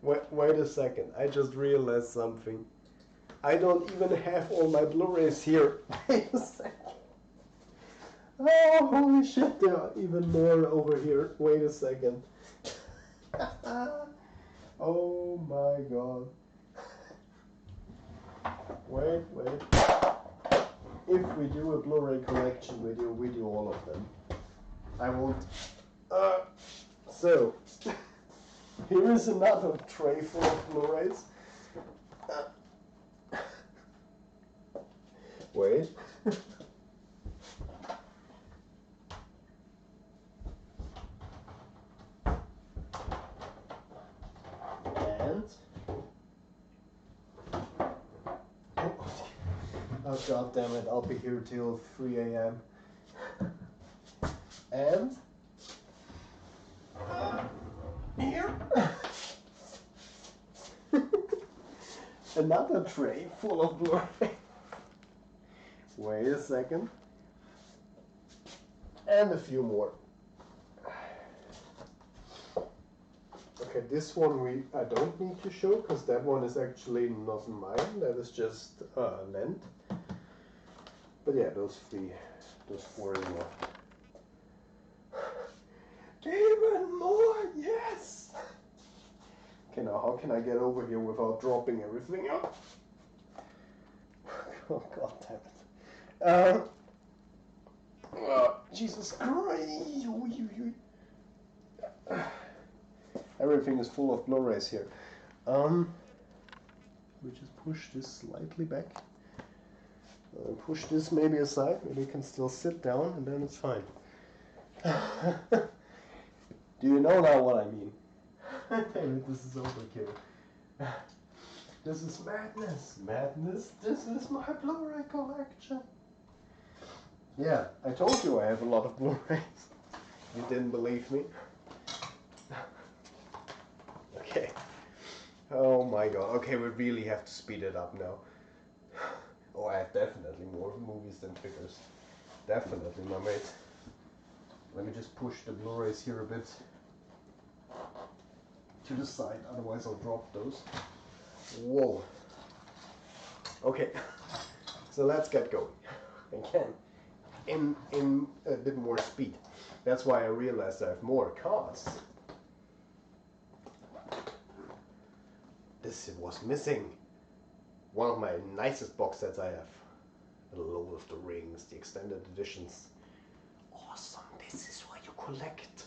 Wait a second, I just realized something. I don't even have all my Blu-rays here. Wait a second. Oh, holy shit, there are even more over here. Wait a second. Oh my god. Wait. If we do a Blu-ray collection video, we do all of them. I won't. So, here is another tray full of Blu-rays. Wait. Oh, God damn it, I'll be here till 3 a.m. And here, another tray full of Blu-ray. Wait a second. And a few more. Okay, this one I don't need to show because that one is actually not mine. That is just lent. But yeah, those four is more. Even more, yes! Okay, now how can I get over here without dropping everything out? Oh, God damn it. Jesus Christ! Everything is full of Blu-rays here. We just push this slightly back. Push this maybe aside. Maybe you can still sit down, and then it's fine. Do you know now what I mean? Damn it, this is overkill. This is madness. Madness. This is my Blu-ray collection. Yeah, I told you I have a lot of Blu-rays. You didn't believe me? Okay. Oh my God. Okay, we really have to speed it up now. Oh, I have definitely more movies than figures. Definitely, my mate. Let me just push the Blu-rays here a bit to the side, otherwise I'll drop those. Whoa. Okay, so let's get going. Again, in a bit more speed. That's why I realized I have more cards. This was missing. One of my nicest box sets I have. The Lord of the Rings, the extended editions. Awesome, this is what you collect.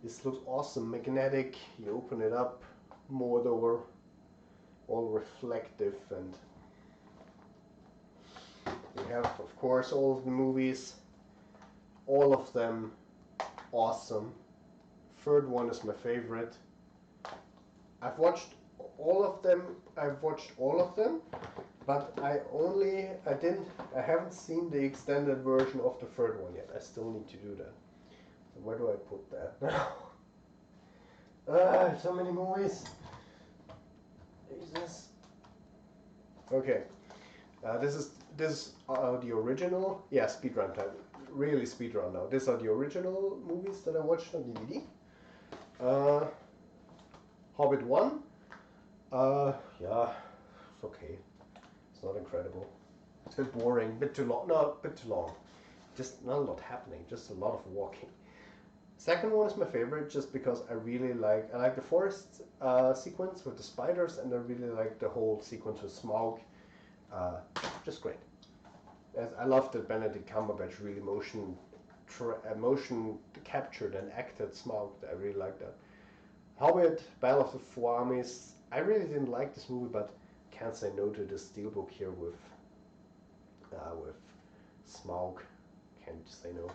This looks awesome, magnetic. You open it up, Mordor, all reflective, and we have, of course, all of the movies. All of them awesome. Third one is my favorite. I've watched all of them, but I haven't seen the extended version of the third one yet. I still need to do that. Where do I put that now? So many movies. Jesus. Okay. This is the original. Yeah, speedrun time. Really speedrun now. These are the original movies that I watched on DVD. Hobbit 1. Yeah, it's okay. It's not incredible. It's a bit boring, a bit too long. No, a bit too long. Just not a lot happening, just a lot of walking. Second one is my favorite just because I like the forest sequence with the spiders, and I really like the whole sequence with Smaug. Just great. I love that Benedict Cumberbatch really motion captured and acted Smaug. I really like that. Hobbit, Battle of the Four Armies. I really didn't like this movie, but can't say no to this steelbook here with Smaug. Can't say no.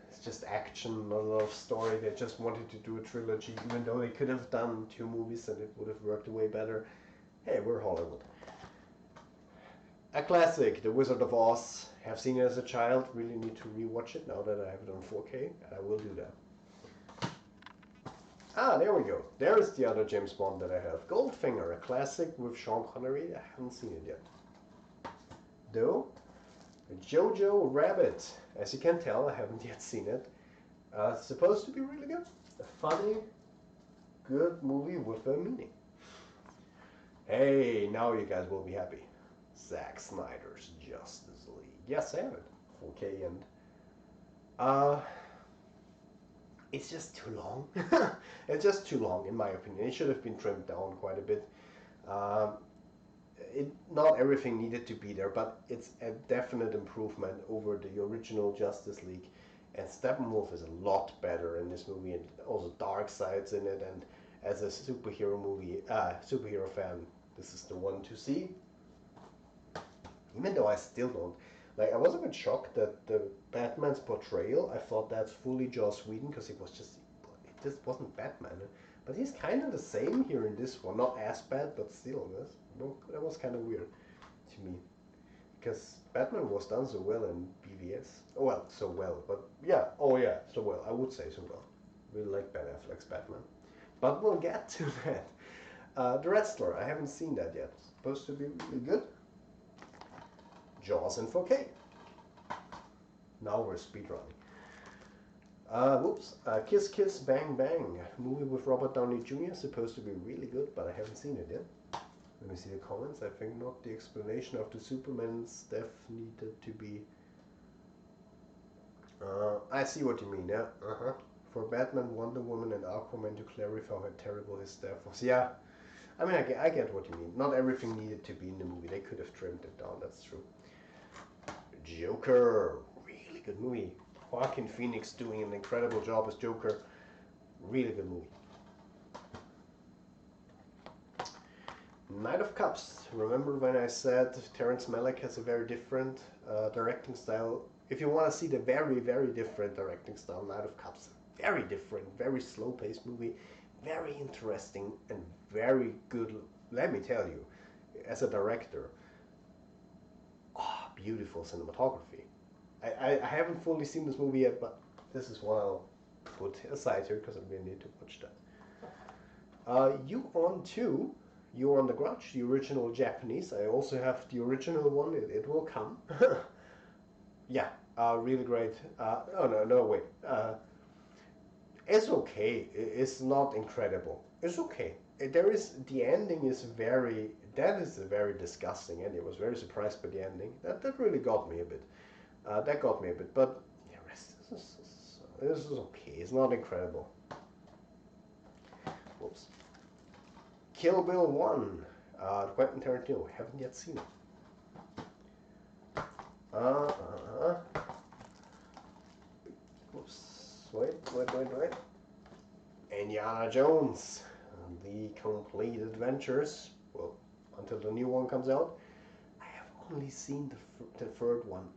It's just action, not a lot of story. They just wanted to do a trilogy, even though they could have done 2 movies and it would have worked way better. Hey, we're Hollywood. A classic, The Wizard of Oz. Have seen it as a child. Really need to rewatch it now that I have it on 4K, and I will do that. Ah, there we go. There is the other James Bond that I have. Goldfinger, a classic with Sean Connery. I haven't seen it yet. Though, Jojo Rabbit. As you can tell, I haven't yet seen it. It's supposed to be really good. A funny, good movie with a meaning. Hey, now you guys will be happy. Zack Snyder's Justice League. Yes, I have it. 4K, and it's just too long. It's just too long, in my opinion. It should have been trimmed down quite a bit. Not everything needed to be there, but it's a definite improvement over the original Justice League. And Steppenwolf is a lot better in this movie, and also Darkseid's in it. And as a superhero fan, this is the one to see. Even though I still don't. Like, I was a bit shocked that the Batman's portrayal, I thought that's fully Joss Whedon, because it just wasn't Batman. But he's kind of the same here in this one. Not as bad, but still. That was kind of weird to me. because Batman was done so well in BVS. Well, so well, but yeah, oh yeah, so well. I would say so well. Really like Ben Affleck's Batman, but we'll get to that. The Wrestler, I haven't seen that yet. Supposed to be really good. Jaws in 4K. Now we're speedrunning. Whoops. Kiss Kiss Bang Bang. Movie with Robert Downey Jr. Supposed to be really good, but I haven't seen it yet. Let me see the comments. I think not the explanation of the Superman's death needed to be... I see what you mean, yeah. For Batman, Wonder Woman, and Aquaman to clarify how terrible his death was. Yeah, I mean, I get what you mean. Not everything needed to be in the movie. They could have trimmed it down, that's true. Joker. Really good movie. Joaquin Phoenix doing an incredible job as Joker. Really good movie. Knight of Cups. Remember when I said Terrence Malick has a very different directing style? If you want to see the very, very different directing style, Knight of Cups. Very different, very slow-paced movie. Very interesting and very good. Let me tell you, as a director, beautiful cinematography. I haven't fully seen this movie yet, but this is one I'll put aside here because I really need to watch that. You-On 2, You-On the Grudge, the original Japanese. I also have the original one. It will come. Yeah, really great. Oh no, wait. It's okay. It's not incredible. It's okay. The ending is very. That is a very disgusting ending. I was very surprised by the ending. That really got me a bit. That got me a bit, but the rest this is okay. It's not incredible. Whoops. Kill Bill 1. Quentin Tarantino. Haven't yet seen it. Whoops. Wait. Indiana Jones. The Complete Adventures. Well, until the new one comes out. I have only seen the third one.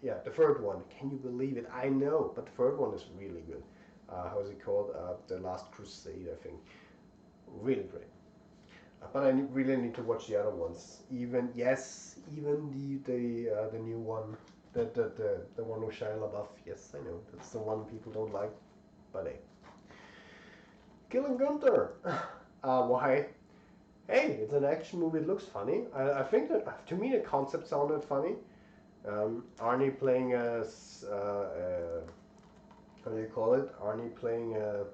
Yeah, the third one. Can you believe it? I know, but the third one is really good. How is it called? The Last Crusade, I think. Really great. But I really need to watch the other ones. Even the new one, the one with Shia LaBeouf. Yes, I know that's the one people don't like. But hey, Killing Gunther. Why? Hey, it's an action movie. It looks funny. I think that to me the concept sounded funny. Arnie playing as how do you call it? Arnie playing a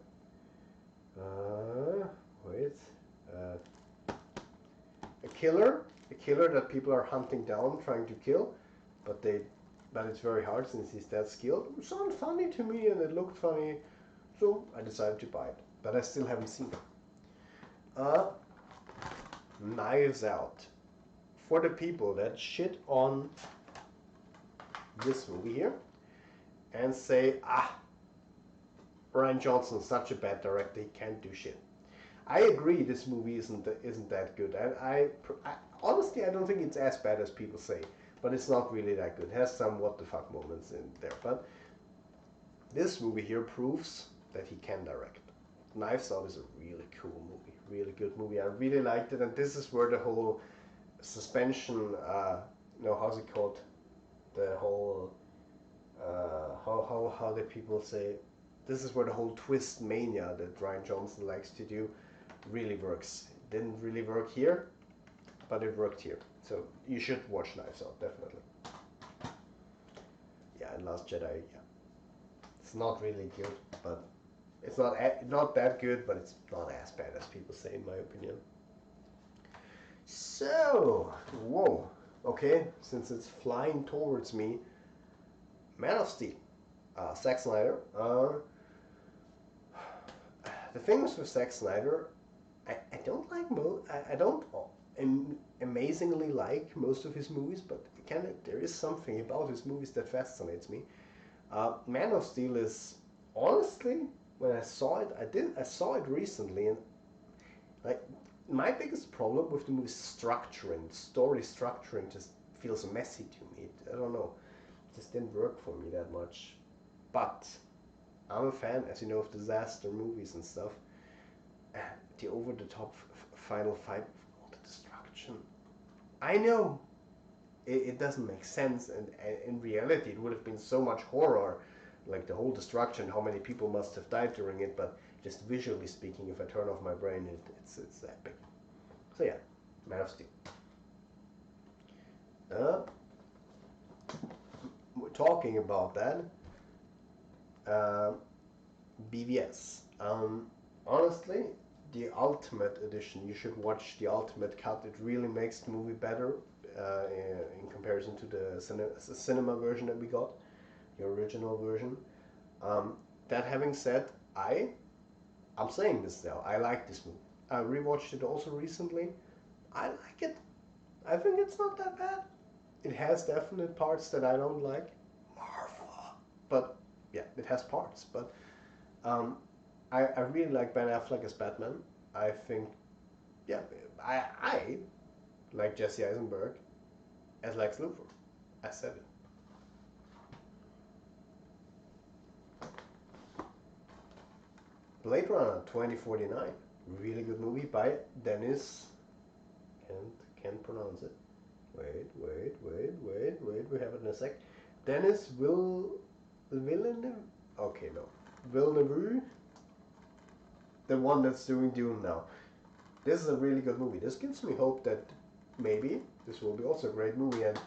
killer that people are hunting down, trying to kill, but it's very hard since he's that skilled. It sounded funny to me, and it looked funny, so I decided to buy it. But I still haven't seen it. Knives Out. For the people that shit on this movie here and say, Rian Johnson's such a bad director, he can't do shit. I agree this movie isn't that good. I honestly, I don't think it's as bad as people say, but it's not really that good. It has some what the fuck moments in there, but this movie here proves that he can direct. Knives Out is a really cool movie, really good movie. I really liked it, and this is where the whole suspension, how's it called? The whole, how do people say? This is where the whole twist mania that Rian Johnson likes to do really works. It didn't really work here, but it worked here. So you should watch Knives Out, definitely. Yeah, and Last Jedi, yeah. It's not really good, but it's not that good, but it's not as bad as people say, in my opinion. So, whoa, okay, since it's flying towards me, Man of Steel, Zack Snyder. The thing is with Zack Snyder, I don't like I don't amazingly like most of his movies, but there is something about his movies that fascinates me. Man of Steel is honestly, when I saw it, I saw it recently, and like my biggest problem with the movie story structuring just feels messy to me. I don't know, it just didn't work for me that much. But I'm a fan, as you know, of disaster movies and stuff. The over-the-top final fight with all the destruction. I know, it doesn't make sense, and in reality it would have been so much horror, like the whole destruction, how many people must have died during it, but just visually speaking, if I turn off my brain, it's epic. So yeah, Man of Steel. We're talking about that. BVS. Honestly, the Ultimate Edition, you should watch the Ultimate Cut. It really makes the movie better in comparison to the cinema version that we got, the original version. That having said, I'm saying this now, I like this movie. I rewatched it also recently. I like it. I think it's not that bad. It has definite parts that I don't like. Martha. But yeah, it has parts. But I really like Ben Affleck as Batman. I think, yeah, I like Jesse Eisenberg as Lex Luthor. I said it. Blade Runner 2049, really good movie by Dennis. Can't pronounce it. Wait. We have it in a sec. Dennis Villeneuve. Okay, no, Villeneuve. The one that's doing Dune now. This is a really good movie. This gives me hope that maybe this will be also a great movie, and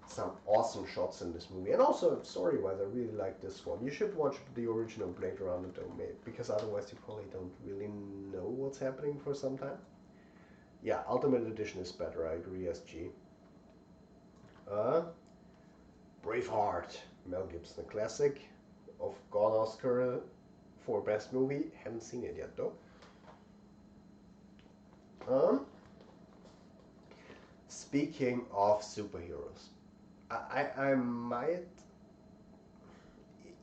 some awesome shots in this movie. And also, story-wise, I really like this one. You should watch the original Blade Runner though, because otherwise you probably don't really know what's happening for some time. Yeah, Ultimate Edition is better, I agree, SG. Braveheart, Mel Gibson, a classic of got Oscar for best movie. Haven't seen it yet though. Speaking of superheroes, I might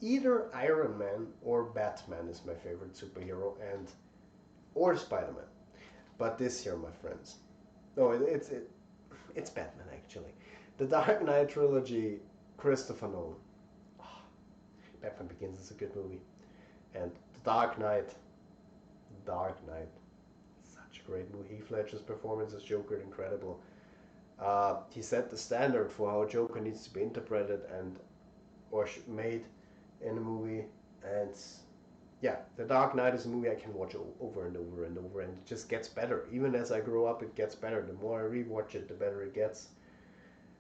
either Iron Man or Batman is my favorite superhero, and or Spider-Man. But this year, my friends, no, it's Batman actually. The Dark Knight trilogy, Christopher Nolan. Oh, Batman Begins is a good movie, and The Dark Knight, such a great movie. Heath Ledger's performance as Joker, incredible. He set the standard for how Joker needs to be interpreted and or made in a movie, and yeah, The Dark Knight is a movie I can watch over and over and over, and it just gets better. Even as I grow up, it gets better. The more I rewatch it, the better it gets.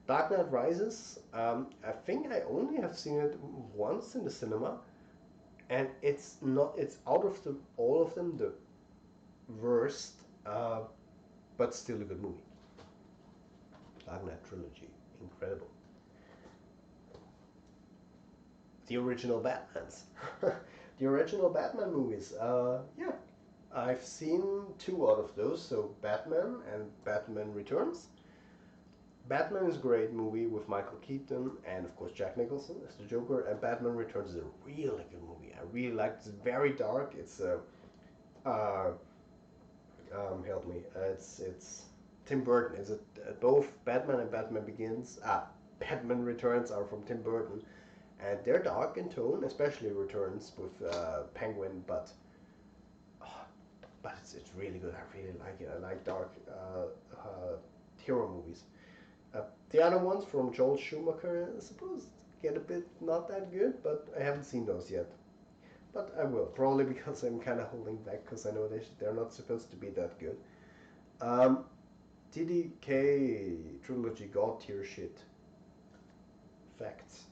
Dark Knight Rises, I think I only have seen it once in the cinema, and it's out of all of them the worst, but still a good movie. Dark Knight trilogy, incredible. The original Batmans. The original Batman movies. Yeah, I've seen 2 out of those. So Batman and Batman Returns. Batman is a great movie with Michael Keaton and of course Jack Nicholson as the Joker. And Batman Returns is a really good movie. I really like it. It's very dark. It's help me. It's Tim Burton. Is it both Batman and Batman Begins? Batman Returns are from Tim Burton. And they're dark in tone, especially Returns with Penguin, but it's really good. I really like it. I like dark hero movies. The other ones from Joel Schumacher, I suppose, get a bit not that good, but I haven't seen those yet. But I will, probably because I'm kind of holding back because I know they're not supposed to be that good. TDK trilogy god tier shit. Facts.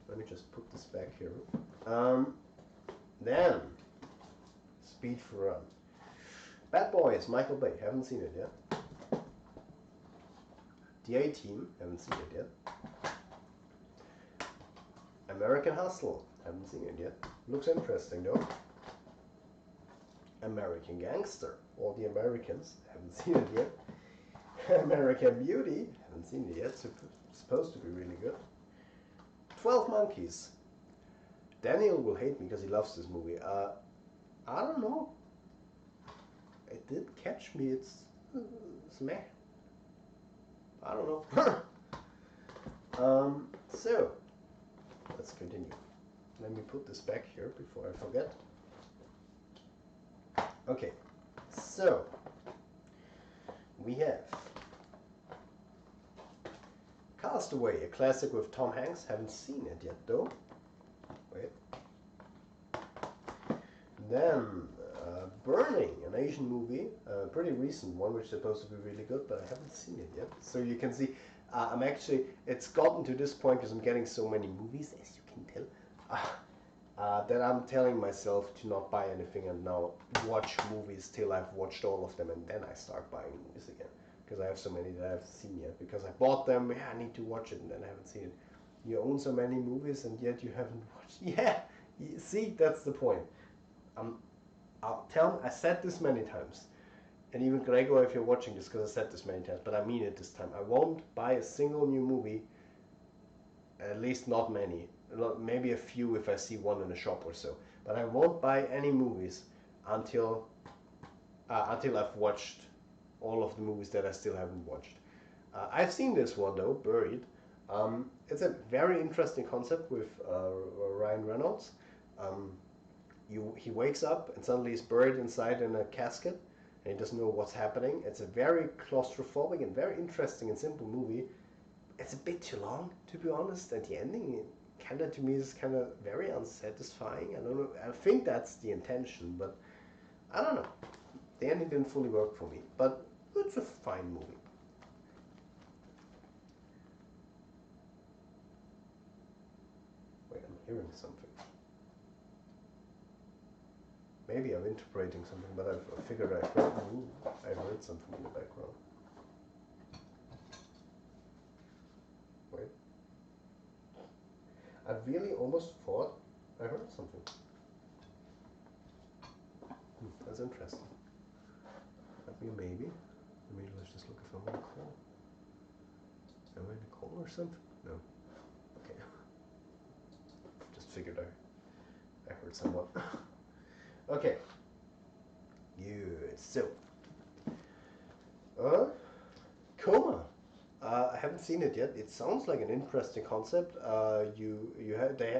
Let me just put this back here. Then, Speed for Run. Bad Boys, Michael Bay, haven't seen it yet. The A-Team, haven't seen it yet. American Hustle, haven't seen it yet. Looks interesting though. American Gangster, All the Americans, haven't seen it yet. American Beauty, haven't seen it yet, supposed to be really good. 12 Monkeys. Daniel will hate me because he loves this movie. I don't know. It did catch me. It's meh. I don't know. So, let's continue. Let me put this back here before I forget. Okay, so we have Castaway, a classic with Tom Hanks. Haven't seen it yet though. Wait. Then Burning, an Asian movie, a pretty recent one, which is supposed to be really good, but I haven't seen it yet. So you can see, it's gotten to this point because I'm getting so many movies, as you can tell, that I'm telling myself to not buy anything and now watch movies till I've watched all of them, and then I start buying movies again. Because I have so many that I haven't seen yet. Because I bought them, yeah, I need to watch it, and then I haven't seen it. You own so many movies, and yet you haven't watched. Yeah, see, that's the point. I said this many times, and even Gregor, if you're watching this, because I said this many times, but I mean it this time. I won't buy a single new movie, at least not many, maybe a few if I see one in a shop or so. But I won't buy any movies until I've watched all of the movies that I still haven't watched. I've seen this one though, Buried. It's a very interesting concept with Ryan Reynolds. He wakes up and suddenly he's buried inside in a casket and he doesn't know what's happening. It's a very claustrophobic and very interesting and simple movie. It's a bit too long, to be honest, and the ending kind of to me is kind of very unsatisfying. I don't know. I think that's the intention, but I don't know. The ending didn't fully work for me, but it's a fine movie. Wait, I'm hearing something. Maybe I'm interpreting something, but I figured I heard something in the background. Wait. I really almost thought I heard something. That's interesting. Maybe. Let's just look if I'm in a call. Am I in a call or something? No. Okay. Just figured I heard someone. Okay. Good. So, Coma. I haven't seen it yet. It sounds like an interesting concept.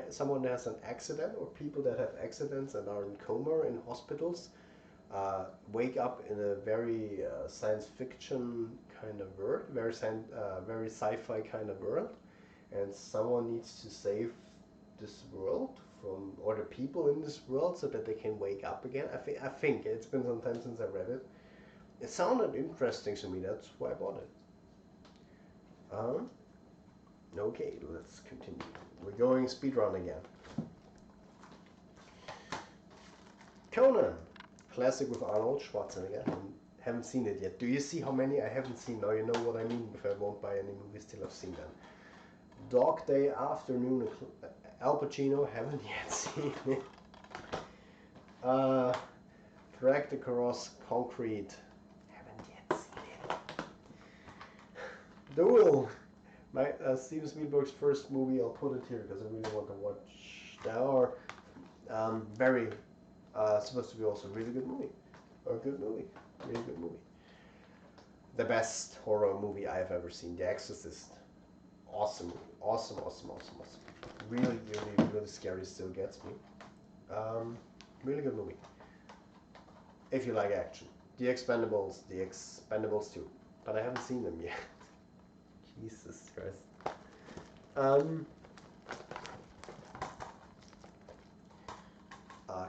Someone has an accident, or people that have accidents and are in coma in hospitals, wake up in a very science fiction kind of world, very sci-fi kind of world, and someone needs to save this world from, or the people in this world, so that they can wake up again. I think it's been some time since I read it. It sounded interesting to me. That's why I bought it. Okay, let's continue. We're going speedrun again. Conan, classic with Arnold Schwarzenegger. Haven't seen it yet. Do you see how many I haven't seen? Now you know what I mean if I won't buy any movies till I've seen them. Dog Day Afternoon, Al Pacino, haven't yet seen it. Dragged Across Concrete, haven't yet seen it. Duel, Steven Spielberg's first movie. I'll put it here because I really want to watch that. Or very supposed to be also a really good movie, or a good movie, really good movie. The best horror movie I have ever seen, The Exorcist. Awesome movie, awesome. Really scary. Still gets me. Really good movie. If you like action, The Expendables 2, but I haven't seen them yet. Jesus Christ.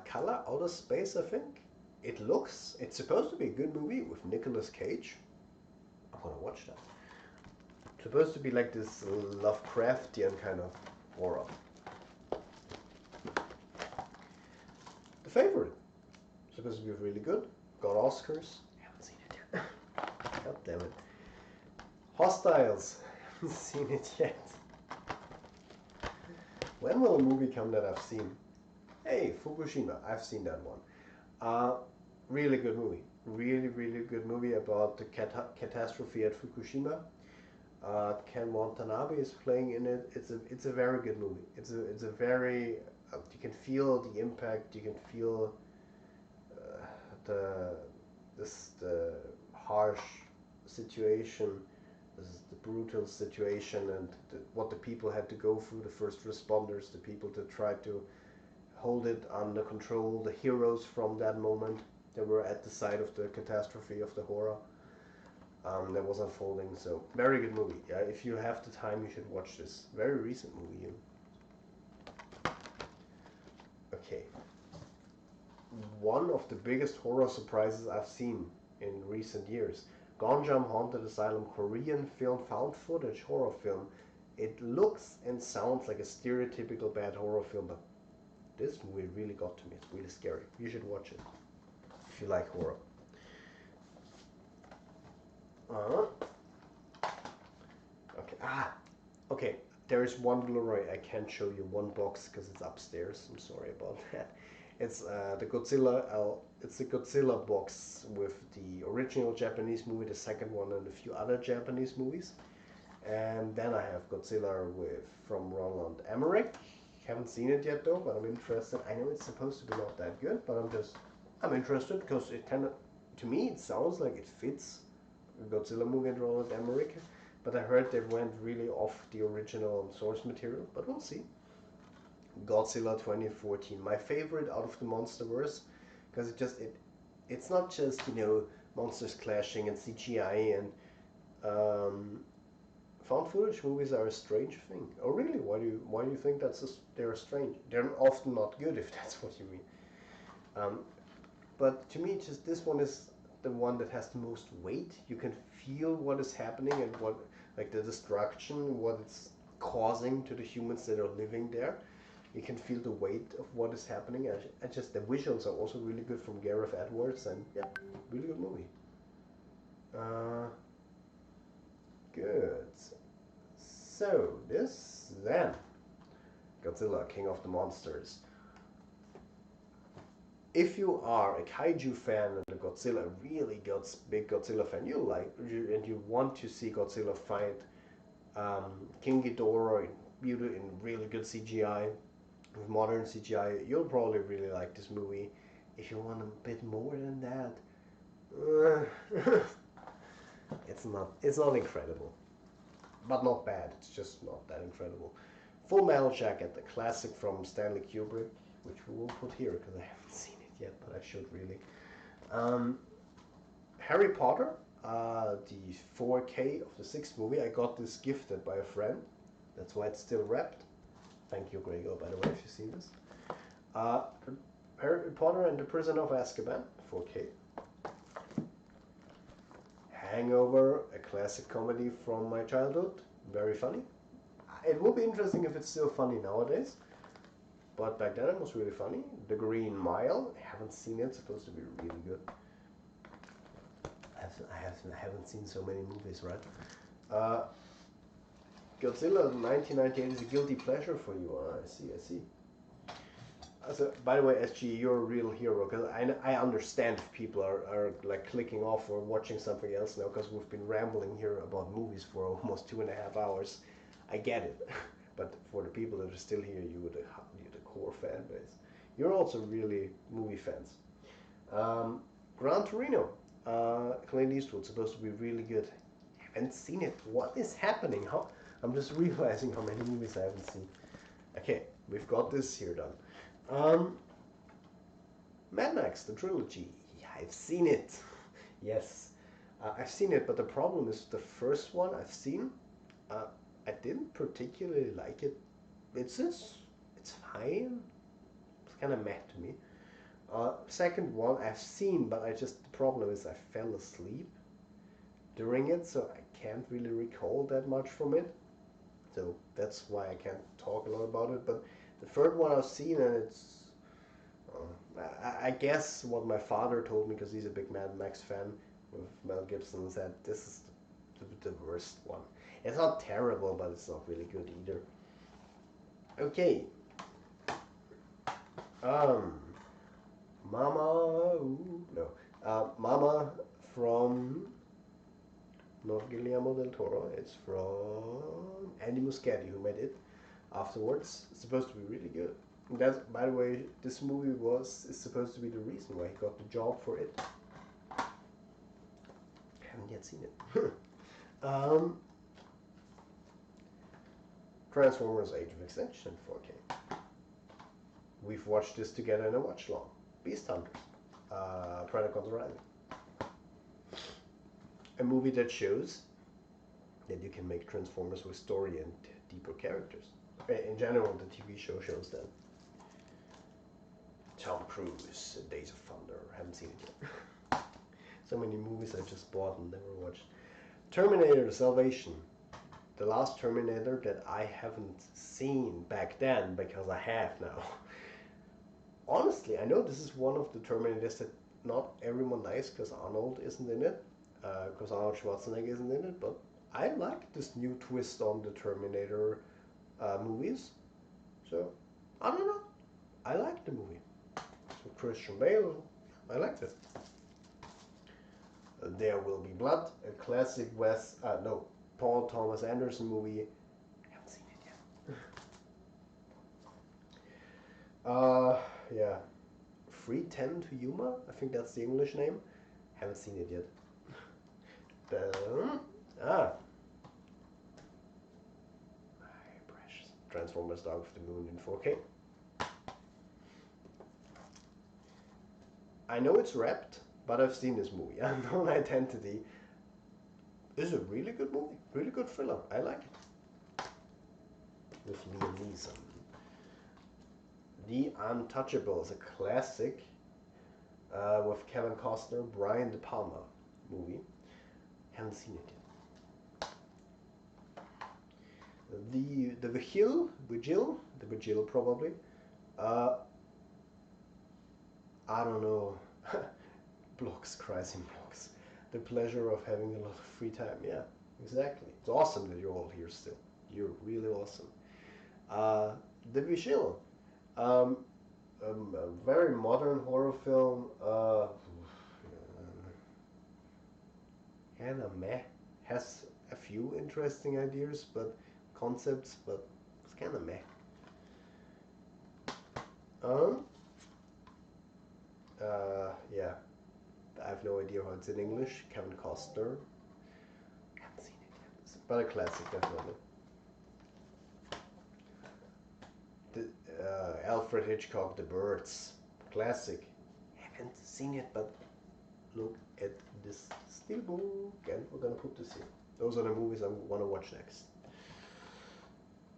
Color Outer Space, I think. It's supposed to be a good movie with Nicolas Cage. I'm gonna watch that. It's supposed to be like this Lovecraftian kind of horror. The Favorite. Supposed to be really good. Got Oscars. Haven't seen it yet. God damn it. Hostiles. Haven't seen it yet. When will a movie come that I've seen? Hey, Fukushima. I've seen that one. Really good movie. Really good movie about the catastrophe at Fukushima. Ken Watanabe is playing in it. It's a very good movie. It's a very you can feel the impact. You can feel the harsh situation, the brutal situation, and what the people had to go through. The first responders, the people to try to hold it under control. The heroes from that moment that were at the site of the catastrophe, of the horror. that was unfolding. So very good movie. Yeah, if you have the time, you should watch this. Very recent movie. Okay. One of the biggest horror surprises I've seen in recent years. Gonjam Haunted Asylum, Korean film, found footage horror film. It looks and sounds like a stereotypical bad horror film, but this movie really got to me. It's really scary. You should watch it if you like horror. Okay. Okay. There is one Blu-ray. I can't show you one box because it's upstairs. I'm sorry about that. It's the Godzilla. It's the Godzilla box with the original Japanese movie, the second one, and a few other Japanese movies. And then I have Godzilla from Roland Emmerich. Haven't seen it yet though, but I'm interested. I know it's supposed to be not that good, but I'm interested because it kind of, to me, it sounds like it fits a Godzilla movie and Roland Emmerich. But I heard they went really off the original source material, but we'll see. Godzilla 2014, my favorite out of the MonsterVerse, because it's not just monsters clashing and CGI and found footage movies are a strange thing. Oh really? Why do you think they're strange? They're often not good if that's what you mean. But to me, just this one is the one that has the most weight. You can feel what is happening and what, like the destruction, what it's causing to the humans that are living there. You can feel the weight of what is happening. And just the visuals are also really good from Gareth Edwards, and yeah, really good movie. Good. So this then, Godzilla, King of the Monsters. If you are a kaiju fan and a Godzilla, really big Godzilla fan, and you want to see Godzilla fight King Ghidorah in really good CGI, with modern CGI, you'll probably really like this movie. If you want a bit more than that, it's not incredible, but not bad. It's just not that incredible. Full Metal Jacket, the classic from Stanley Kubrick, which we will put here because I haven't seen it yet, but I should really. Harry Potter, the 4K of the 6th movie. I got this gifted by a friend. That's why it's still wrapped. Thank you, Gregor, by the way, if you've seen this. Harry Potter and the Prisoner of Azkaban, 4K. Hangover, a classic comedy from my childhood, very funny. It will be interesting if it's still funny nowadays, but back then it was really funny. The Green Mile, I haven't seen it, it's supposed to be really good. I haven't seen so many movies, right? Godzilla 1998 is a guilty pleasure for you. I see. So, by the way, SG, you're a real hero, because I understand if people are like clicking off or watching something else now, because we've been rambling here about movies for almost 2.5 hours. I get it. But for the people that are still here, you're the core fan base. You're also really movie fans. Gran Torino, Clint Eastwood, supposed to be really good. I haven't seen it. What is happening? I'm just realizing how many movies I haven't seen. Okay, we've got this here done. Mad Max, the trilogy. Yeah, I've seen it. Yes, I've seen it, but the problem is the first one I've seen, I didn't particularly like it. It's fine. It's kind of meh to me. Second one I've seen, but the problem is I fell asleep during it, so I can't really recall that much from it. So that's why I can't talk a lot about it. But the third one I've seen, and it's I guess what my father told me, because he's a big Mad Max fan with Mel Gibson, is that this is the worst one. It's not terrible, but it's not really good either. Okay. Mama from not Guillermo del Toro. It's from Andy Muschietti, who made it afterwards. It's supposed to be really good. And that's, by the way, this movie is supposed to be the reason why he got the job for it. I haven't yet seen it. Transformers: Age of Extinction 4K. We've watched this together in a watch long. Beast Hunters. Predator Riley. a movie that shows that you can make Transformers with story and deeper characters. In general, the TV show shows that. Tom Cruise, Days of Thunder. Haven't seen it yet. So many movies I just bought and never watched. Terminator Salvation. The last Terminator that I haven't seen back then, because I have now. Honestly, I know this is one of the Terminators that not everyone likes because Arnold isn't in it, because Arnold Schwarzenegger isn't in it, but I like this new twist on the Terminator movies. So, I don't know. I like the movie. So Christian Bale, I liked it. There Will Be Blood, a classic Paul Thomas Anderson movie. I haven't seen it yet. Yeah. 310 to Yuma, I think that's the English name. Haven't seen it yet. Precious. Transformers Dark of the Moon in 4K. I know it's wrapped, but I've seen this movie. Unknown Identity is a really good movie, really good thriller. I like it. With Liam Neeson. The Untouchables, a classic with Kevin Costner, Brian De Palma movie. Haven't seen it yet. The Vigil probably. I don't know. Blocks, cries in blocks. The pleasure of having a lot of free time. Yeah, exactly. It's awesome that you're all here still. You're really awesome. The Vigil. A very modern horror film. Kinda meh. Has a few interesting ideas, but concepts, but it's kinda meh. Yeah. I have no idea how it's in English. Kevin Costner. Haven't seen it yet. But a classic, definitely. Alfred Hitchcock, The Birds. Classic. Haven't seen it, but look at this steelbook, and we're gonna put this here. Those are the movies I want to watch next.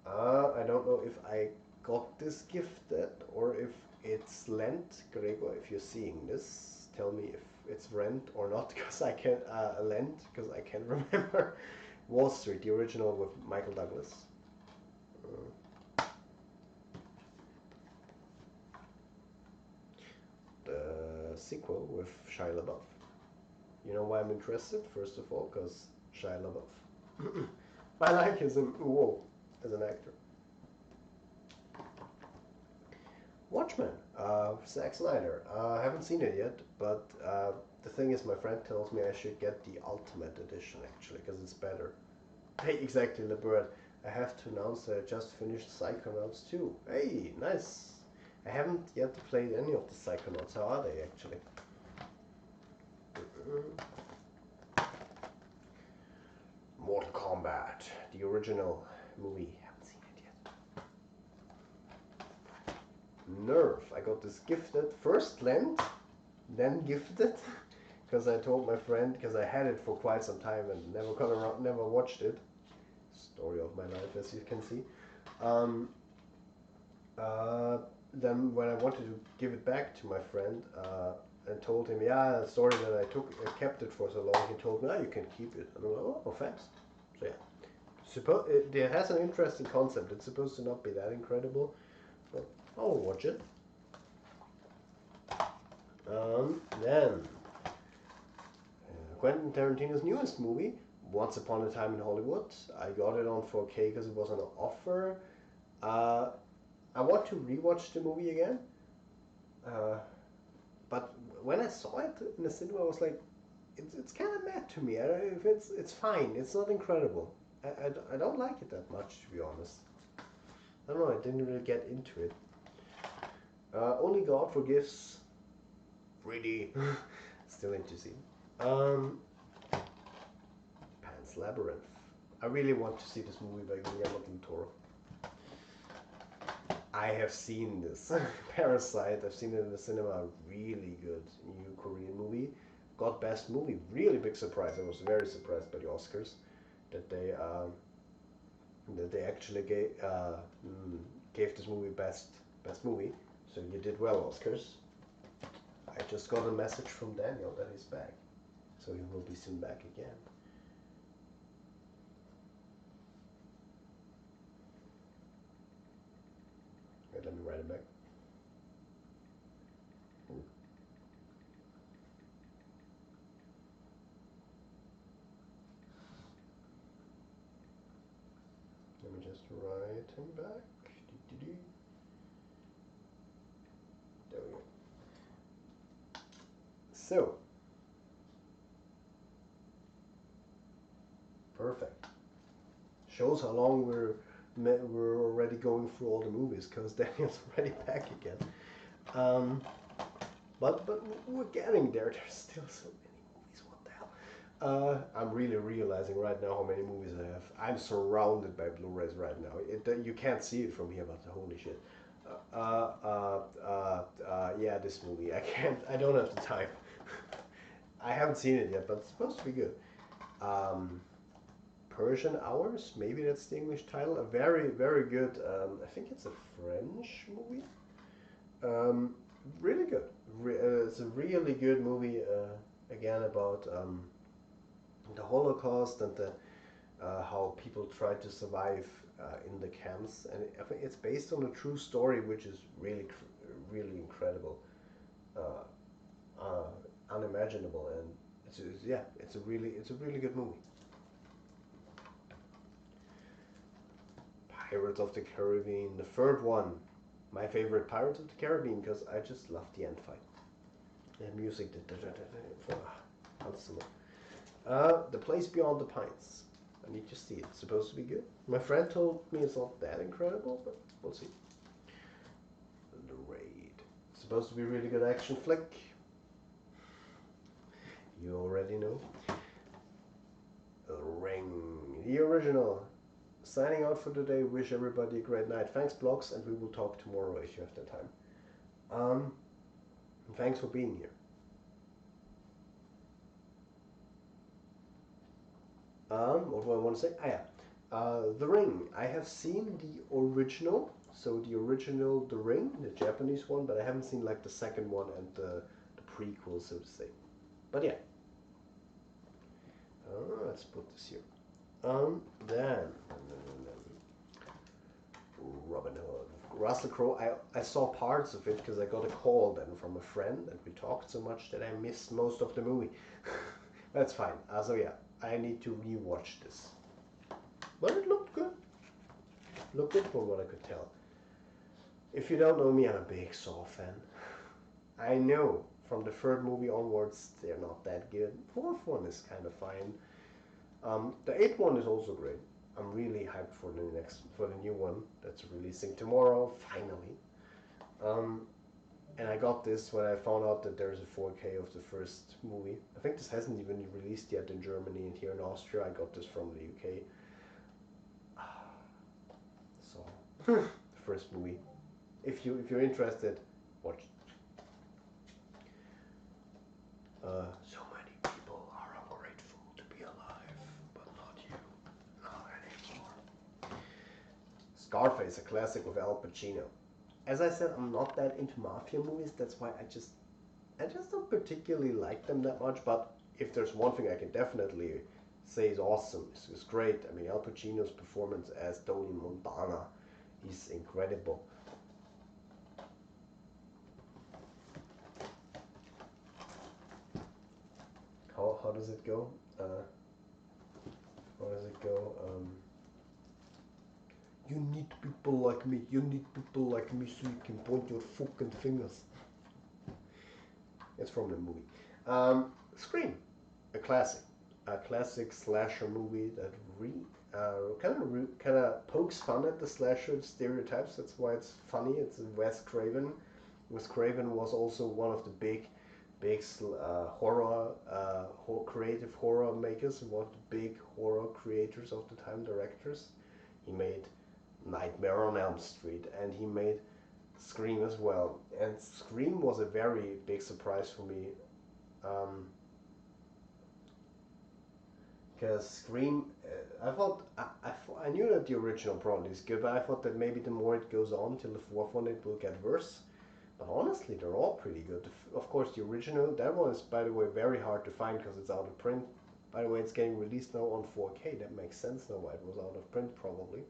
I don't know if I got this gifted or if it's lent. Gregor, if you're seeing this, tell me if it's rent or not, because I can't lent, because I can't remember. Wall Street, the original with Michael Douglas. The sequel with Shia LaBeouf. You know why I'm interested? First of all, because Shia LaBeouf. I like his role as an actor. Watchmen, Zack Snyder. I haven't seen it yet, but the thing is, my friend tells me I should get the Ultimate Edition actually, because it's better. Hey, exactly, LeBert. I have to announce that I just finished Psychonauts 2. Hey, nice. I haven't yet played any of the Psychonauts. How are they actually? Mortal Kombat, the original movie. Haven't seen it yet. Nerf. I got this gifted. First lent, then gifted. Because I told my friend, because I had it for quite some time and never got around, never watched it. Story of my life, as you can see. Then when I wanted to give it back to my friend, and told him, yeah, sorry that I kept it for so long. He told me, you can keep it. And I'm like, oh, thanks. So yeah, it has an interesting concept. It's supposed to not be that incredible, but I'll watch it. Then Quentin Tarantino's newest movie, Once Upon a Time in Hollywood. I got it on 4K because it was on an offer. I want to rewatch the movie again. But when I saw it in the cinema, I was like, it's kind of mad to me. It's fine. It's not incredible. I don't like it that much, to be honest. I don't know. I didn't really get into it. Only God Forgives. Pretty. Still need to see. Pan's Labyrinth. I really want to see this movie by Guillermo del Toro. I have seen this. Parasite, I've seen it in the cinema, really good new Korean movie. got Best Movie. Really big surprise. I was very surprised by the Oscars that they actually gave this movie best movie. So you did well, Oscars. I just got a message from Daniel that he's back, so he will be soon back again. Wait, let me write it back. Let me just write him back. There we go. So, perfect. Shows how long we're already going through all the movies, because Daniel's already back again. But we're getting there. There's still so many movies. What the hell? I'm really realizing right now how many movies I have. I'm surrounded by Blu-rays right now. You can't see it from here, but holy shit. Yeah, this movie. I don't have the time. I haven't seen it yet, but it's supposed to be good. Persian Hours, maybe that's the English title. A very, very good, I think it's a French movie. Really good. It's a really good movie, again, about the Holocaust and how people tried to survive in the camps. And I think it's based on a true story, which is really, really incredible, unimaginable, and it's a really good movie. Pirates of the Caribbean, the third one, my favorite Pirates of the Caribbean, because I just love the end fight. The music, constantly. The Place Beyond the Pines. I need to see it. It's supposed to be good. My friend told me it's not that incredible, but we'll see. The Raid. It's supposed to be a really good action flick. You already know. The Ring. The original. Signing out for today. Wish everybody a great night. Thanks, Blocks, and we will talk tomorrow if you have the time. Thanks for being here. What do I want to say? The Ring. I have seen the original, so the original The Ring, the Japanese one, but I haven't seen like the second one and the prequel, so to say. But yeah. Let's put this here. Then Robin Hood. Russell Crowe, I saw parts of it because I got a call then from a friend and we talked so much that I missed most of the movie. That's fine. So yeah, I need to rewatch this. But it looked good. Looked good from what I could tell. If you don't know me, I'm a big Saw fan. I know from the third movie onwards they're not that good. Fourth one is kind of fine. The eighth one is also great. I'm really hyped for the new one that's releasing tomorrow, finally. And I got this when I found out that there's a 4K of the first movie. I think this hasn't even been released yet in Germany, and here in Austria I got this from the UK. So the first movie. If you're interested, watch it. So many people are ungrateful to be alive, but not you. Not anymore. Scarface, a classic with Al Pacino. As I said, I'm not that into mafia movies. That's why I just don't particularly like them that much. But if there's one thing I can definitely say is awesome, is great. I mean, Al Pacino's performance as Tony Montana is incredible. How does it go? How does it go? You need people like me. You need people like me so you can point your fucking fingers. It's from the movie. Scream, a classic slasher movie that kind of pokes fun at the slasher stereotypes. That's why it's funny. It's Wes Craven. Wes Craven was also one of the big creative horror makers, one of the big horror creators of the time, directors. He made Nightmare on Elm Street, and he made Scream as well. And Scream was a very big surprise for me. Because Scream, I knew that the original probably is good, but I thought that maybe the more it goes on till the fourth one, it will get worse. But honestly, they're all pretty good. Of course, the original, that one is, by the way, very hard to find because it's out of print. By the way, it's getting released now on 4K. That makes sense now why it was out of print, probably.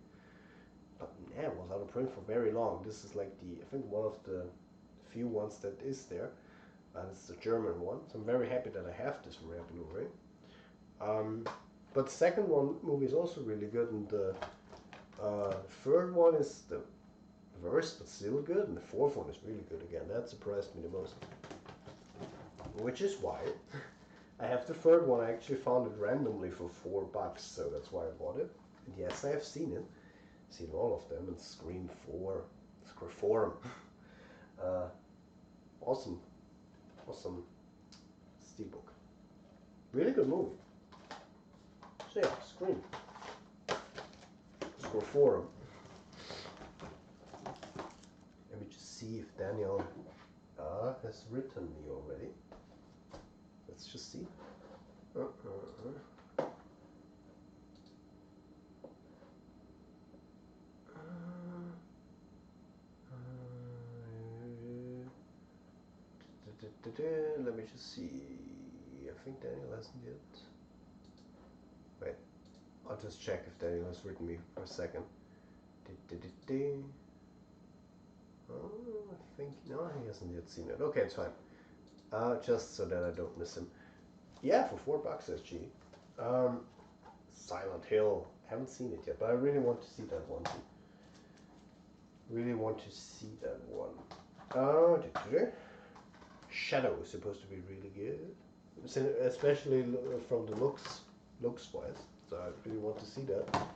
But yeah, it was out of print for very long. This is like I think one of the few ones that is there. And it's the German one. So I'm very happy that I have this rare Blu-ray. But the second one movie is also really good, and the third one is the worst but still good, and the fourth one is really good again. That surprised me the most. Which is why I have the third one. I actually found it randomly for $4, so that's why I bought it. And yes, I have seen it. Seen all of them, and Scream 4, Scream. Awesome, awesome steelbook. Really good movie. So yeah, Scream. Score 4. Let me just see if Daniel has written me already. Let's just see. Let me just see. I think Daniel hasn't yet. Wait, I'll just check if Daniel has written me for a second. Oh, I think, no, he hasn't yet seen it. Okay, it's fine. Just so that I don't miss him. Yeah, for $4, SG. Silent Hill. Haven't seen it yet, but I really want to see that one. Really want to see that one. Shadow is supposed to be really good, especially from the looks wise. So I really want to see that.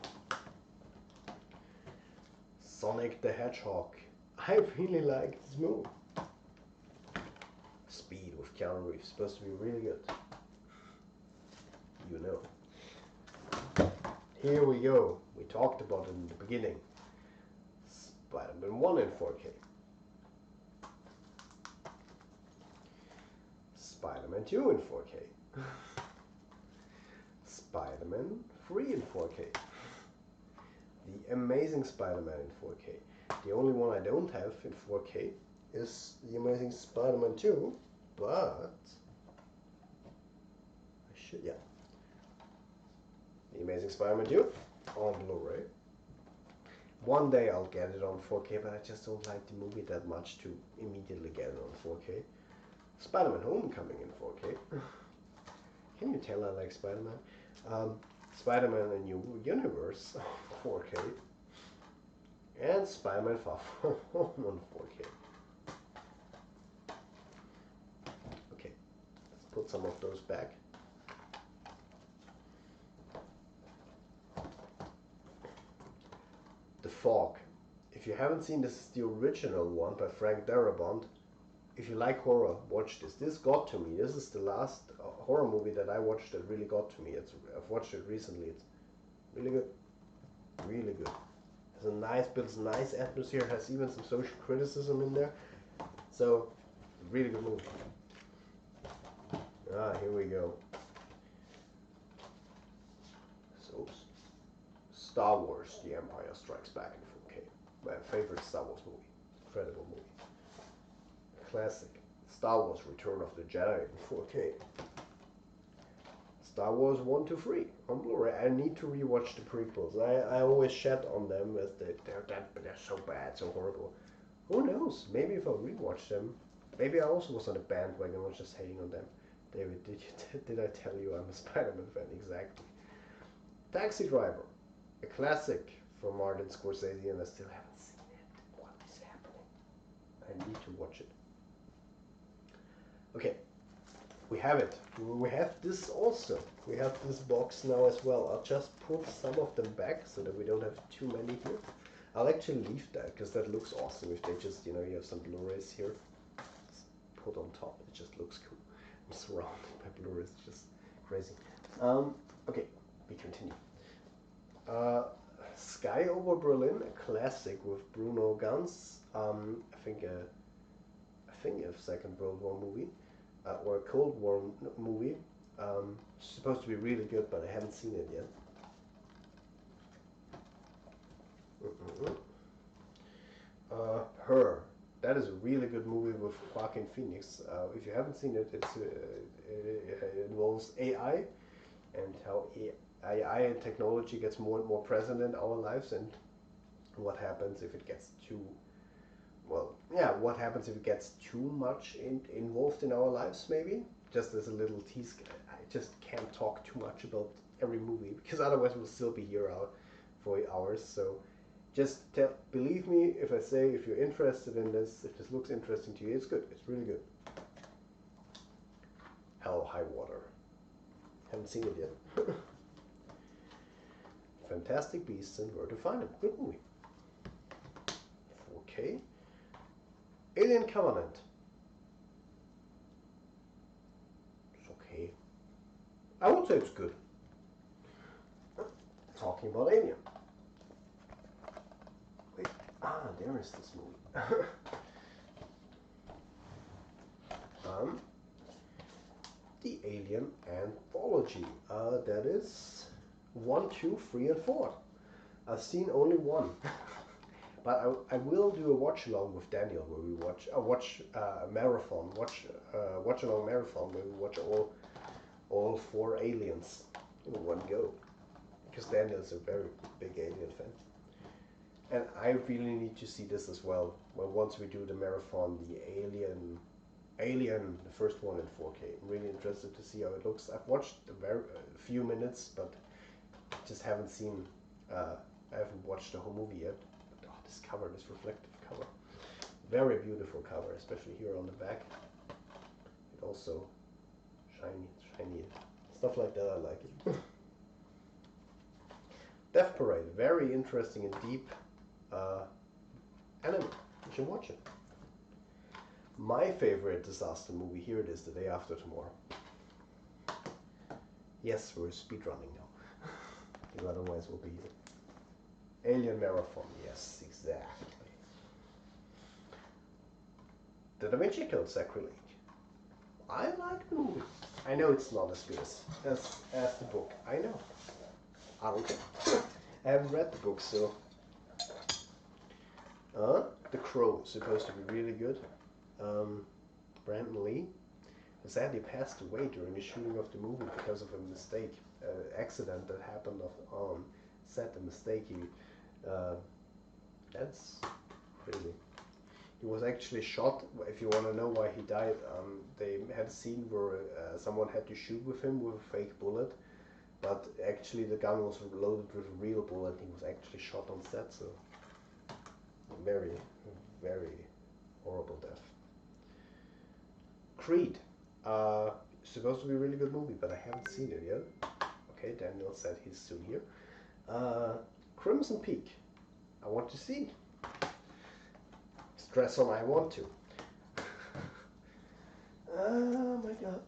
Sonic the Hedgehog. I really like this movie. Speed with Keanu Reeves, supposed to be really good. You know. Here we go. We talked about it in the beginning. Spider-Man 1 in 4K. Spider-Man 2 in 4K. Spider-Man 3 in 4K. The Amazing Spider-Man in 4K. The only one I don't have in 4K is The Amazing Spider-Man 2, but I should, yeah. The Amazing Spider-Man 2 on Blu-ray. One day I'll get it on 4K, but I just don't like the movie that much to immediately get it on 4K. Spider-Man Homecoming in 4K. Can you tell I like Spider-Man? Spider-Man A New Universe on 4K. And Spider-Man Far From Home on 4K. Okay, let's put some of those back. The Fog. If you haven't seen this, is the original one by Frank Darabont. If you like horror, watch this. This got to me. This is the last horror movie that I watched that really got to me. I've watched it recently. It's really good. Really good. Builds a nice atmosphere. Has even some social criticism in there. So, really good movie. Here we go. So, Star Wars: The Empire Strikes Back in 4K. My favorite Star Wars movie. Incredible movie. Classic. Star Wars: Return of the Jedi in 4K. Star Wars 1 to 3 on Blu-ray. I need to rewatch the prequels. I always shat on them as they're so bad, so horrible. Who knows? Maybe if I rewatch them, maybe I also was on a bandwagon. I was just hating on them. David, did I tell you I'm a Spider-Man fan? Exactly. Taxi Driver, a classic from Martin Scorsese, and I still haven't seen it. What is happening? I need to watch it. Okay, we have it. We have this also. We have this box now as well. I'll just put some of them back so that we don't have too many here. I'll actually leave that because that looks awesome if they just, you have some Blu-rays here. Just put on top. It just looks cool. I'm surrounded by Blu-rays. It's just crazy. Okay, we continue. Sky Over Berlin, a classic with Bruno Ganz. I think a Second World War movie, or a Cold War movie. It's supposed to be really good, but I haven't seen it yet. Her. That is a really good movie with Joaquin Phoenix. If you haven't seen it, it involves AI and how AI and technology gets more and more present in our lives, and what happens if it gets too what happens if it gets too much involved in our lives, maybe? Just as a little tease, I just can't talk too much about every movie, because otherwise we'll still be here out for hours, so just believe me if I say, if you're interested in this, if this looks interesting to you, it's good, it's really good. Hell, High Water. Haven't seen it yet. Fantastic Beasts and Where to Find Them. Good movie. 4K. Alien Covenant. It's okay. I would say it's good. Talking about Alien. Wait. There is this movie. The Alien Anthology. That is 1, 2, 3, and 4. I've seen only one. But I will do a watch along with Daniel where we watch marathon, watch along marathon where we watch all 4 aliens in one go. Because Daniel's a very big Alien fan. And I really need to see this as well. Well, once we do the marathon, the Alien, the first one in 4K. I'm really interested to see how it looks. I've watched a few minutes, but just haven't seen. I haven't watched the whole movie yet. But, this cover, this reflective cover, very beautiful cover, especially here on the back. It also shiny stuff like that. I like it. Death Parade, very interesting and deep anime. You should watch it. My favorite disaster movie, here it is, The Day After Tomorrow. Yes, we're speedrunning now. Because otherwise we'll be here. Alien Marathon, yes, exactly. The Da Vinci Code, Sacrilege. I like the movie. I know it's not as good as the book. I know. I don't care. I haven't read the book, so. The Crow, supposed to be really good. Brandon Lee sadly passed away during the shooting of the movie because of a mistake, accident that happened on set. A mistake. That's crazy. He was actually shot. If you want to know why he died, they had a scene where someone had to shoot with him with a fake bullet, but actually the gun was loaded with a real bullet. He was actually shot on set, so very, very horrible death. Creed, supposed to be a really good movie, but I haven't seen it yet. Okay, Daniel said he's soon here. Crimson Peak, I want to see. Stress on I want to. Oh my god.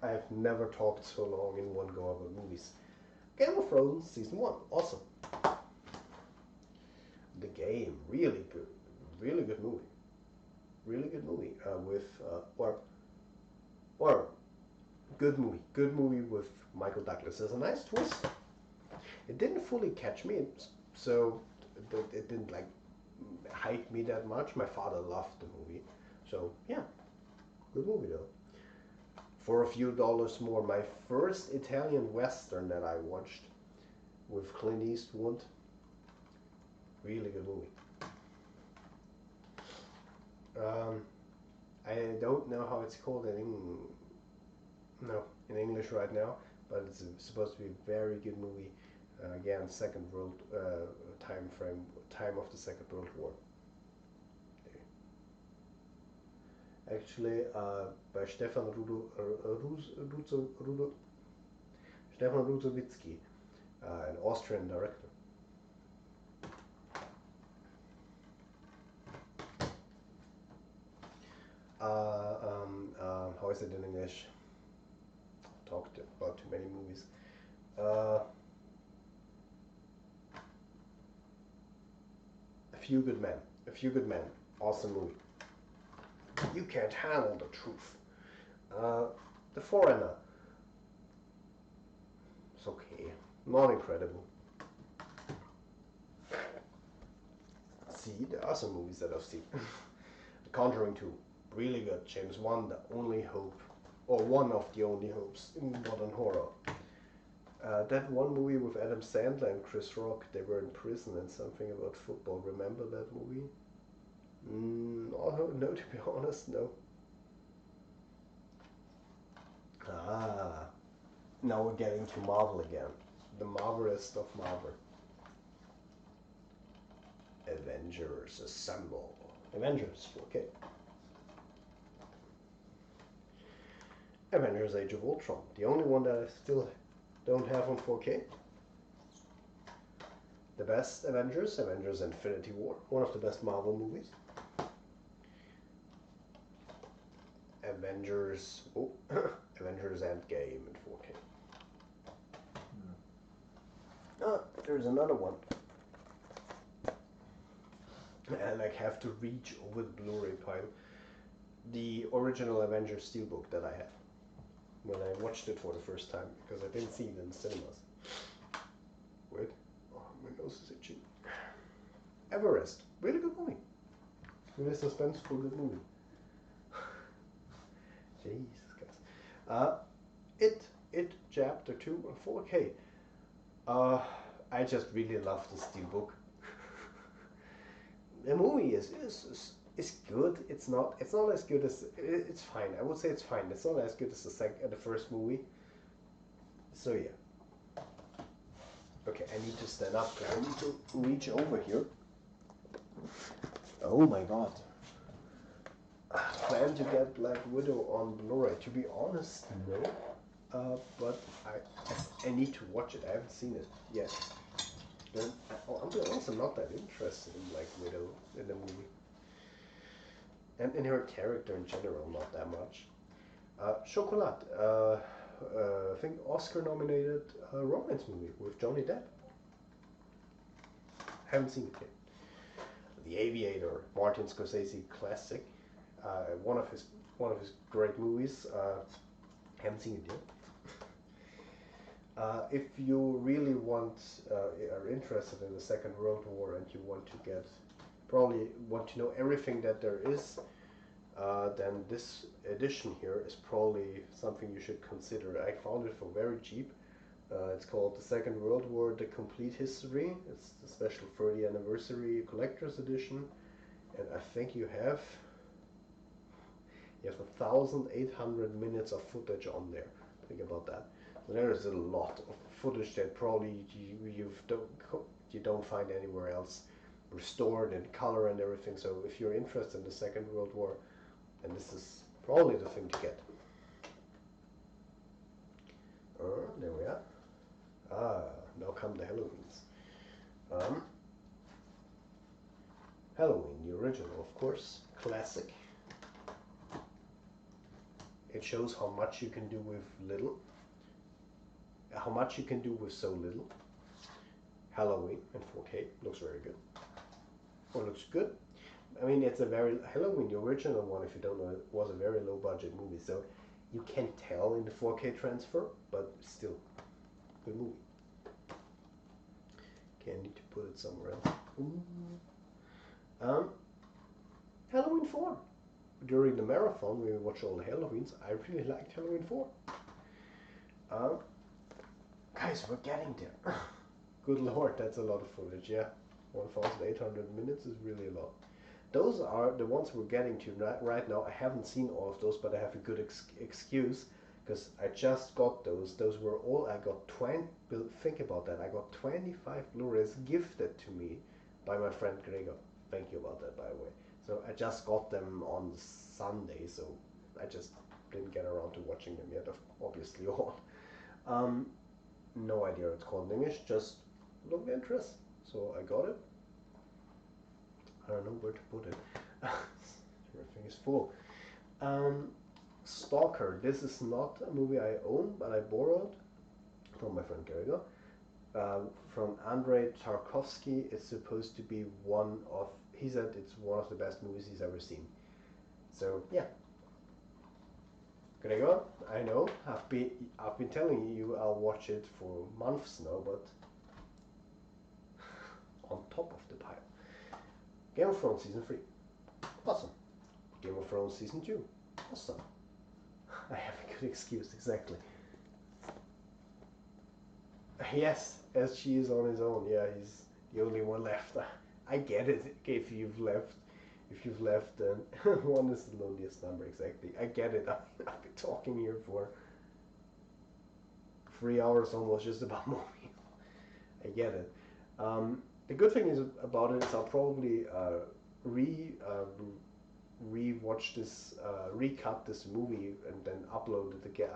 I've never talked so long in one go about movies. Game of Thrones Season 1, awesome. The Game, really good. Really good movie. Really good movie. Good movie with Michael Douglas. There's a nice twist. It didn't fully catch me, so it didn't like hype me that much. My father loved the movie, so yeah, good movie though. For a few dollars more, my first Italian Western that I watched with Clint Eastwood. Really good movie. I don't know how it's called in English right now, but it's supposed to be a very good movie. Again, Second World time of the Second World War. Actually, by Stefan Ruzowitzki, an Austrian director. How is it in English? Talked about too many movies. A Few Good Men. A Few Good Men. Awesome movie. You Can't Handle the Truth. The Foreigner. It's okay. Not incredible. See, there are some movies that I've seen. The Conjuring 2. Really good. James Wan, the only hope. Or one of the only hopes in modern horror. That one movie with Adam Sandler and Chris Rock, they were in prison and something about football. Remember that movie? No, to be honest, no. Now we're getting to Marvel again. The Marvelest of Marvel. Avengers Assemble. Avengers 4K. Avengers Age of Ultron. The only one that I still don't have on 4K. The best Avengers, Avengers Infinity War. One of the best Marvel movies. Avengers Avengers Endgame in 4K. There's another one. And I have to reach over the Blu-ray pile. The original Avengers Steelbook that I have. When I watched it for the first time, because I didn't see it in the cinemas. Wait. Oh, my nose is itchy. Everest. Really good movie. Really suspenseful, good movie. Jesus Christ. It Chapter 2 4K. I just really love the Steelbook. The movie is good. It's not as good as it's fine. I would say it's fine. It's not as good as the first movie. So yeah. Okay, I need to stand up. I need to reach over here. Oh my god. I plan to get Black Widow on Blu-ray. To be honest, no. But I need to watch it. I haven't seen it yet. I'm also not that interested in Black Widow in the movie. And in her character in general, not that much. Chocolat. I think Oscar-nominated romance movie with Johnny Depp. Haven't seen it yet. The Aviator, Martin Scorsese classic. One of his great movies. Haven't seen it yet. If you really are interested in the Second World War and you probably want to know everything that there is, then this edition here is probably something you should consider. I found it for very cheap. It's called The Second World War, The Complete History. It's the special 30th anniversary collector's edition. And I think you have 1,800 minutes of footage on there. Think about that. There is a lot of footage that probably you don't find anywhere else, restored in color and everything. So if you're interested in the Second World War, then this is probably the thing to get. There we are. Now come the Halloweens. Halloween, the original, of course, classic. It shows how much you can do with little. How much you can do with so little. Halloween in 4K looks very good. Or looks good. I mean, it's a very Halloween, the original one, if you don't know, it was a very low budget movie, so you can't tell in the 4K transfer, but still, good movie. Okay, I need to put it somewhere else. Halloween 4. During the marathon, we watched all the Halloweens. I really liked Halloween 4. Guys, we're getting there. Good lord, that's a lot of footage, yeah. 1,800 minutes is really a lot. Those are the ones we're getting to right now. I haven't seen all of those, but I have a good excuse, because I just got those. Those were all, I got 20, think about that, I got 25 Blu-rays gifted to me by my friend Gregor. Thank you about that, by the way. So I just got them on Sunday, so I just didn't get around to watching them yet, obviously all. No idea what it's called in English, just looked interest, so I got it. I don't know where to put it. Everything is full. Stalker. This is not a movie I own, but I borrowed from my friend Gregor. From Andrei Tarkovsky. It's supposed to be he said it's one of the best movies he's ever seen. So yeah, Gregor, I know, I've been telling you I'll watch it for months now, but on top of the pile. Game of Thrones Season 3. Awesome. Game of Thrones Season 2. Awesome. I have a good excuse, exactly. Yes, SG is on his own. Yeah, he's the only one left. I get it. If you've left, then one is the loneliest number. Exactly. I get it. I've been talking here for 3 hours almost just about movie. I get it. The good thing is about it is I'll probably re-watch this, recut this movie and then upload it again.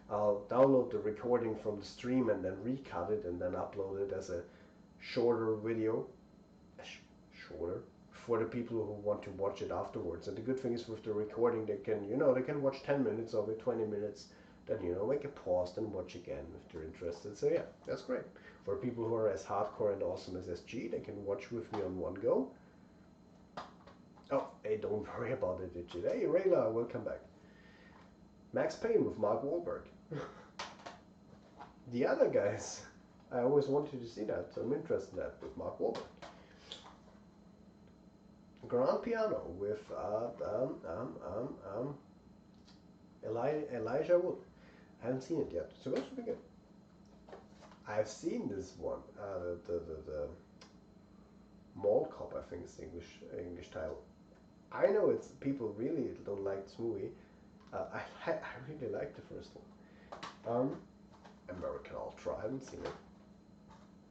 I'll download the recording from the stream and then recut it and then upload it as a shorter video, shorter, for the people who want to watch it afterwards. And the good thing is with the recording, they can watch 10 minutes of it, 20 minutes, then make a pause and watch again if they're interested. So yeah, that's great. For people who are as hardcore and awesome as SG, they can watch with me on one go. Oh, hey, don't worry about it, Digit. Hey, Rayla, welcome back. Max Payne with Mark Wahlberg. The other guys, I always wanted to see that, so I'm interested in that with Mark Wahlberg. Grand Piano with Elijah Wood. I haven't seen it yet. It's supposed to be good. I've seen this one. The Mall Cop, I think is the English title. I know it's people really don't like this movie. I really like the first one. American Ultra. I haven't seen it.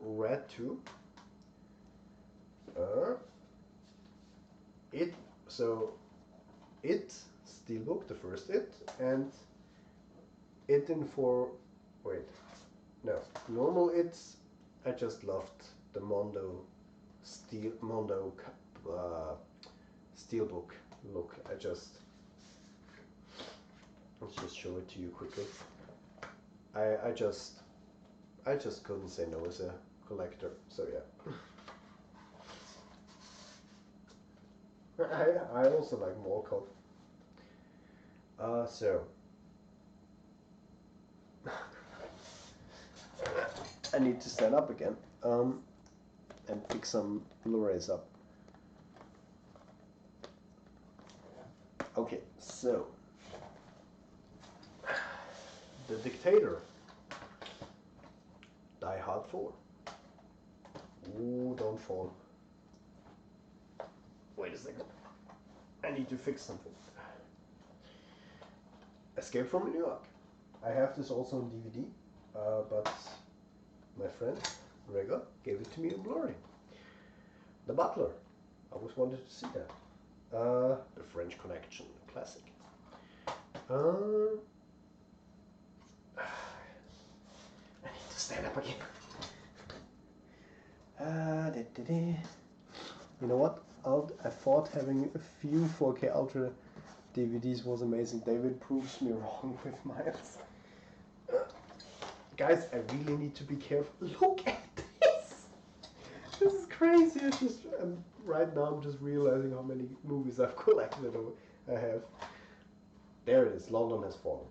Red 2. It. So It, Steelbook, the first It, and It in 4. Wait. No, normal It's. I just loved the Mondo Steelbook look. Let's just show it to you quickly. I just couldn't say no as a collector. So yeah. I also like Mall Cop. So I need to stand up again and pick some Blu-rays up. Okay, so The Dictator, Die Hard 4. Ooh, don't fall. Wait a second. I need to fix something. Escape from New York. I have this also on DVD, but my friend Rega gave it to me on Blu-ray. The Butler. I always wanted to see that. The French Connection, classic. I need to stand up again. You know what? I thought having a few 4K Ultra DVDs was amazing. David proves me wrong with Miles. Guys, I really need to be careful. Look at this! This is crazy. Right now I'm just realizing how many movies I've collected or I have. There it is. London Has Fallen.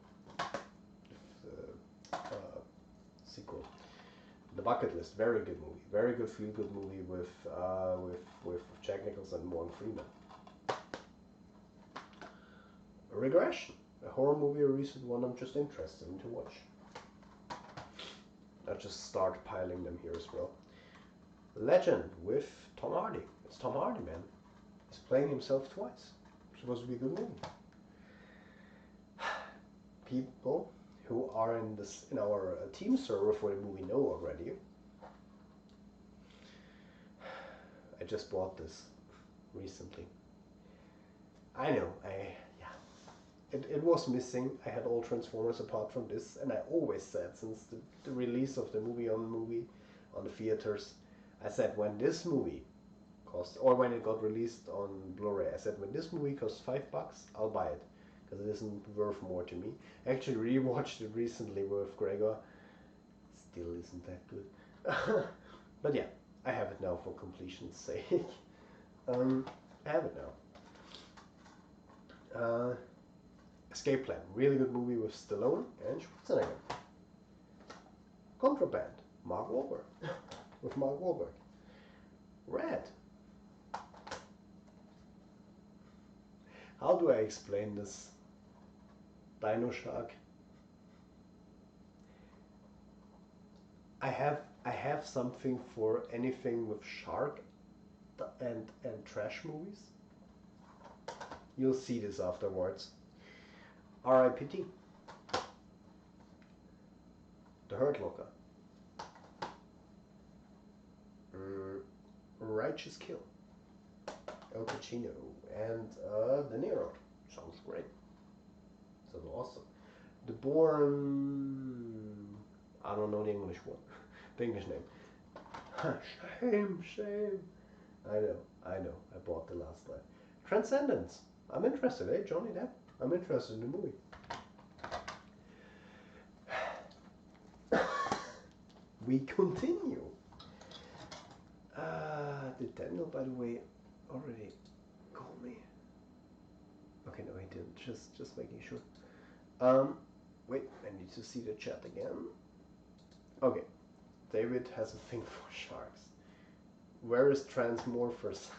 Sequel. The Bucket List. Very good movie. Very good feel-good movie with Jack Nicholson and Morgan Freeman. Regression. A horror movie, a recent one I'm just interested in to watch. I'll just start piling them here as well. Legend with Tom Hardy. It's Tom Hardy, man. He's playing himself twice. It's supposed to be a good movie. People who are in our team server for the movie know already. I just bought this recently. I know, it was missing. I had all Transformers apart from this, and I always said since the release of the movie on the theaters, I said when this movie cost, or when it got released on Blu-ray, I said when this movie costs $5, I'll buy it, because it isn't worth more to me. I actually rewatched it recently with Gregor. Still isn't that good. But yeah, I have it now for completion's sake. I have it now. Escape Plan, really good movie with Stallone and Schwarzenegger. Contraband, Mark Wahlberg, with Mark Wahlberg. Red. How do I explain this? Dino Shark. I have something for anything with shark and trash movies. You'll see this afterwards. R.I.P.T. The Hurt Locker. Righteous Kill. Al Pacino and De Niro. Sounds great. Sounds awesome. The Bourne. I don't know the English one. The English name. Shame. I know. I bought the last night. Transcendence. I'm interested, eh? Johnny Depp. I'm interested in the movie. We continue. Did Daniel, by the way, already call me? Okay, no, he didn't. Just making sure. Wait, I need to see the chat again. Okay, David has a thing for sharks. Where is Transmorphers?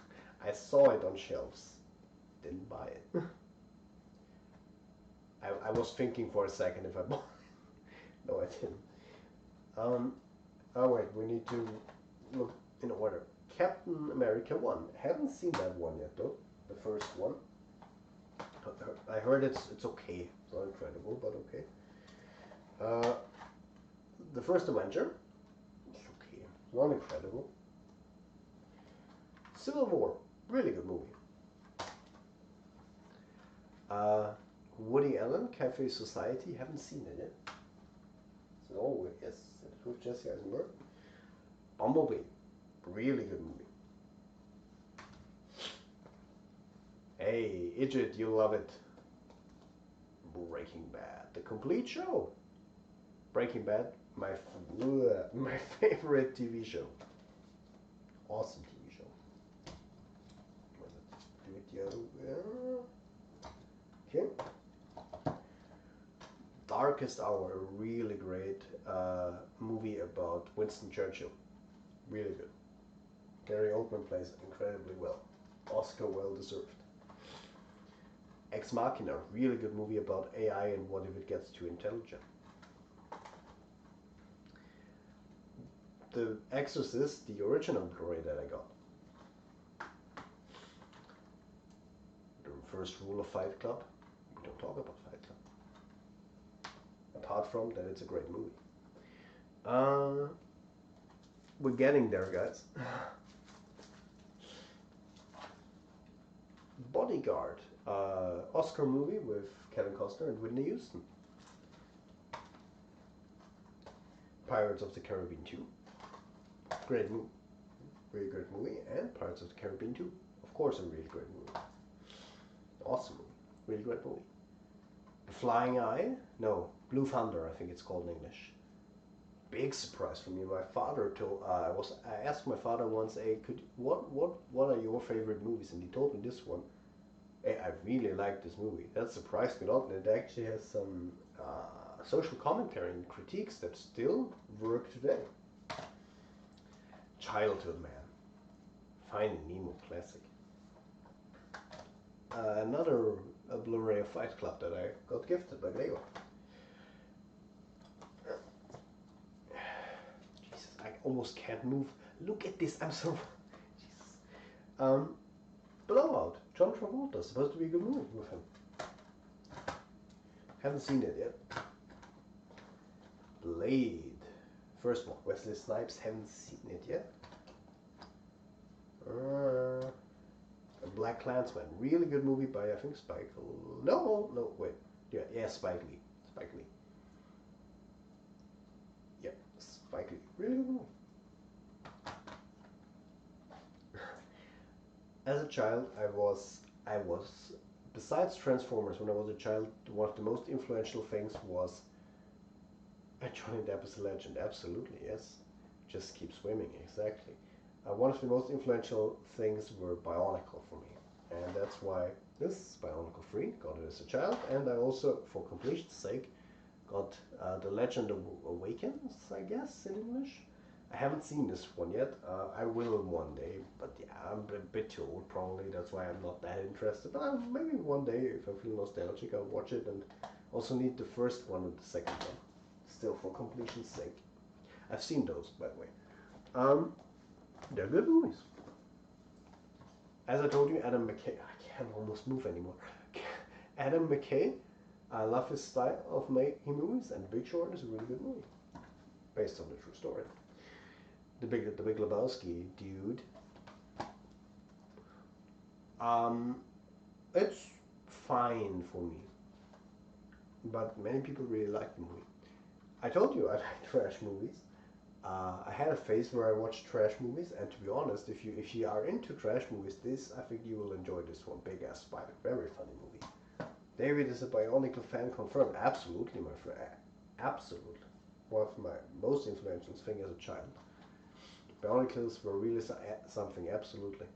I saw it on shelves. Didn't buy it. I was thinking for a second if I bought it. No, I didn't. Oh wait, we need to look in order. Captain America 1. Haven't seen that one yet though. The first one. I heard it's okay. It's not incredible, but okay. The first Avenger. It's okay. Not incredible. Civil War. Really good movie. Woody Allen, Cafe Society. Haven't seen it yet. So yes, it's with Jesse Eisenberg. Bumblebee. Really good movie. Hey, Idrit, you love it. Breaking Bad. The Complete Show. Breaking Bad, my favorite TV show. Awesome TV show. Do it the other way. Okay. Darkest Hour, a really great movie about Winston Churchill. Really good. Gary Oldman plays incredibly well. Oscar well deserved. Ex Machina, really good movie about AI and what if it gets too intelligent. The Exorcist, the original Blu-ray that I got. The first rule of Fight Club, we don't talk about Fight Club. Apart from that, it's a great movie. We're getting there, guys. Bodyguard, Oscar movie with Kevin Costner and Whitney Houston. Pirates of the Caribbean 2. Great movie. Really great movie. And Pirates of the Caribbean 2. Of course, a really great movie. Awesome movie. Really great movie. The Flying Eye? No, Blue Thunder, I think it's called in English. Big surprise for me. My father told I asked my father once, hey, what are your favorite movies? And he told me this one. Hey, I really like this movie. That surprised me a lot. And it actually has some social commentary and critiques that still work today. Childhood Man. Finding Nemo classic. Another Blu-ray of Fight Club that I got gifted by Gregor. Jesus, I almost can't move. Look at this, I'm so... Jesus. Blowout. John Travolta. Supposed to be a good movie with him. Haven't seen it yet. Blade. First one. Wesley Snipes. Haven't seen it yet. Black Klansman. Really good movie by, I think, Spike Lee. No, wait. Yeah, Spike Lee. Spike Lee. Yeah, Spike Lee. Really good movie. As a child, I was, besides Transformers, when I was a child, one of the most influential things was Johnny Depp is a legend. Absolutely, yes. Just keep swimming, exactly. One of the most influential things were Bionicle for me. And that's why This is Bionicle Free, got it as a child, and I also, for completion's sake, got The Legend Awakens, I guess, in English. I haven't seen this one yet. I will one day, but yeah, I'm a bit too old probably. That's why I'm not that interested. But maybe one day, if I feel nostalgic, I'll watch it. And also need the first one and the second one, still for completion's sake. I've seen those, by the way. They're good movies. As I told you, Adam McKay. I can't almost move anymore. Adam McKay. I love his style of making movies, and Big Short is a really good movie, based on the true story. The Big Lebowski dude. It's fine for me, but many people really like the movie. I told you I like trash movies. I had a phase where I watched trash movies, and to be honest, if you are into trash movies, I think you will enjoy this one. Big Ass Spider, very funny movie. David is a Bionicle fan, confirmed. Absolutely, my friend. Absolutely. One of my most influential things as a child. Bionicles were really something, absolutely.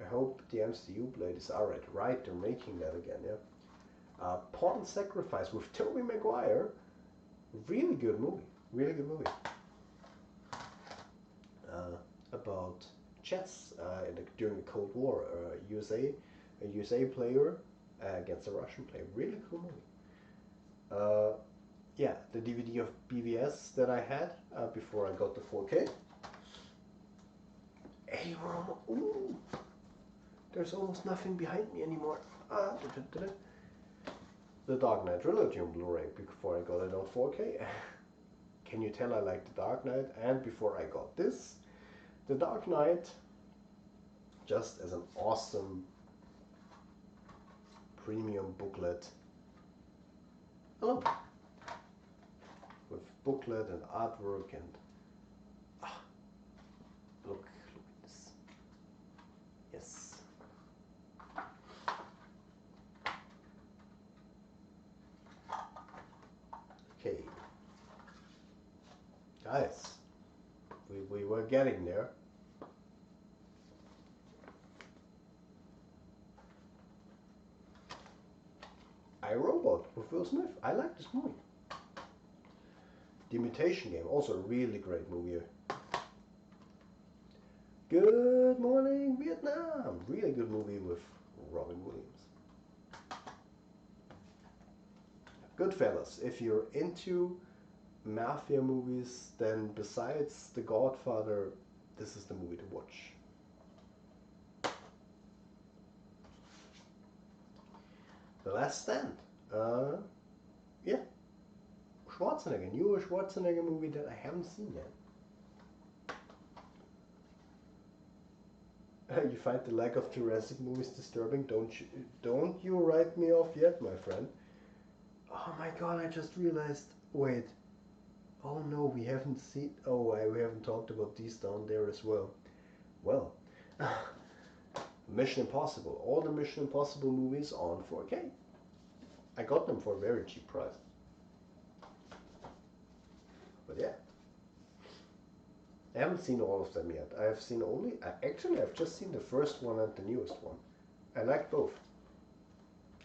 I hope the MCU Blade is alright. Right, they're making that again, yeah. Pawn Sacrifice with Tobey Maguire. Really good movie. Really good movie. About chess during the Cold War. A USA player against a Russian player. Really cool movie. Yeah, the DVD of BVS that I had before I got the 4K. Hey, ooh, there's almost nothing behind me anymore. The Dark Knight trilogy on Blu-ray before I got it on 4K. Can you tell I like the Dark Knight? And before I got this, the Dark Knight, just as an awesome premium booklet. I love it. With booklet and artwork and look at this. Yes. Okay. Guys, we were getting there. I, Robot with Will Smith. I like this movie. The Imitation Game, also a really great movie. Good Morning Vietnam, really good movie with Robin Williams. Goodfellas, if you're into mafia movies, then besides The Godfather, this is the movie to watch. The Last Stand. Yeah. Schwarzenegger, newer Schwarzenegger movie that I haven't seen yet. You find the lack of Jurassic movies disturbing? Don't you write me off yet, my friend. Oh my god, I just realized. Wait. Oh no, we haven't seen. Oh, we haven't talked about these down there as well. Well, Mission Impossible. All the Mission Impossible movies on 4K. I got them for a very cheap price. But yeah. I haven't seen all of them yet. I have seen only. Actually, I've just seen the first one and the newest one. I like both.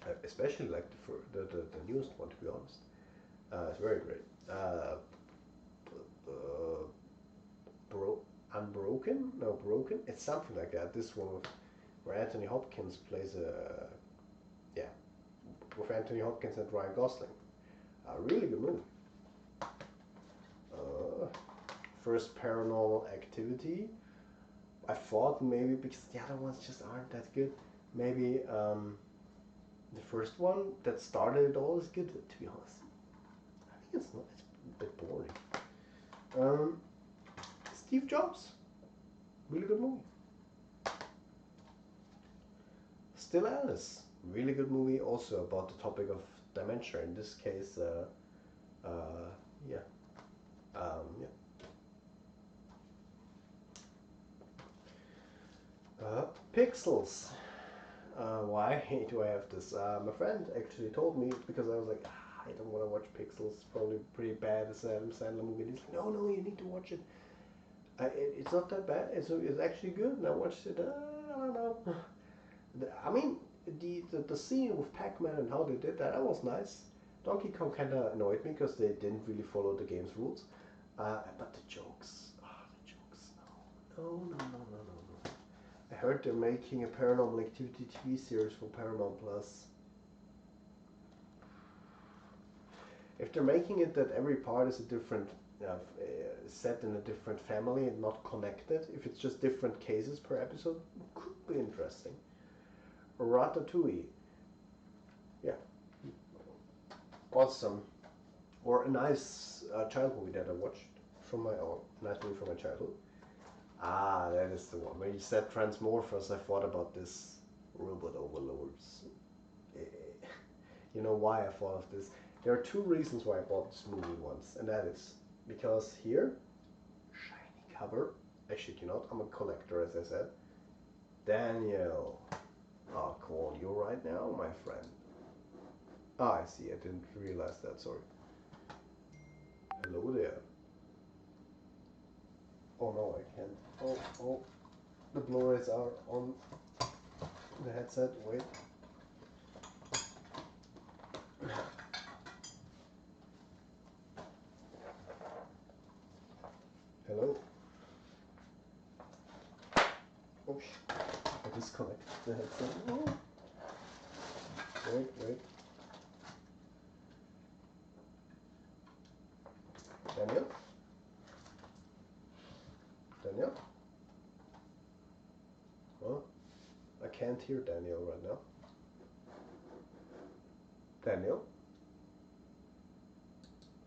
I especially like the newest one, to be honest. It's very great. Unbroken? No, Broken? It's something like that. This one where Anthony Hopkins plays a. Yeah. With Anthony Hopkins and Ryan Gosling. A really good movie. First Paranormal Activity. I thought maybe because the other ones just aren't that good. Maybe the first one that started it all is good, to be honest. I think it's not. It's a bit boring. Steve Jobs. Really good movie. Still Alice. Really good movie. Also about the topic of dementia. In this case, yeah. Yeah. Pixels. Why do I have this? My friend actually told me because I was like, I don't want to watch Pixels. It's probably pretty bad. It's an Adam Sandler movie. And he's like, no, you need to watch it. It's not that bad. It's actually good. And I watched it. I don't know. I mean, the scene with Pac-Man and how they did that was nice. Donkey Kong kind of annoyed me because they didn't really follow the game's rules. But the jokes, no, no. I heard they're making a Paranormal Activity TV series for Paramount Plus. If they're making it that every part is a different set in a different family and not connected, if it's just different cases per episode, could be interesting. Ratatouille, yeah, awesome. Or a nice child movie that I watched from my own, nice movie from my childhood. Ah, that is the one. When you said Transmorphers, I thought about this Robot Overlords. You know why I thought of this? There are two reasons why I bought this movie once, and that is because here, shiny cover, I shit you not, I'm a collector as I said. Daniel, I'll call you right now, my friend. Ah, I see, I didn't realize that, sorry. Hello there. Oh no, I can't. Oh, the Blu-rays are on the headset, wait. Hello. Oh, I disconnected the headset. Oh. Wait. Daniel? Well, I can't hear Daniel right now. Daniel?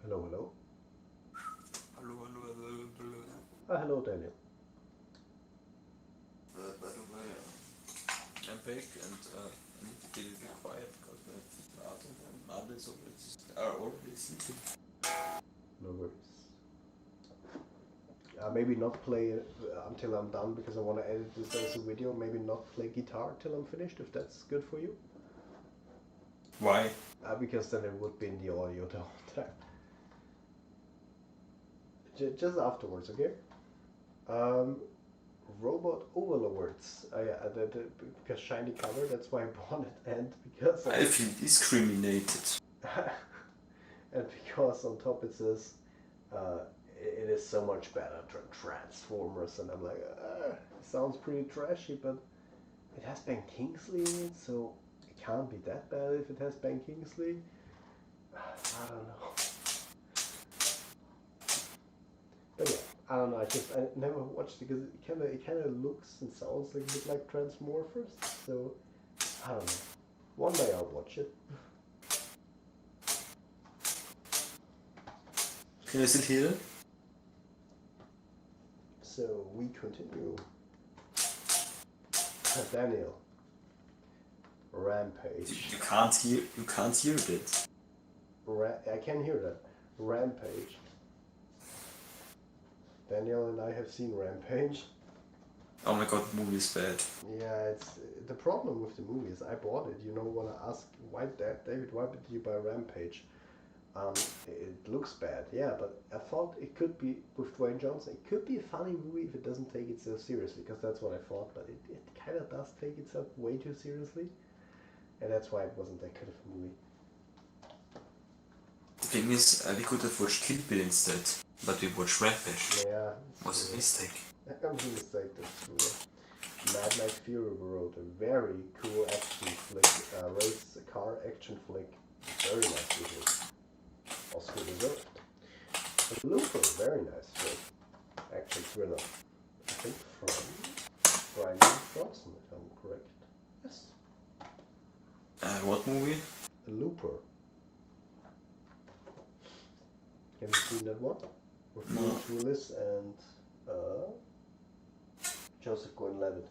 Hello. Hello. Hello, Daniel. By the way, I'm back and I need to be quiet because my others are already sleeping. No worries. Maybe not play until I'm done because I want to edit this as a video. Maybe not play guitar till I'm finished, if that's good for you. Why? Because then it would be in the audio the whole time. Just afterwards, okay? Robot Overlords. Because shiny cover, that's why I bought it, and because I feel discriminated. and because on top it says it is so much better than Transformers, and I'm like, it sounds pretty trashy, but it has Ben Kingsley in it, so it can't be that bad if it has Ben Kingsley. I don't know. But yeah, I don't know. I never watched it because it kind of looks and sounds like a bit like Transmorphers. So I don't know. One day I'll watch it. Can you still hear it? So we continue. Daniel. Rampage. You can't hear it. I can hear that. Rampage. Daniel and I have seen Rampage. Oh my god, the movie is bad. Yeah, it's the problem with the movie is I bought it. You know, want to ask David, why did you buy Rampage? It looks bad, yeah, but I thought it could be with Dwayne Johnson. It could be a funny movie if it doesn't take it so seriously, because that's what I thought. But it kind of does take itself way too seriously, and that's why it wasn't that good of a movie. The thing is, we could have watched Kill Bill instead, but we watched Rampage. Yeah, Was a mistake. That was a mistake. That's true. Mad Max Fury Road, a very cool action flick, race car action flick, very nice visual. Oscar deserved. Looper, very nice film. Action thriller. I think from Brian Johnson, if I'm correct. Yes. What movie? Looper. Have you seen that one? With No. Bruce Willis and Joseph Gordon-Levitt.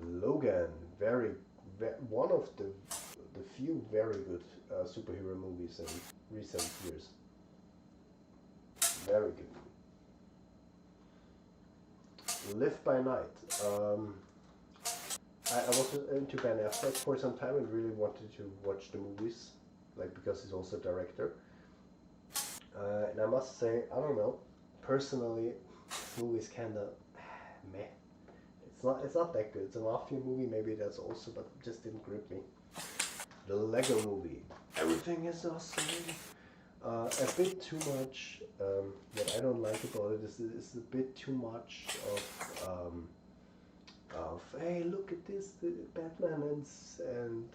Logan, one of the few very good superhero movies in recent years. Very good movie. Live by Night. I was into Ben Affleck for some time and really wanted to watch the movies, like because he's also a director. And I must say, I don't know, personally, this movie is kind of meh. It's not that good. It's a mafia movie, maybe that's also, but it just didn't grip me. The Lego Movie. Everything is awesome. A bit too much. What I don't like about it is a bit too much of hey, look at this, the Batman and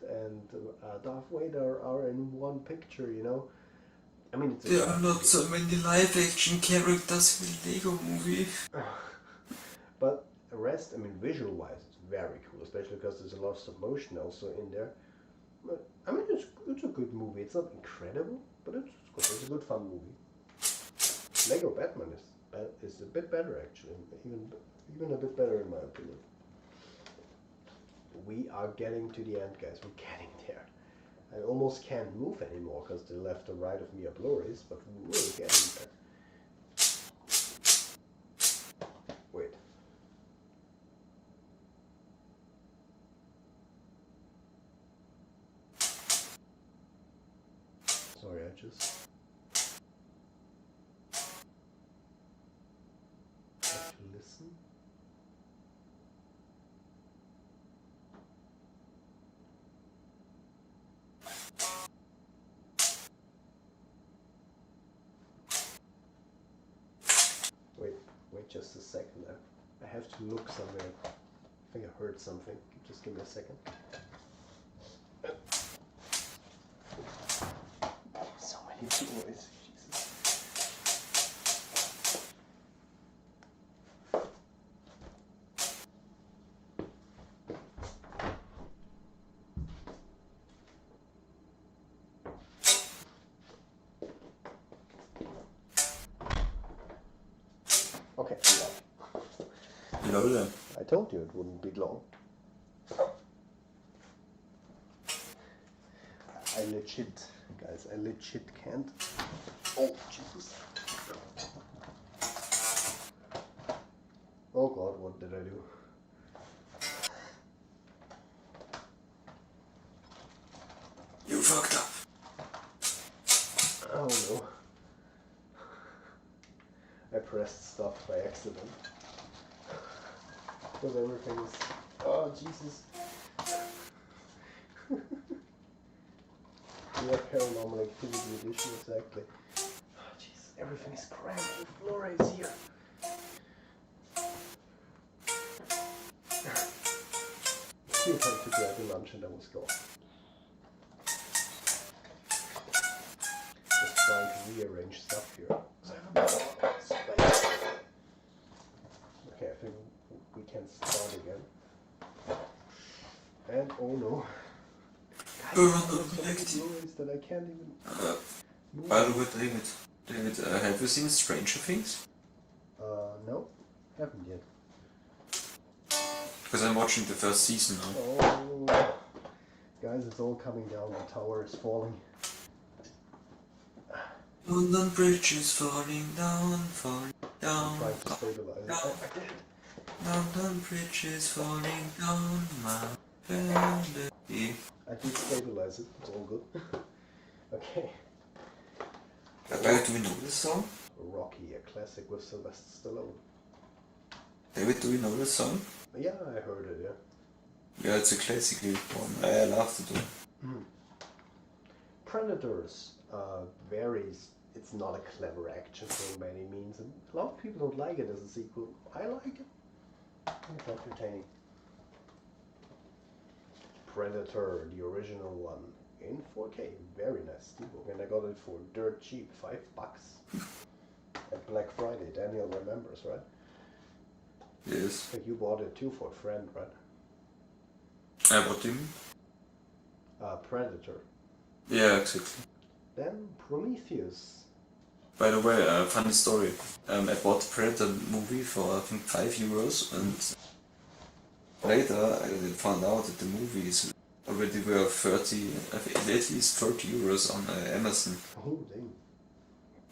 Darth Vader are in one picture, you know. I mean, it's There are not so many live-action characters in the Lego Movie. But the rest, I mean, visual-wise, it's very cool, especially because there's a lot of stop motion also in there. But I mean, it's a good movie. It's not incredible, but it's good. It's a good fun movie. Lego Batman is a bit better actually, even a bit better in my opinion. We are getting to the end, guys. We're getting there. I almost can't move anymore because the left and right of me are Blu-rays, but we're getting there. Wait. Sorry, I just have to listen. Wait just a second. I have to look somewhere. I think I heard something. Just give me a second. So many noise. Jesus. Okay, yeah. You know that. I told you it wouldn't be long. I legit can't. Oh, Jesus. Oh God, what did I do? You fucked up. Oh no. I pressed stuff by accident. Because everything is... Oh, Jesus. Yeah, Paranormal Activity Edition, exactly. Oh, Jesus, everything is crammed with Blu-rays here. Few time to grab a lunch and I was gone. Just trying to rearrange stuff here. So I have a lot of space. Okay, I think we can start again. And oh no. That I can't even move. By the way, David, have you seen Stranger Things? No, haven't yet. Because I'm watching the first season now. Oh, guys, it's all coming down. The tower is falling. London Bridge is falling down. I'm trying to stabilize it. Oh, I did. London Bridge is falling down, my family. I did stabilize it. It's all good. Okay. Do we know this song? Rocky, a classic with Sylvester Stallone. David, do we know this song? Yeah, I heard it. Yeah. Yeah, it's a classically one. I love it. Predators varies. It's not a clever action film by any means, and a lot of people don't like it as a sequel. I like it. It's entertaining. Predator, the original one, in 4K, very nice steelbook, and I got it for dirt cheap, $5 at Black Friday. Daniel remembers, right? Yes. I think you bought it too for a friend, right? What do you mean? Predator. Yeah, exactly. Then Prometheus. By the way, funny story. I bought the Predator movie for I think €5, and later I found out that the movie is already worth 30, at least €30 on Amazon. Oh, dang.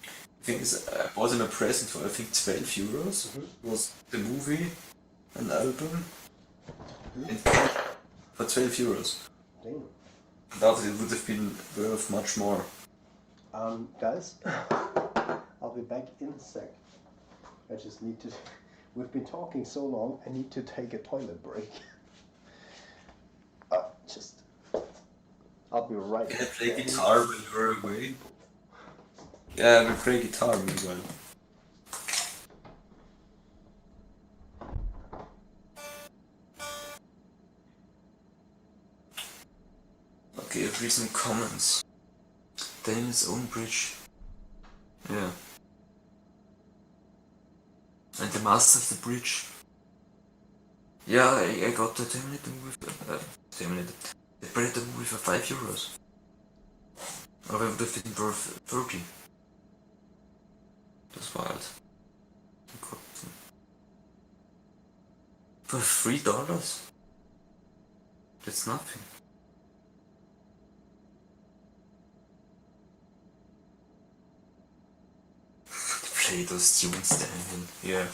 The thing is, I bought him a present for I think €12. It was the movie, an album, and for €12. Dang. I doubt it would have been worth much more. Guys, I'll be back in a sec. I just need to we've been talking so long, I need to take a toilet break. Just... I'll be right back. Can I play guitar when you're away? Yeah, I will play guitar meanwhile. Okay, I've read some comments. Daniel's own bridge. Yeah. And the master of the bridge. Yeah, I got the Terminator movie for, the Predator movie for €5. Or I would have been worth 30. That's wild. For $3? That's nothing. Play those tunes, Daniel. Yeah.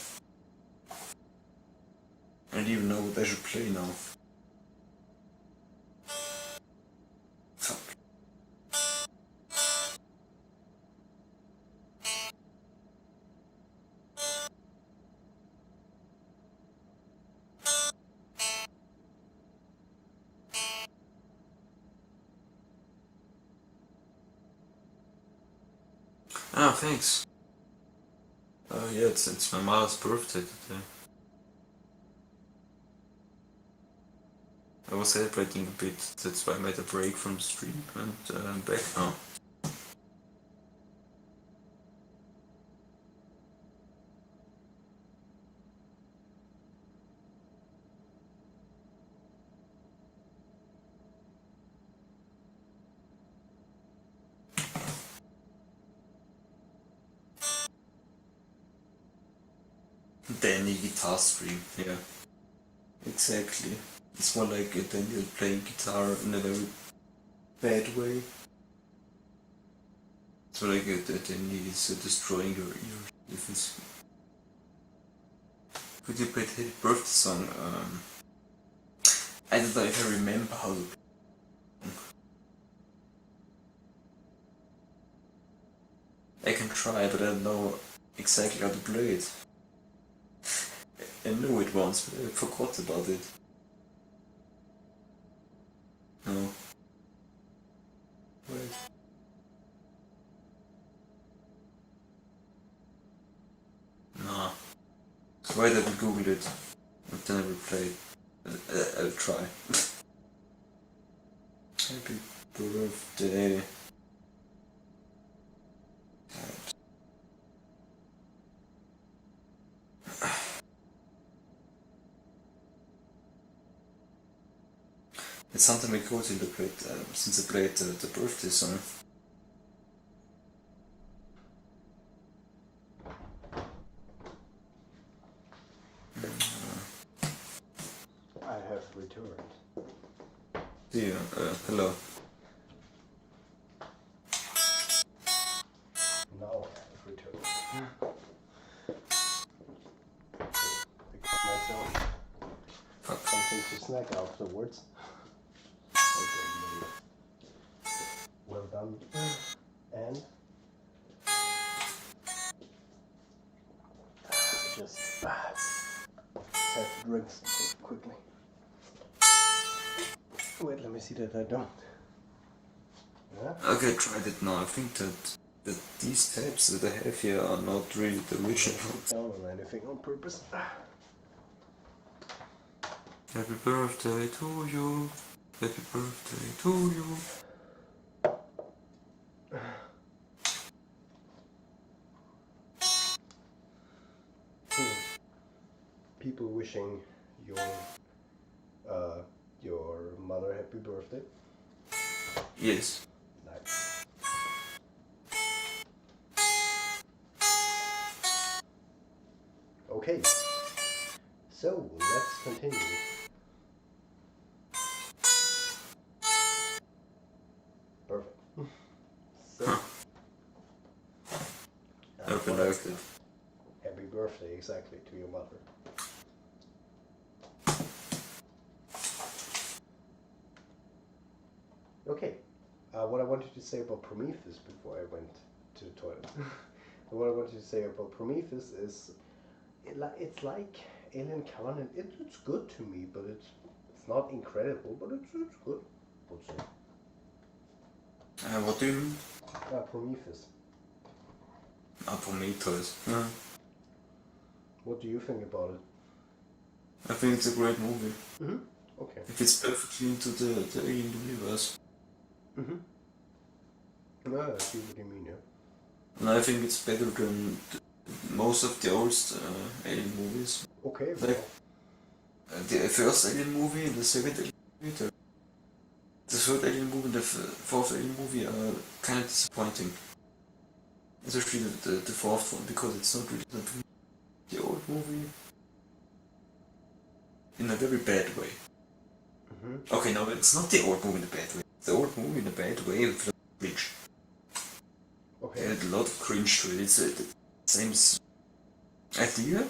I don't even know what I should play now. Fuck. Ah, thanks. Yeah, it's my mother's birthday today. I was celebrating a bit, that's why I made a break from the stream, and I'm back now. Danny guitar stream, yeah. Exactly. It's more like a Daniel playing guitar in a very bad way. It's more like a Danny is destroying your ears. If it's... Could you play the Happy Birthday song? I don't know if I remember how to... I can try, but I don't know exactly how to play it. I knew it once, but I forgot about it. No. Wait. Nah. Wait, I will Google it. And then I will play it. I'll try. Happy birthday. It's something I got in the plate since I played the birthday song. I have returned. Yeah, hello. Now I have returned. I got myself something to snack afterwards. Okay, well done. And just have to drink something quickly. Wait, let me see that I don't. Yeah? Okay, I tried it now. I think that these tabs that I have here are not really the original ones. Down on anything on purpose. Happy birthday to you. Happy birthday to you. People wishing your mother happy birthday. Yes. Nice. Okay. So let's continue. Perfect. So. Hope you liked it. Happy birthday, exactly, to your mother. Okay, what I wanted to say about Prometheus before I went to the toilet. What I wanted to say about Prometheus is it's like Alien Covenant. It's good to me, but it's not incredible, but it's good. I would say. What do you mean? Prometheus. Prometheus. What do you think about it? I think it's a great movie. Mm-hmm. Okay. It fits perfectly into the alien universe. Mm-hmm. Yeah, I see what you mean, yeah. And I think it's better than most of the old alien movies. Okay, Like the first alien movie and the second alien movie, the third alien movie and the fourth alien movie are kind of disappointing. Especially the fourth one, because it's not really the old movie in a very bad way. Mm-hmm. Okay, no, it's not the old movie in a bad way. It's the old movie in a bad way with a lot of cringe. Okay. It had a lot of cringe to it. It's the same idea,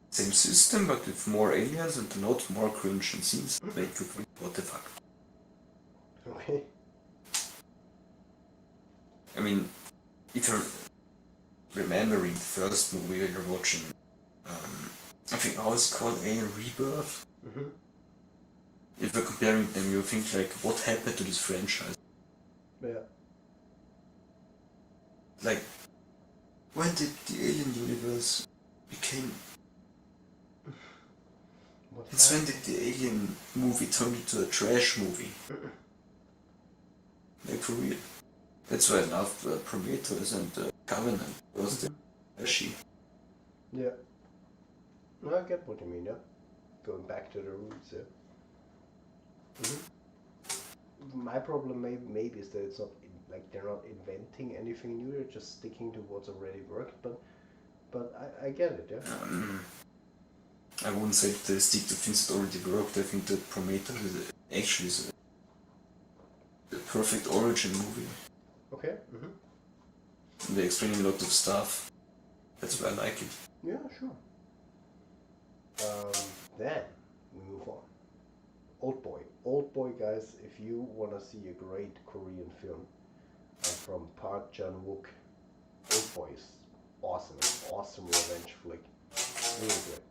same system, but with more aliens and a lot more cringe and scenes that make you think, what the fuck. Okay. I mean, if you're remembering the first movie you're watching, I think how it's called, Alien Rebirth. Mm-hmm. If you're comparing them, you think like, what happened to this franchise? Yeah. Like, when did the alien universe became? It's when did the alien movie turn into a trash movie? Like for real. That's why I love Prometheus and Covenant. Was the trashy. Yeah. No, I get what you mean, yeah. Going back to the roots, yeah. Mm-hmm. My problem maybe is that it's not like they're not inventing anything new. They're just sticking to what's already worked. But I get it, yeah. I wouldn't say that they stick to things that already worked. I think that Prometheus is actually the perfect origin movie. Okay. Mm-hmm. They explain a lot of stuff. That's why I like it. Yeah, sure. Then we move on. Old Boy. Old Boy, guys, if you want to see a great Korean film from Park Chan-wook, Old Boy is awesome. Awesome revenge flick. Really good.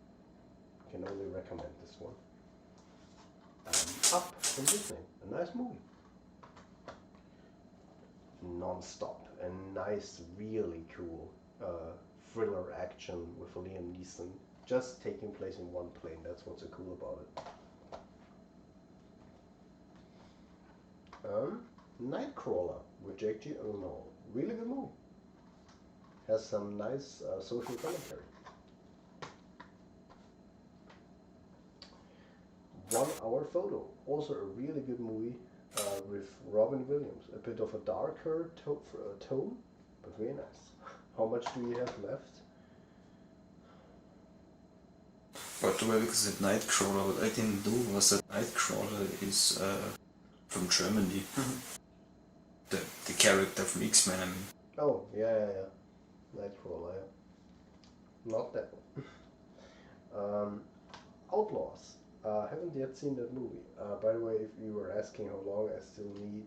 Can only recommend this one. Up from Disney. A nice movie. Non-stop. A nice, really cool thriller action with Liam Neeson. Just taking place in one plane. That's what's so cool about it. Nightcrawler with Jake Gyllenhaal. Really good movie. Has some nice social commentary. 1 Hour Photo. Also a really good movie with Robin Williams. A bit of a darker tone, but very nice. How much do we have left? By the way, because that Nightcrawler, what I didn't do was that Nightcrawler is from Germany. the character from X-Men, I mean. Oh, yeah. Nightcrawler, yeah. Not that one. Outlaws. Haven't yet seen that movie. By the way, if you were asking how long I still need,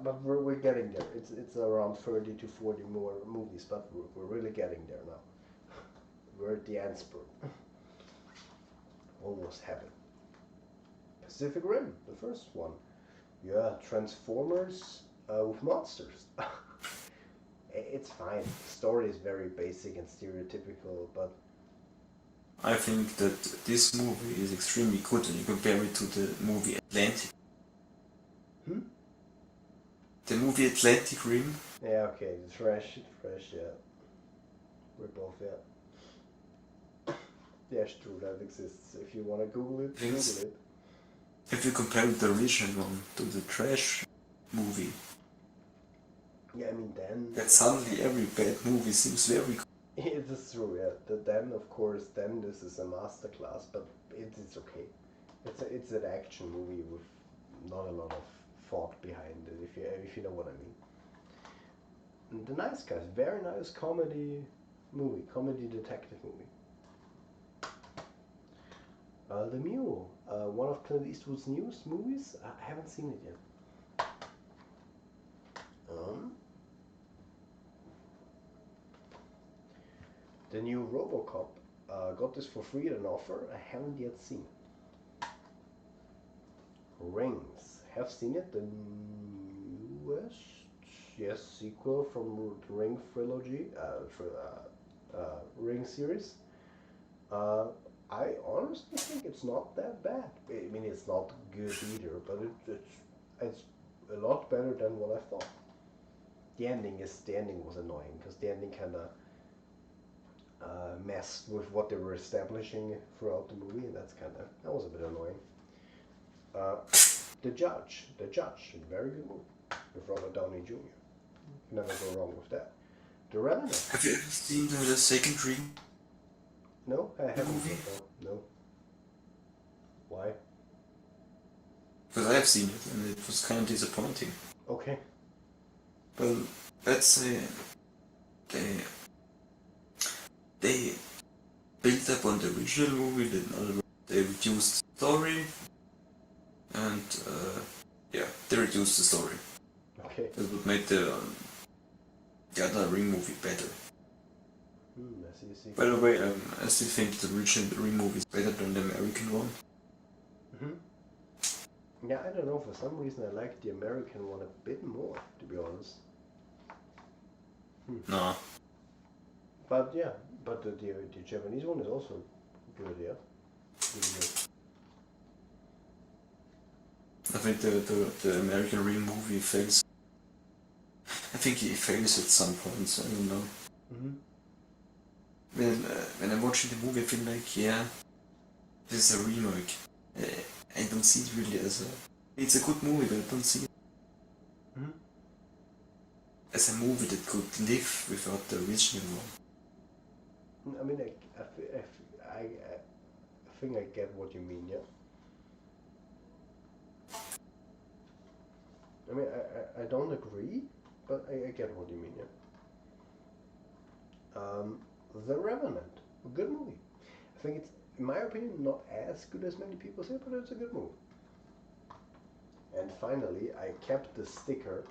but we're getting there. It's around 30 to 40 more movies, but we're really getting there now. We're at the end spurt. Almost heaven. Pacific Rim, the first one. Yeah, Transformers with monsters. It's fine. The story is very basic and stereotypical, but I think that this movie is extremely good when you compare it to the movie Atlantic. The movie Atlantic Rim. Yeah, okay, trash, yeah. We're both, yeah. Yes, true, that exists. If you want to Google it, Google it. If you compare the original one to the trash movie, yeah, I mean, then that suddenly every bad movie seems very good. It is true, yeah. Then, of course, then this is a masterclass, but it's okay. It's an action movie with not a lot of thought behind it, if you know what I mean. And The Nice Guys, very nice comedy detective movie. The Mule, one of Clint Eastwood's newest movies. I haven't seen it yet. The new RoboCop. Got this for free at an offer. I haven't yet seen it. Rings. Have seen it. The newest, yes, sequel from the Ring trilogy, Ring series. I honestly think it's not that bad. I mean, it's not good either, but it's a lot better than what I thought. The ending was annoying because the ending kind of messed with what they were establishing throughout the movie, and that was a bit annoying. The Judge, very good movie with Robert Downey Jr. You never go wrong with that. The Revenant. Have you ever seen the second Ring No, I haven't. movie? No. Why? Because I have seen it and it was kind of disappointing. Okay. Well, let's say they built up on the original movie, they reduced the story, and they reduced the story. Okay. That would make the other Ring movie better. I see. By the way, I still think the original Ring movie is better than the American one. Yeah, I don't know. For some reason, I like the American one a bit more, to be honest. No. But yeah, the Japanese one is also good, yeah. Really good. I think the American Ring movie fails. I think it fails at some points, I don't know. When I'm watching the movie, I feel like, yeah, this is a remake. I don't see it really as a... It's a good movie, but I don't see it as a movie that could live without the original one. I mean, I think I get what you mean, yeah. I mean, I don't agree, but I get what you mean, yeah. The Revenant, a good movie. I think it's, in my opinion, not as good as many people say, but it's a good movie. And finally, I kept the sticker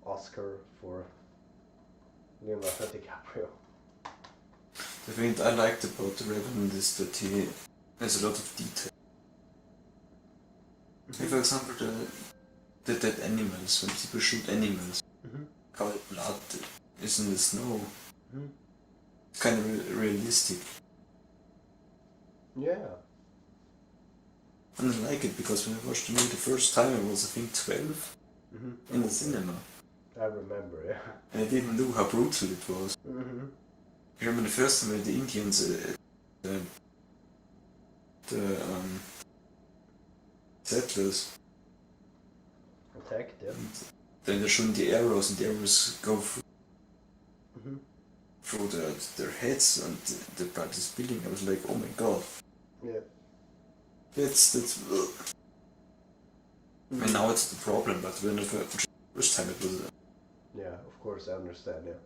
Oscar for Leonardo DiCaprio. The thing I liked about the Revenant is that he has a lot of detail. Like, for example, the dead animals, when people shoot animals, how the blood is in the snow. It's kind of realistic. Yeah. And I like it because when I watched the movie the first time, I was, I think, 12 in the cinema. I remember, yeah. And I didn't know how brutal it was. I remember the first time when the Indians, settlers, Attacked, yeah. then they're shooting the arrows and the arrows go through their heads and the part is building. I was like, oh my god. Yeah. That's and now it's the problem, but when the first time it was... Yeah, of course, I understand, yeah.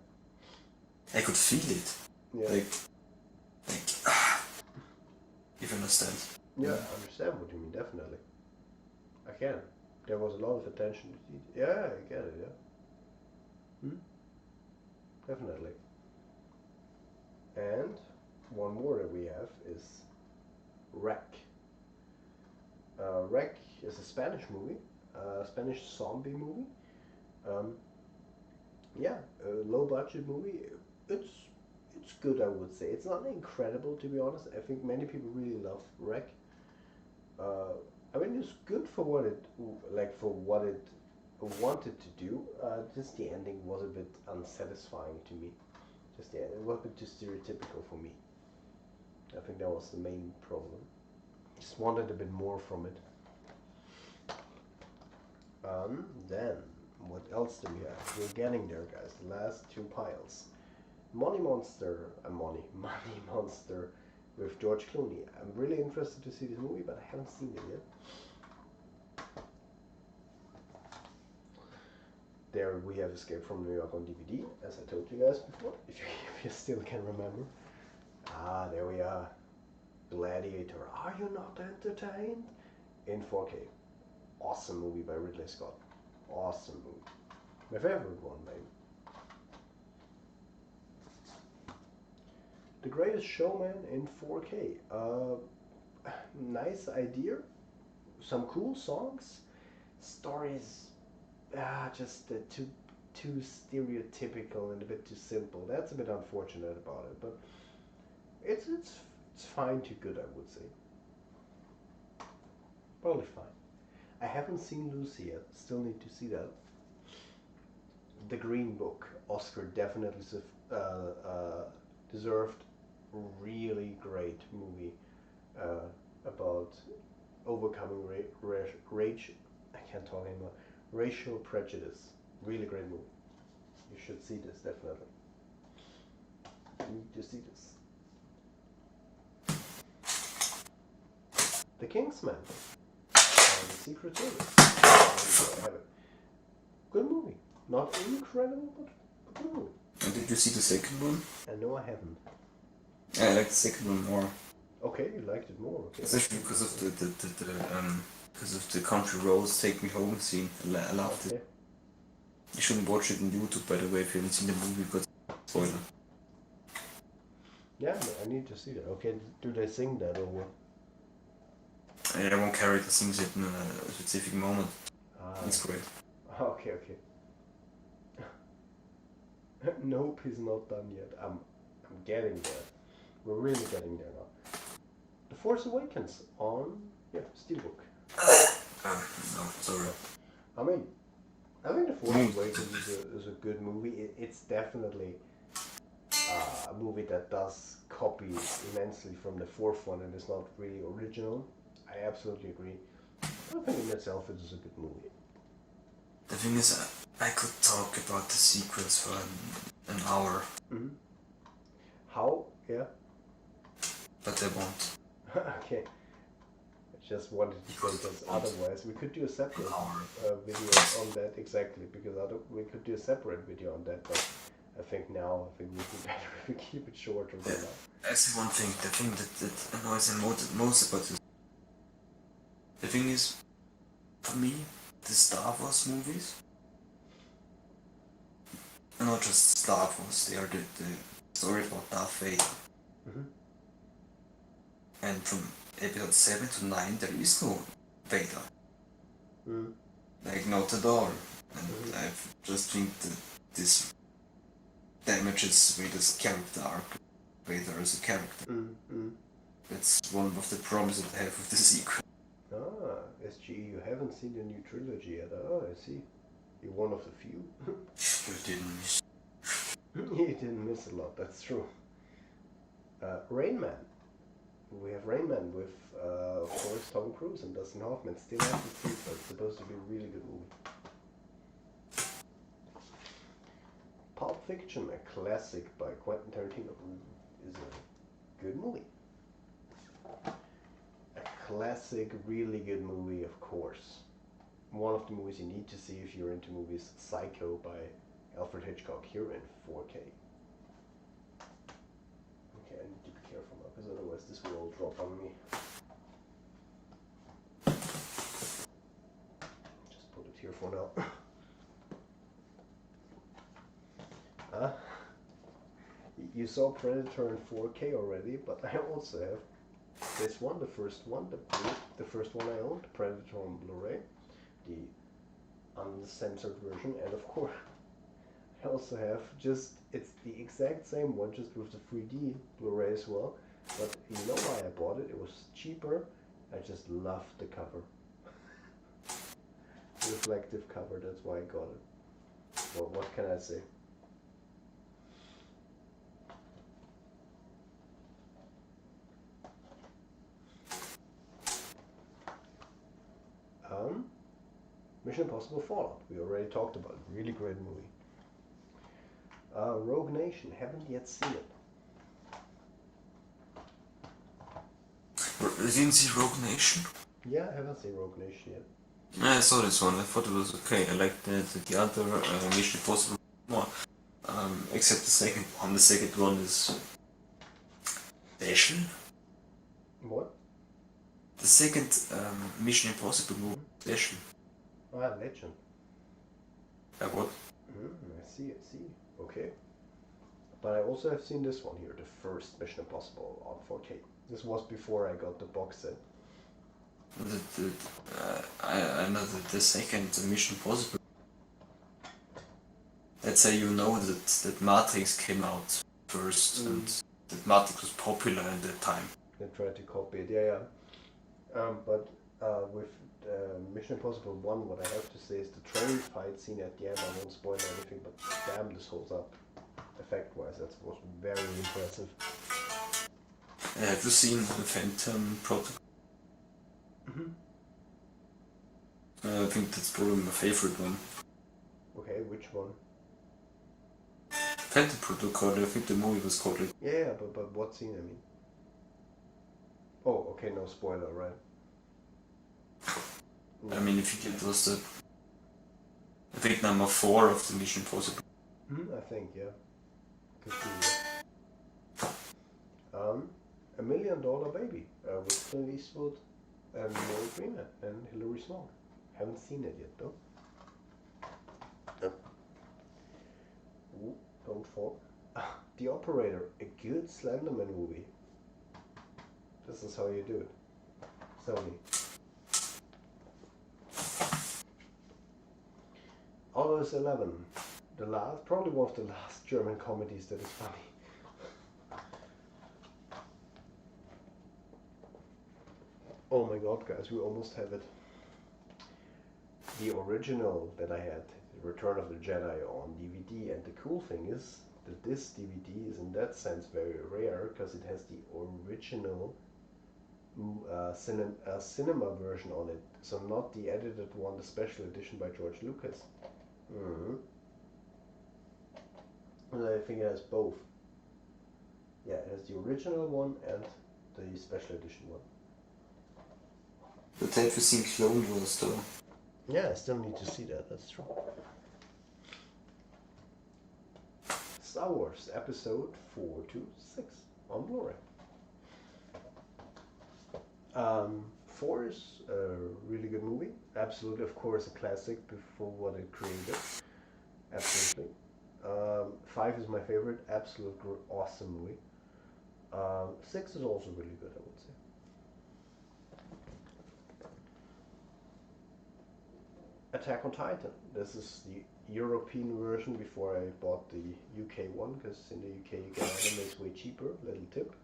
I could feel it. Yeah. Like, if you understand. Yeah, I understand what you mean, definitely. I can. There was a lot of attention to detail. Yeah, I get it, yeah. Definitely. And one more that we have is Wreck. Wreck is a Spanish movie, Spanish zombie movie. Yeah, a low budget movie. It's good, I would say. It's not incredible, to be honest. I think many people really love Wreck. I mean, it's good for what it wanted to do. Just the ending was a bit unsatisfying to me. It was a bit too stereotypical for me. I think that was the main problem. Just wanted a bit more from it. Then, what else do we have? We're getting there, guys. The last two piles. Money Monster with George Clooney. I'm really interested to see this movie, but I haven't seen it yet. There we have Escape from New York on DVD, as I told you guys before, if you still can remember. Ah, there we are. Gladiator. Are you not entertained? In 4K. Awesome movie by Ridley Scott. Awesome movie. My favorite one, maybe. The Greatest Showman in 4K. Nice idea. Some cool songs. Stories, just too stereotypical and a bit too simple. That's a bit unfortunate about it, but it's fine to good, I would say. Probably fine. I haven't seen Lucy yet. Still need to see that. The Green Book, Oscar definitely deserved. Really great movie about overcoming rage. I can't talk anymore. Racial prejudice. Really great movie. You should see this definitely. You need to see this. The Kingsman. The Secret Service. I have it. Good movie. Not incredible, but good movie. And did you see the second one? No, I haven't. I like the second one more. Okay, you liked it more. Okay. Especially because of the country roads take me home scene. I loved it. You shouldn't watch it on YouTube, by the way, if you haven't seen the movie, because spoiler. Yeah, I need to see that. Okay, do they sing that or what? One character sings it in a specific moment. It's great. Okay. Nope, he's not done yet. I'm getting there. We're really getting there now. The Force Awakens on Steelbook. No, sorry. I mean, I think The Force Awakens is a good movie. It's definitely a movie that does copy immensely from the fourth one and is not really original. I absolutely agree. I think in itself it is a good movie. The thing is, I could talk about the sequels for an hour. Mm-hmm. How? Yeah. But I won't. Okay. I just wanted to say because otherwise we could do a separate video on that, exactly, because we could do a separate video on that, but I think it would be better if we keep it shorter than that. I see one thing, the thing that annoys me most about this. The thing is, for me, the Star Wars movies are not just Star Wars, they are the story about Darth Vader. Mm-hmm. And from episode 7 to 9 there is no Vader. Mm. Like, not at all. And I just think that this damages Vader's character arc. Vader as a character. That's one of the problems that I have with the sequel. SGE, you haven't seen the new trilogy yet. I see. You're one of the few. You didn't miss. You didn't miss a lot, that's true. Rain Man. We have Rain Man with, of course, Tom Cruise and Dustin Hoffman. Still haven't seen it, but it's supposed to be a really good movie. Pulp Fiction, a classic by Quentin Tarantino, is a good movie. A classic, really good movie, of course. One of the movies you need to see if you're into movies, Psycho by Alfred Hitchcock, here in 4K. Okay, I need to be careful now, because otherwise this will all drop on me. Just put it here for now. You saw Predator in 4K already, but I also have this one, the first one I owned, Predator on Blu-Ray, the uncensored version, and of course I also have it's the exact same one, just with the 3D Blu-ray as well, but you know why I bought it? It was cheaper. I just loved the cover. Reflective cover, that's why I got it. Well, what can I say? Mission Impossible Fallout, we already talked about it. Really great movie. Rogue Nation, haven't yet seen it. You didn't see Rogue Nation? Yeah, I haven't seen Rogue Nation yet. Yeah, I saw this one. I thought it was okay. I liked the other Mission Impossible more. Except the second one. The second one is special. What? The second Mission Impossible movie special. Legend. What? I see. Okay. But I also have seen this one here, the first Mission Impossible on 4K. This was before I got the box set. I know the second Mission Possible. Let's say you know that Matrix came out first and that Matrix was popular at that time. They tried to copy it, yeah. But with Mission Impossible 1, what I have to say is the train fight scene at the end, I won't spoil anything, but damn, this holds up. Effect-wise, that was very impressive. Have you seen the Phantom Protocol? I think that's probably my favorite one. Okay, which one? Phantom Protocol, I think the movie was called it. Yeah, but what scene, I mean? Oh, okay, no spoiler, right? I mean, if you get was the, I think number 4 of the Mission Possible. I think, yeah. Could be, yeah. $1 Million Baby with Clint Eastwood and Morgan Freeman and Hilary Swank. Haven't seen it yet, though. Ooh, don't fall. The Operator, a good Slenderman movie. This is how you do it. Sony. Others 11. The last, probably one of the last German comedies that is funny. Oh my god, guys, we almost have it. The original that I had, Return of the Jedi, on DVD, and the cool thing is that this DVD is in that sense very rare because it has the original cinema version on it, so not the edited one, the special edition by George Lucas. And I think it has both. Yeah, it has the original one and the special edition one. But have you seen Clone Wars though? Yeah, I still need to see that, that's true. Star Wars Episode 4 to 6 on Blu-ray. 4 is a really good movie. Absolutely, of course, a classic before what it created. Absolutely. 5 is my favorite. Absolute awesome movie. 6 is also really good, I would say. Attack on Titan. This is the European version before I bought the UK one, because in the UK you get animes way cheaper. Little tip.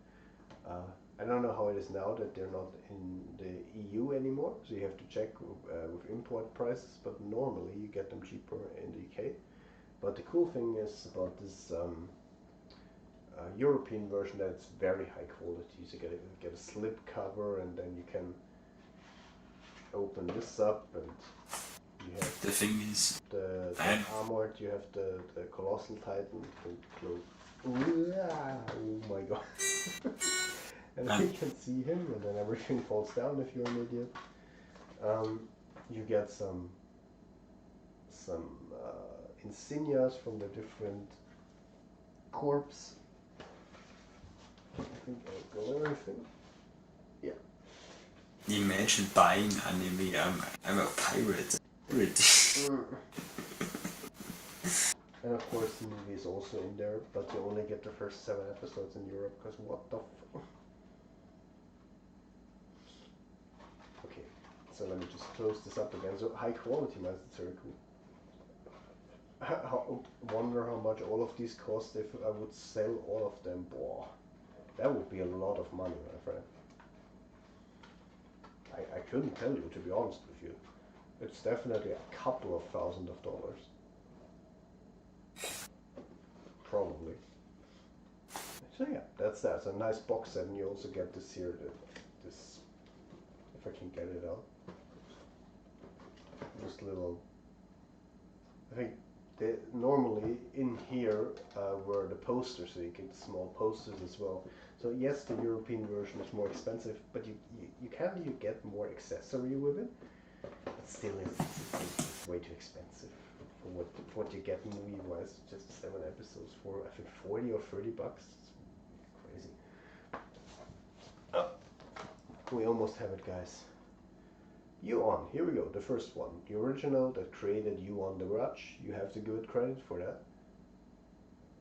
I don't know how it is now that they're not in the EU anymore, so you have to check with import prices, but normally you get them cheaper in the UK. But the cool thing is about this European version that it's very high quality. So you get a slip cover, and then you can open this up, and you have the thing is the armored, you have the Colossal Titan, oh my god. And you can see him, and then everything falls down if you're an idiot. You get some insignias from the different corps. I think I got everything. Yeah. Imagine buying anime. I'm a pirate. And of course the movie is also in there, but you only get the first 7 episodes in Europe, because what the Okay, so let me just close this up again. So high quality, man, it's very cool. I wonder how much all of these cost if I would sell all of them. Boah, that would be a lot of money, my friend. I couldn't tell you, to be honest with you. It's definitely a couple of $1,000s. Probably. So yeah, that's that. It's a nice box set, and you also get this here, this, if I can get it out. This little, I think normally in here were the posters, so you get the small posters as well. So yes, the European version is more expensive, but you can get more accessory with it. But still, it's way too expensive for what you get movie-wise. Just 7 episodes for I think $40 or $30. It's crazy. Oh, we almost have it, guys. Ju-On, here we go, the first one. The original that created Ju-On the Grudge. You have to give it credit for that.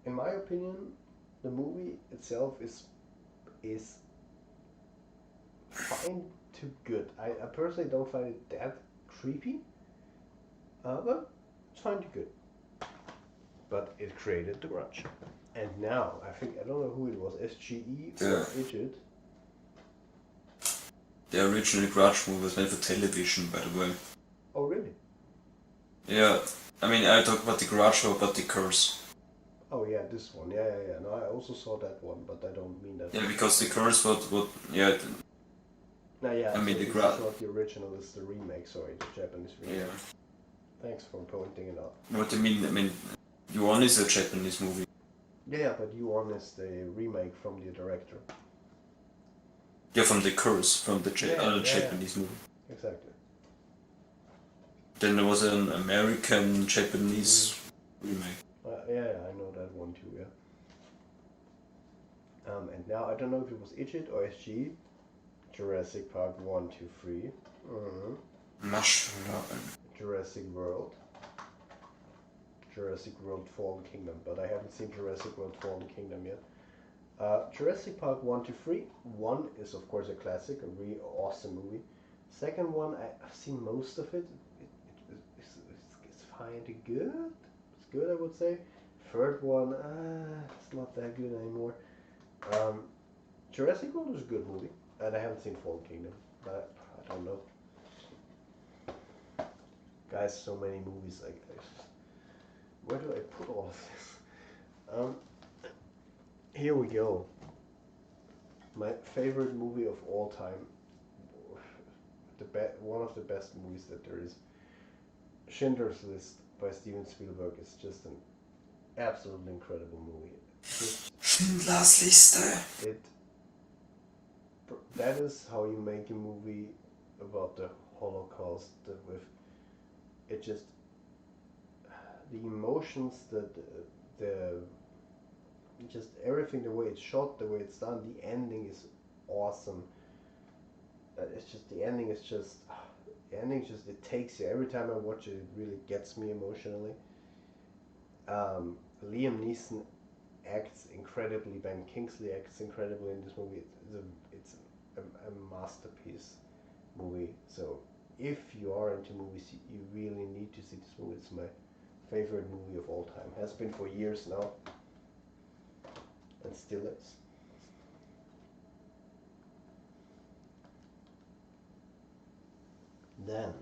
In my opinion, the movie itself is fine to good. I personally don't find it that creepy, but it's fine to good. But it created The Grudge. And now, I don't know who it was, SGE or Yeah. Idjit. The original Grudge movie was made for television, by the way. Oh, really? Yeah, I mean, I talk about the Grudge or about the Curse. Oh, yeah, this one. Yeah. No, I also saw that one, but I don't mean that. Yeah, because the Curse, yeah, No, yeah, I mean, so the this Grudge. is not the original, it's the remake, sorry, the Japanese remake. Yeah. Thanks for pointing it out. What I mean, Yuan is a Japanese movie. Yeah, but Yuan is the remake from the director. Yeah, from the Curse, from the Yeah. Japanese movie. Exactly. Then there was an American Japanese remake. Yeah, I know that one too, yeah. And now, I don't know if it was Idjit or SG, Jurassic Park 1, 2, 3. Jurassic World. Jurassic World Fallen Kingdom, but I haven't seen Jurassic World Fallen Kingdom yet. Jurassic Park 1, 2, 3. 1 is of course a classic, a really awesome movie. Second one, I've seen most of it. It's fine to good. It's good, I would say. Third one, it's not that good anymore. Jurassic World is a good movie, and I haven't seen Fallen Kingdom, but I don't know. Guys, so many movies. Where do I put all of this? Here we go. My favorite movie of all time. One of the best movies that there is. Schindler's List by Steven Spielberg is just an absolutely incredible movie. Schindler's Liste. That is how you make a movie about the Holocaust with it just the emotions, just everything, the way it's shot, the way it's done, the ending is awesome. It's just the ending is just it takes you every time I watch it. It really gets me emotionally. Liam Neeson acts incredibly. Ben Kingsley acts incredibly in this movie. It's a masterpiece movie. So if you are into movies, you really need to see this movie. It's my favorite movie of all time. Has been for years now, and still is. Then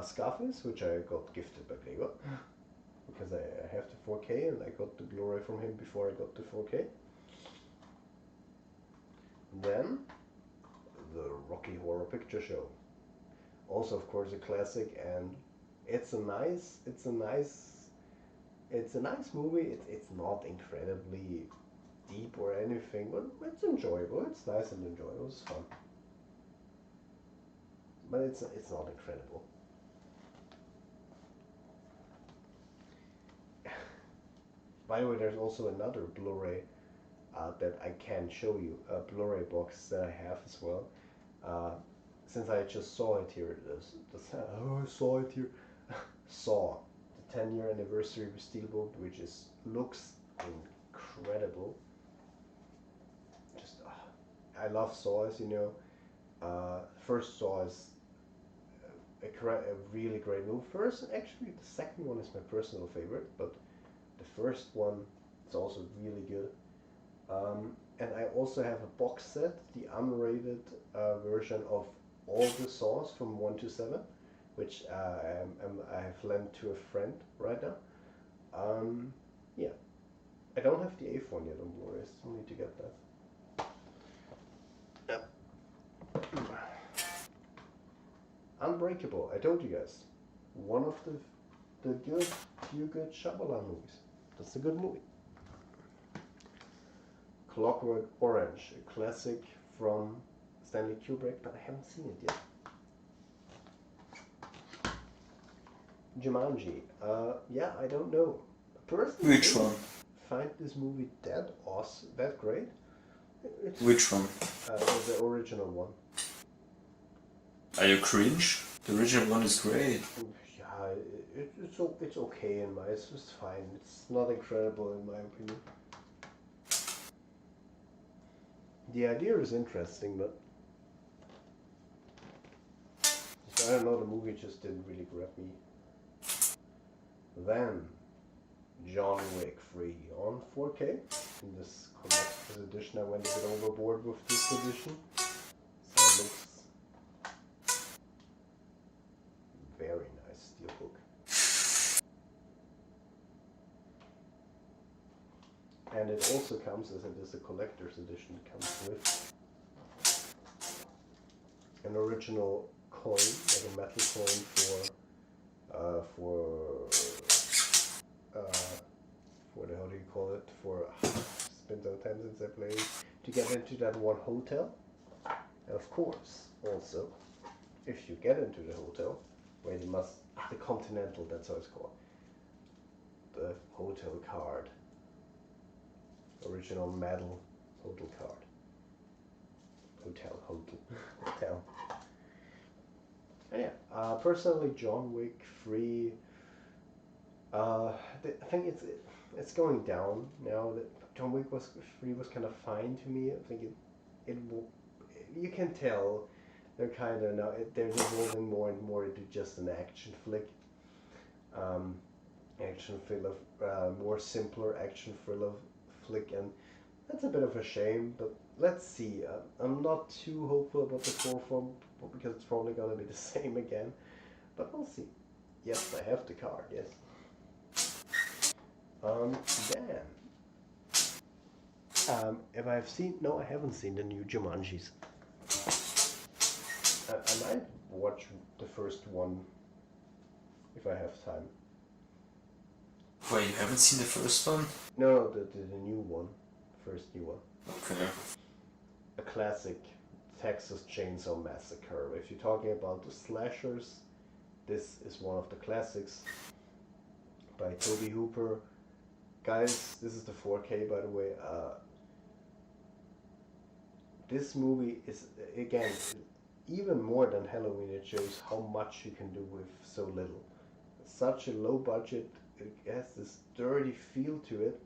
Scarface, which I got gifted by Gregor, because I have the 4K and I got the Blu-ray from him before I got the 4K. Then the Rocky Horror Picture Show, also of course a classic, and it's a nice movie. It's not incredibly deep or anything, but it's enjoyable. It's nice and enjoyable. It's fun, but it's not incredible. By the way, there's also another Blu-ray that I can show you, a Blu-ray box that I have as well. Since I just saw it here, I saw it here. Saw the 10-year anniversary with Steelbook, which looks incredible. Just I love Saw, as you know. First Saw is a really great movie. Actually, the second one is my personal favorite, but the first one is also really good. And I also have a box set, the unrated version of all the Saws from 1 to 7, which I have lent to a friend right now. Yeah, I don't have the 8th one yet on Blu-ray. I still need to get that. Yep. Unbreakable. I told you guys, one of the few good Shyamalan movies. That's a good movie. Clockwork Orange, a classic from Stanley Kubrick, but I haven't seen it yet. Jumanji. Yeah, I don't know. Personally, Which one? Find this movie that awesome, that great. Which one? The original one. Are you cringe? The original one is great. Yeah, it's okay in my. It's fine. It's not incredible in my opinion. The idea is interesting, but I don't know. The movie just didn't really grab me. Then John Wick 3 on 4K. In this collector's edition, I went a bit overboard with this edition. So it looks very nice steelbook. And it also comes, as it is a collector's edition, it comes with an original coin, like a metal coin for the, how do you call it, it's been some time since I played, to get into that one hotel. And of course, also, if you get into the hotel, where you must, the Continental, that's how it's called, the hotel card, original metal hotel card, hotel. And yeah, personally, John Wick 3, I think it's going down now. That John Wick 3 was kind of fine to me. I think it will, you can tell they're kind of now they're evolving more and more into just an action flick, more simpler action flick, and that's a bit of a shame. But let's see. I'm not too hopeful about the fourth one because it's probably gonna be the same again. But we'll see. Yes, I have the card. Yes. Then, if I've seen, no, I haven't seen the new Jumanjis. I might watch the first one if I have time. Wait, you haven't seen the first one? No, the new one, first new one. Okay. A classic Texas Chainsaw Massacre. If you're talking about the slashers, this is one of the classics by Tobe Hooper. Guys, this is the 4K, by the way. This movie is, again, even more than Halloween. It shows how much you can do with so little. Such a low budget, it has this dirty feel to it,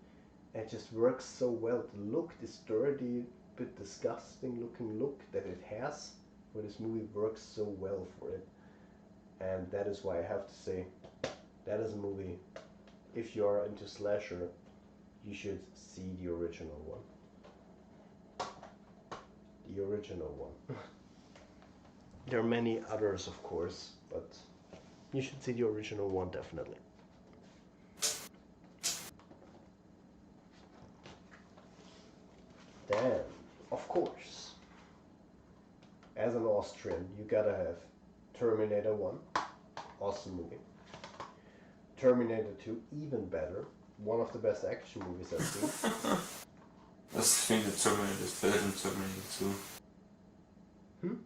and it just works so well. The look, this dirty, bit disgusting looking look that it has for this movie works so well for it. And that is why I have to say, that is a movie, if you are into slasher, you should see the original one. The original one. There are many others, of course, but you should see the original one, definitely. Then, of course, as an Austrian, you gotta have Terminator 1, awesome movie. Terminator 2, even better. One of the best action movies I've seen. I just think that Terminator is better than Terminator 2.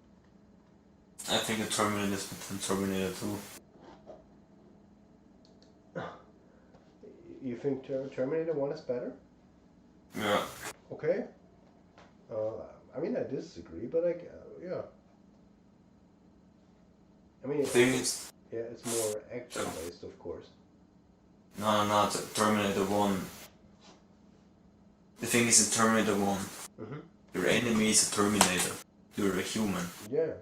I think the Terminator is better than Terminator 2. You think Terminator 1 is better? Yeah. Okay. I mean, I disagree, but yeah. I mean, The thing is, yeah, it's more action-based, of course. no, Terminator 1. The thing is in Terminator 1, your enemy is a Terminator. You're a human. Yeah.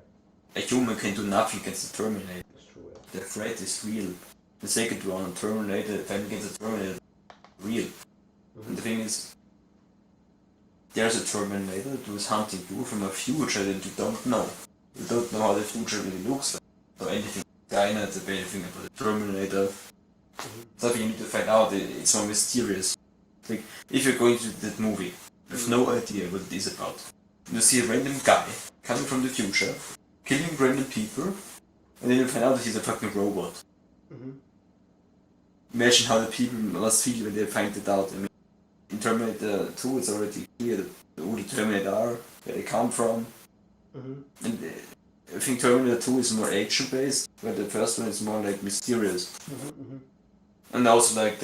A human can do nothing against the Terminator. That's true, yeah. The threat is real. The second one, Terminator, fighting against the Terminator, real. And the thing is, there's a Terminator who is hunting you from a future that you don't know. You don't know how the future really looks like, or anything. Skynet, anything about the Terminator. Something you need to find out. It's more mysterious. Like, if you're going to that movie, you have no idea what it is about. You see a random guy coming from the future, killing random people, and then you find out that he's a fucking robot. Imagine how the people must feel when they find it out. I mean, in Terminator 2, it's already clear who the Terminator are, where they come from. And I think Terminator 2 is more action-based, where the first one is more like mysterious. And also like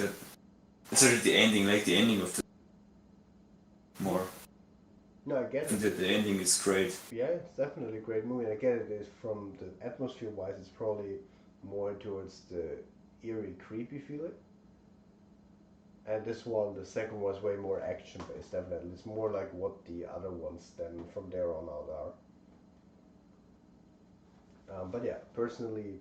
especially the ending, like the ending of the more. No, I get And it. the ending is great. Yeah, it's definitely a great movie. And I get it. Is from the atmosphere-wise, it's probably more towards the eerie, creepy feeling. And this one, the second was way more action-based. Definitely, it's more like what the other ones then from there on out are. But yeah, personally,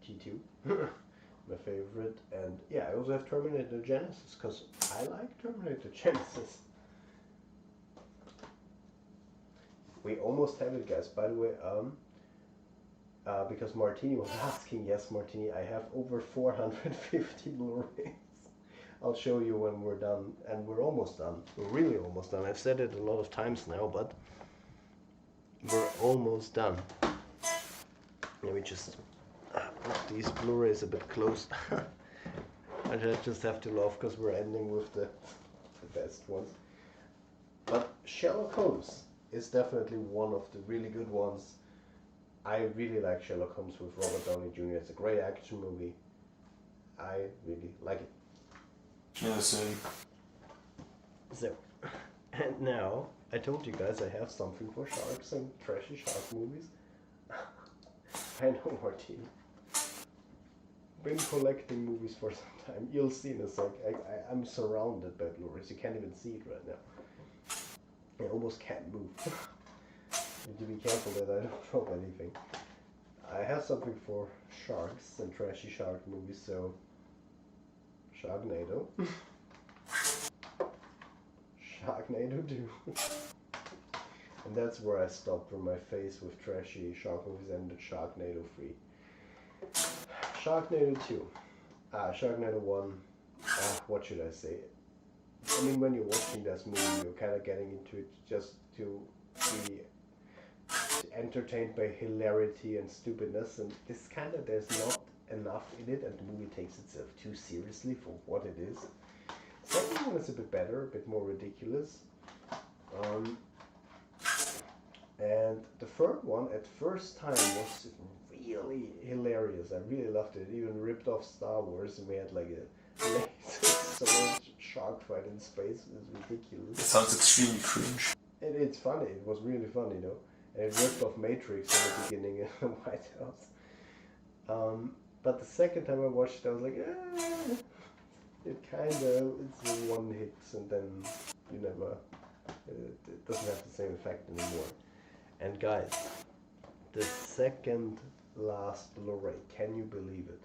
T2, my favorite. And yeah, I also have Terminator Genesis because I like Terminator Genesis. We almost have it, guys. By the way, because Martini was asking, yes, Martini, I have over 450 Blu-rays. I'll show you when we're done, and we're almost done. We're really almost done. I've said it a lot of times now, but we're almost done. Let me just put these Blu-rays a bit close. I just have to laugh because we're ending with the best ones. But Sherlock Holmes is definitely one of the really good ones. I really like Sherlock Holmes with Robert Downey Jr. It's a great action movie. I really like it. Yeah, same. So, and now, I told you guys I have something for sharks and trashy shark movies. I know, Martini. Been collecting movies for some time. You'll see in a sec. I'm surrounded by Blu-rays. You can't even see it right now. I almost can't move. Need to be careful that I don't drop anything. I have something for sharks and trashy shark movies, so Sharknado. Sharknado 2. And that's where I stopped, where my face with trashy shark movies ended. Sharknado 3. Sharknado 2. Sharknado 1. What should I say? I mean, when you're watching this movie, you're kind of getting into it just to be entertained by hilarity and stupidness, and this kind of, there's not enough in it, and the movie takes itself too seriously for what it is. Second one is a bit better, a bit more ridiculous. And the third one, at first time, was really hilarious. I really loved it. It even ripped off Star Wars, and we had like a laser sword shark fight in space. It was ridiculous. It sounds extremely cringe. It's funny. It was really funny, though. And it ripped off Matrix in the beginning in the White House. But the second time I watched it, I was like, it kind of, it's one hit, and then you never, it doesn't have the same effect anymore. And guys, the second last Blu-ray, can you believe it?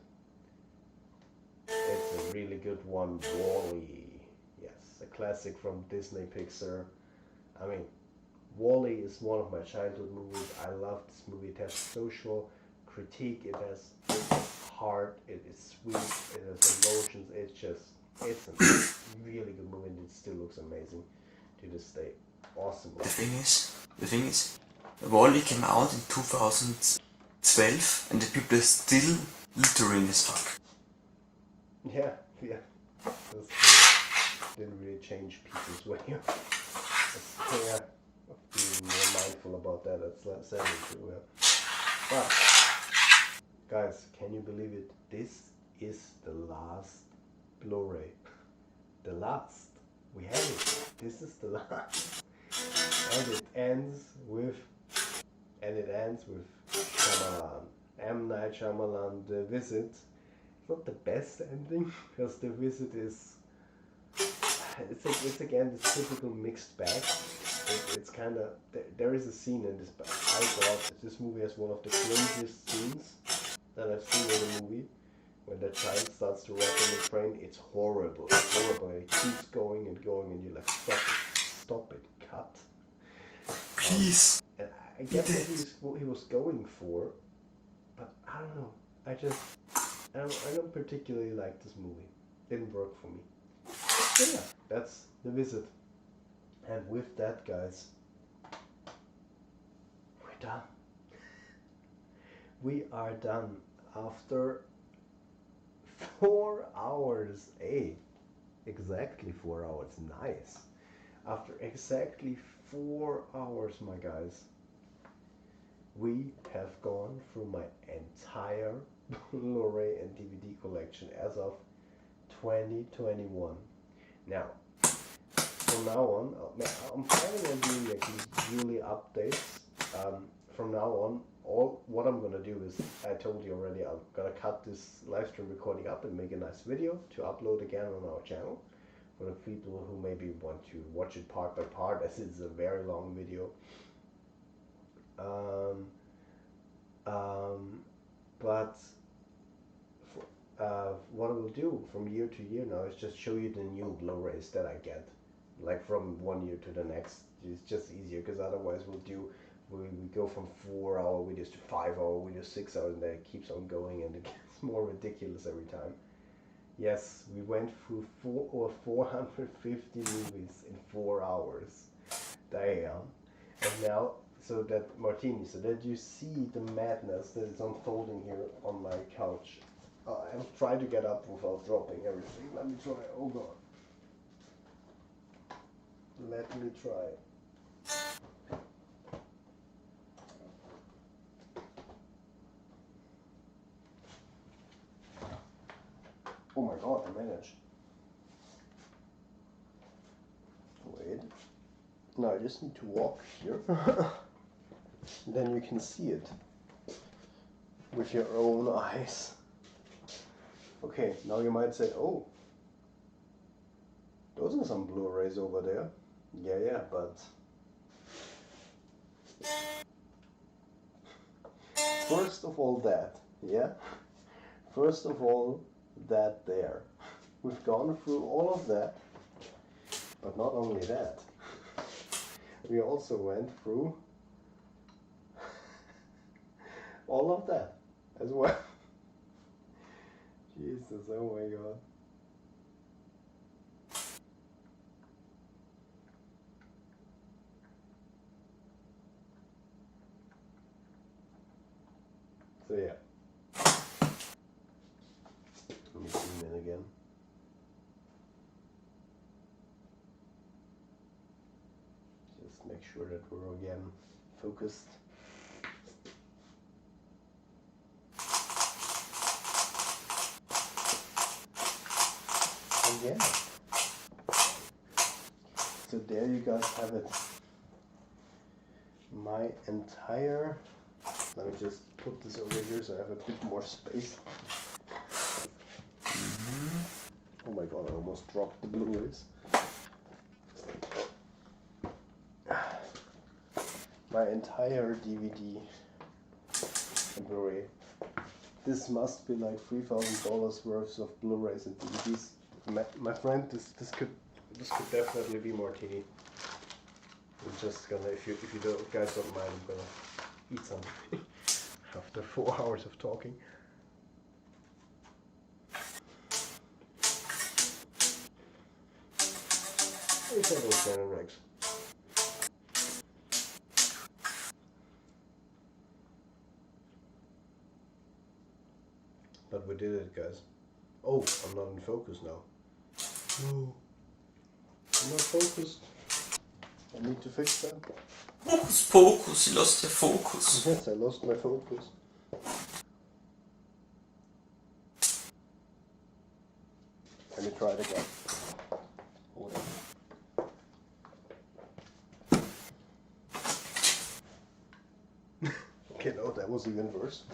It's a really good one, Wall-E. Yes, a classic from Disney Pixar. I mean, Wall-E is one of my childhood movies. I love this movie. It has social critique, it has heart, it is sweet, it has emotions. It's a really good movie, and it still looks amazing to this day. Awesome. The thing is, Wall-E came out in 2012, and the people are still littering as fuck. Yeah. That's true. Didn't really change people's way of being more mindful about that. That's sadly true. Yeah. But guys, can you believe it? This is the last Blu-ray. The last. We have it. This is the last. And it ends with Shyamalan. M. Night Shyamalan, The Visit. It's not the best ending, because The Visit is, it's again this typical mixed bag. It's kind of, there is a scene in this, but I thought this movie has one of the craziest scenes that I've seen in a movie. When the child starts to rap on the train, it's horrible. It's horrible. And it keeps going and going, and you're like, stop it, cut. Please. And I guess what he was going for, but I don't know. I don't particularly like this movie. Didn't work for me. But yeah, that's The Visit. And with that, guys, we're done. We are done after 4 hours. Exactly 4 hours. Nice. After exactly 4 hours, my guys, we have gone through my entire Blu-ray and DVD collection as of 2021. Now, from now on, I'm planning on doing like these yearly updates. From now on, what I'm gonna do is, I told you already, I'm gonna cut this live stream recording up and make a nice video to upload again on our channel for the people who maybe want to watch it part by part, as it's a very long video. But what I will do from year to year now is just show you the new Blu-rays that I get, like from one year to the next. It's just easier, because otherwise we go from 4-hour videos to 5-hour videos, 6 hours, and then it keeps on going, and it gets more ridiculous every time. Yes, we went through 450 movies in 4 hours. Damn. And now, so that Martini, so that you see the madness that is unfolding here on my couch. I'll try to get up without dropping everything. Let me try. Oh god. Let me try. Oh my god, I managed. Wait. No, I just need to walk here. Then you can see it with your own eyes. Okay, now you might say, oh, those are some Blu-rays over there. Yeah, but first of all that, yeah? First of all, that there. We've gone through all of that, but not only that, we also went through all of that as well. Jesus, oh my god. So yeah. Let me zoom in again. Just make sure that we're again focused. And yeah. So there you guys have it. My entire, let me just put this over here so I have a bit more space. Oh my god, I almost dropped the Blu-rays. My entire DVD and Blu-ray. This must be like $3,000 worth of Blu-rays and DVDs. My friend, this could definitely be Martini. I'm just gonna, if you guys don't mind, I'm gonna eat something after 4 hours of talking. Let me try those Shannon Regs. But we did it, guys. Oh, I'm not in focus now. No, I'm not focused. I need to fix that. Focus, focus, you lost your focus. Yes, I lost my focus. Let me try it again. Hold on. Okay, no, that was even worse.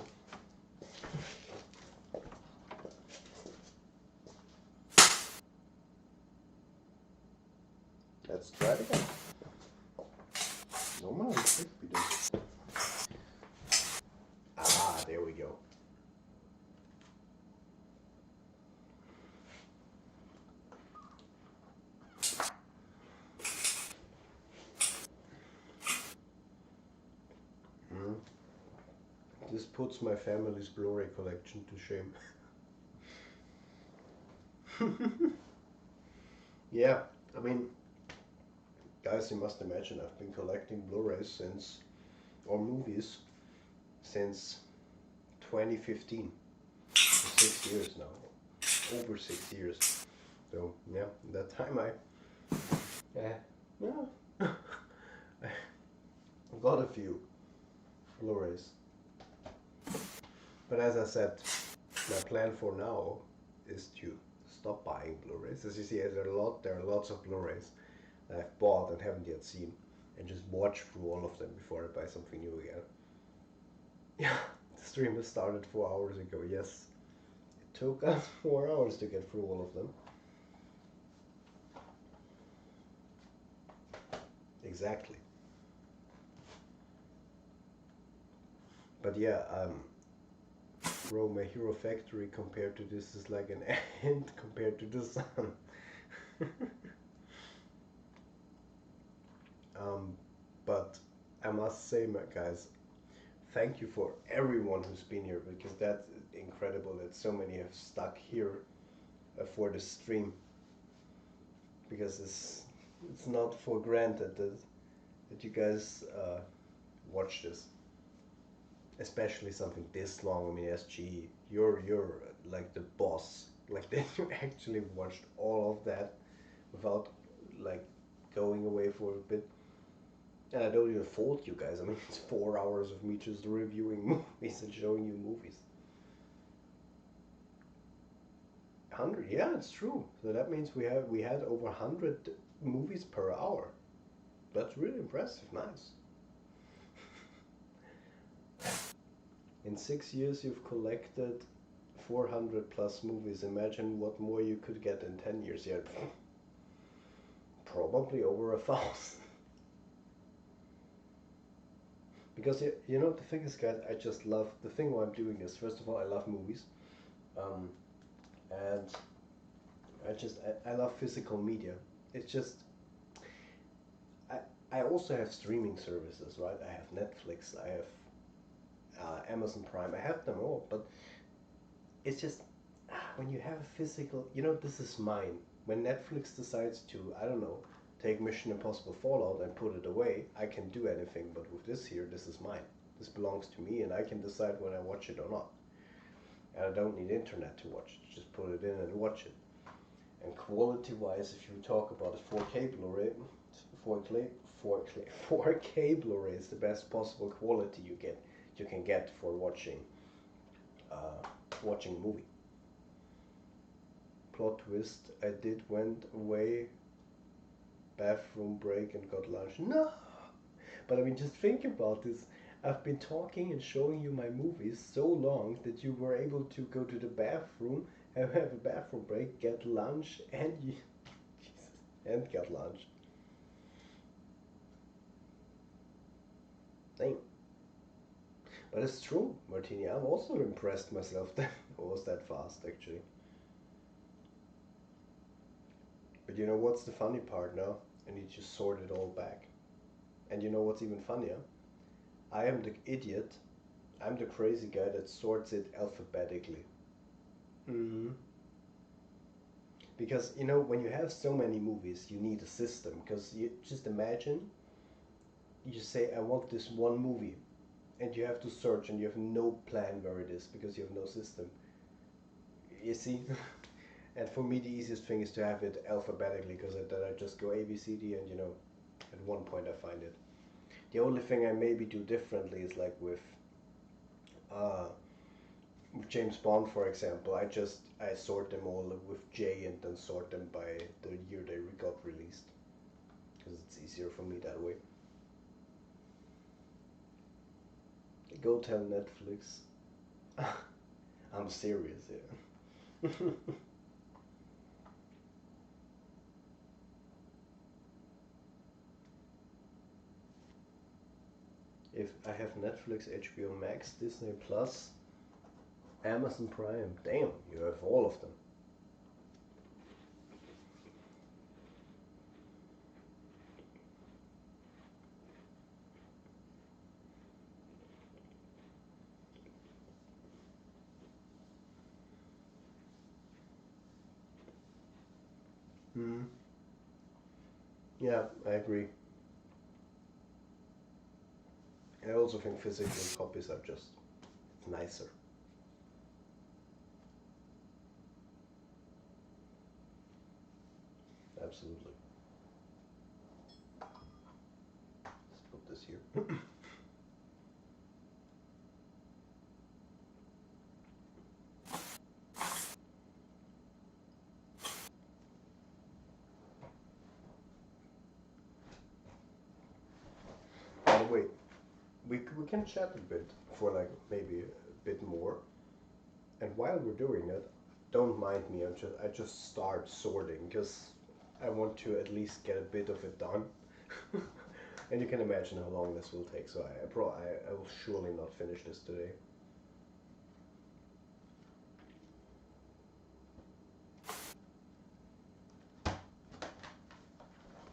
Let's try it again. No man, ah, there we go. This puts my family's Blu-ray collection to shame. Yeah, I mean, guys, you must imagine I've been collecting Blu-rays since, or movies, since 2015. For 6 years now. Over 6 years. So, yeah, that time I got a few Blu-rays. But as I said, my plan for now is to stop buying Blu-rays. As you see, there are lots of Blu-rays. that I've bought and haven't yet seen, and just watch through all of them before I buy something new again. Yeah, the stream has started 4 hours ago. Yes, it took us 4 hours to get through all of them. Exactly. But yeah, bro, my Hero Factory compared to this is like an ant compared to the sun. But I must say, my guys, thank you for everyone who's been here, because that's incredible that so many have stuck here for the stream, because it's not for granted that you guys watch this, especially something this long. I mean, SG, you're like the boss, like that you actually watched all of that without like going away for a bit. And I don't even fault you guys. I mean, it's 4 hours of me just reviewing movies and showing you movies. 100, yeah, it's true. So that means we had over 100 movies per hour. That's really impressive. Nice. In 6 years, you've collected 400 plus movies. Imagine what more you could get in 10 years. Yeah, probably over 1,000. Because you know, the thing is, guys, I just love the thing why I'm doing this. First of all, I love movies, and I love physical media. It's just I I also have streaming services, right? I have Netflix, I have Amazon Prime. I have them all, but it's just when you have a physical, you know, this is mine. When Netflix decides to, I don't know, take Mission Impossible Fallout and put it away, I can do anything. But with this here, this is mine. This belongs to me, and I can decide when I watch it or not. And I don't need internet to watch it. Just put it in and watch it. And quality-wise, if you talk about a 4K Blu-ray, 4K Blu-ray is the best possible quality you can get for watching watching a movie. Plot twist: I did went away, bathroom break, and got lunch. No, but I mean, just think about this. I've been talking and showing you my movies so long that you were able to go to the bathroom, have a bathroom break, get lunch, and you, Jesus, and got lunch. Dang. But it's true, Martini. I'm also impressed myself that it was that fast, actually. But you know what's the funny part now? I need to sort it all back. And you know what's even funnier? I am the idiot. I'm the crazy guy that sorts it alphabetically. Hmm. Because you know, when you have so many movies, you need a system. Because you just imagine, you say, I want this one movie, and you have to search, and you have no plan where it is because you have no system. You see? And for me, the easiest thing is to have it alphabetically, because then I just go A, B, C, D, and you know, at one point I find it. The only thing I maybe do differently is like uh, with James Bond, for example. I sort them all with J and then sort them by the year they got released, because it's easier for me that way. Go tell Netflix. I'm serious, yeah. If I have Netflix, HBO Max, Disney Plus, Amazon Prime, damn, you have all of them. Hmm. Yeah, I agree. I also think physical copies are just nicer. Absolutely. Let's put this here. we can chat a bit for like maybe a bit more. And while we're doing it, don't mind me. I just start sorting because I want to at least get a bit of it done. And you can imagine how long this will take. So I will surely not finish this today.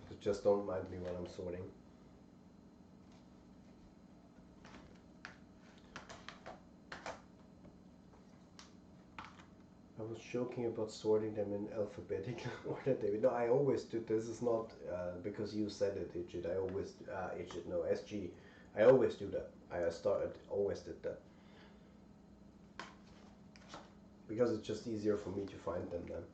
So just don't mind me while I'm sorting. I was joking about sorting them in alphabetical order, David. No, I always do. This is not because you said it, Igit. I always, Igit, no, SG. I always do that. Always did that. Because it's just easier for me to find them then.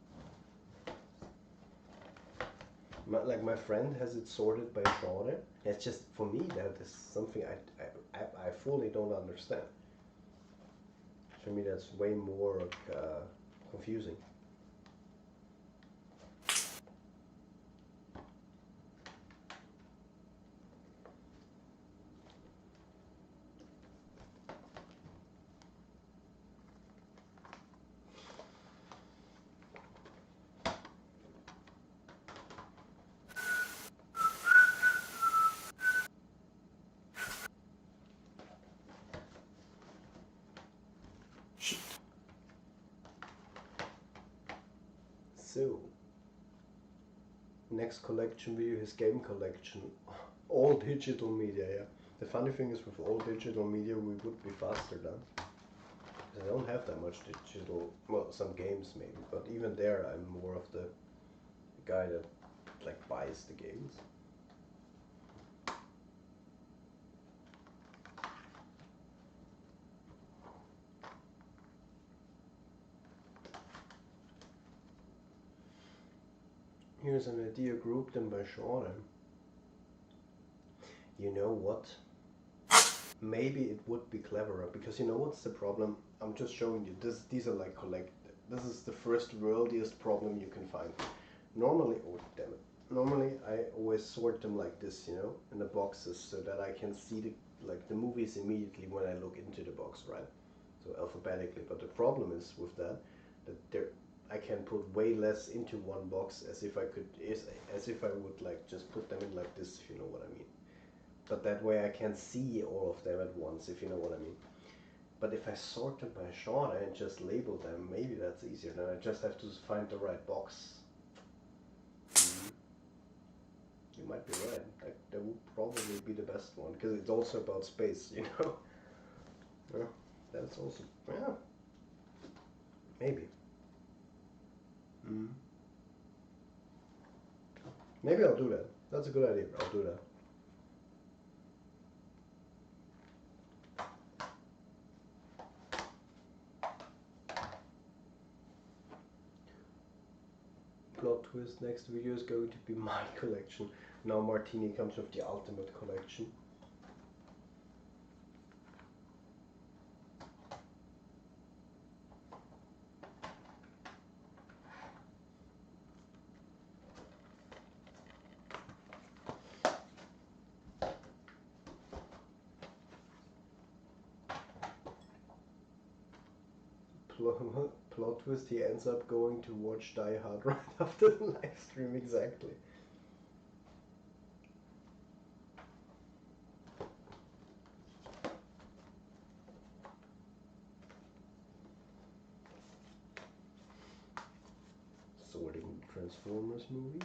Like my friend has it sorted by genre. It's just, for me, that is something I fully don't understand. For me, that's way more confusing. So, next collection video, his game collection. All digital media, yeah. The funny thing is with all digital media we would be faster done. Because I don't have that much digital, well, some games maybe, but even there I'm more of the guy that like buys the games. Here's an idea, group them by genre. You know what? Maybe it would be cleverer, because you know what's the problem? I'm just showing you this. These are like this is the first worldiest problem you can find. Normally, oh damn it. Normally I always sort them like this, you know, in the boxes, so that I can see the movies immediately when I look into the box, right? So alphabetically. But the problem is with that I can put way less into one box as if I would like just put them in like this, if you know what I mean. But that way I can see all of them at once, if you know what I mean. But if I sort them by genre and just label them, maybe that's easier. Then I just have to find the right box. You might be right. That would probably be the best one, because it's also about space, you know. Yeah, that's also, yeah, maybe. Maybe I'll do that. That's a good idea. I'll do that. Plot twist, next video is going to be my collection. Now Martini comes with the ultimate collection. Plot twist, he ends up going to watch Die Hard right after the live stream, exactly. Sorting Transformers movies.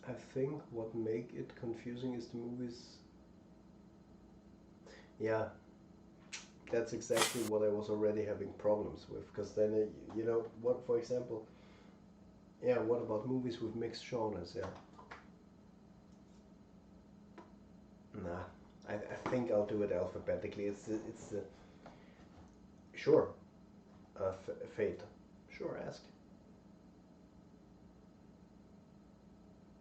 I think what make it confusing is the movies. Yeah, that's exactly what I was already having problems with, because then you know what, for example, yeah, what about movies with mixed genres? Yeah, nah, I think I'll do it alphabetically. It's sure, Fate, sure, ask.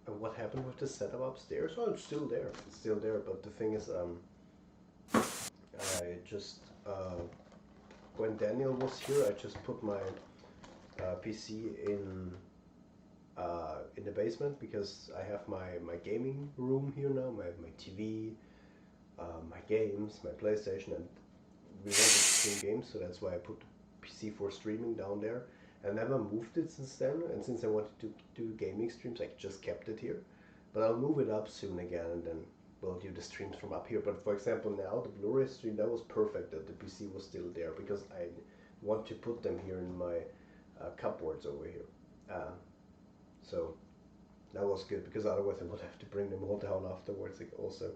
And what happened with the setup upstairs? Oh, it's still there. It's still there, but the thing is, I just when Daniel was here, I just put my PC in the basement because I have my gaming room here now. My TV, my games, my PlayStation, and we wanted to stream games, so that's why I put PC for streaming down there. I never moved it since then, and since I wanted to do gaming streams, I just kept it here. But I'll move it up soon again, and then we'll do the streams from up here. But for example, now the Blu-ray stream, that was perfect that the PC was still there because I want to put them here in my cupboards over here. So that was good because otherwise I would have to bring them all down afterwards also.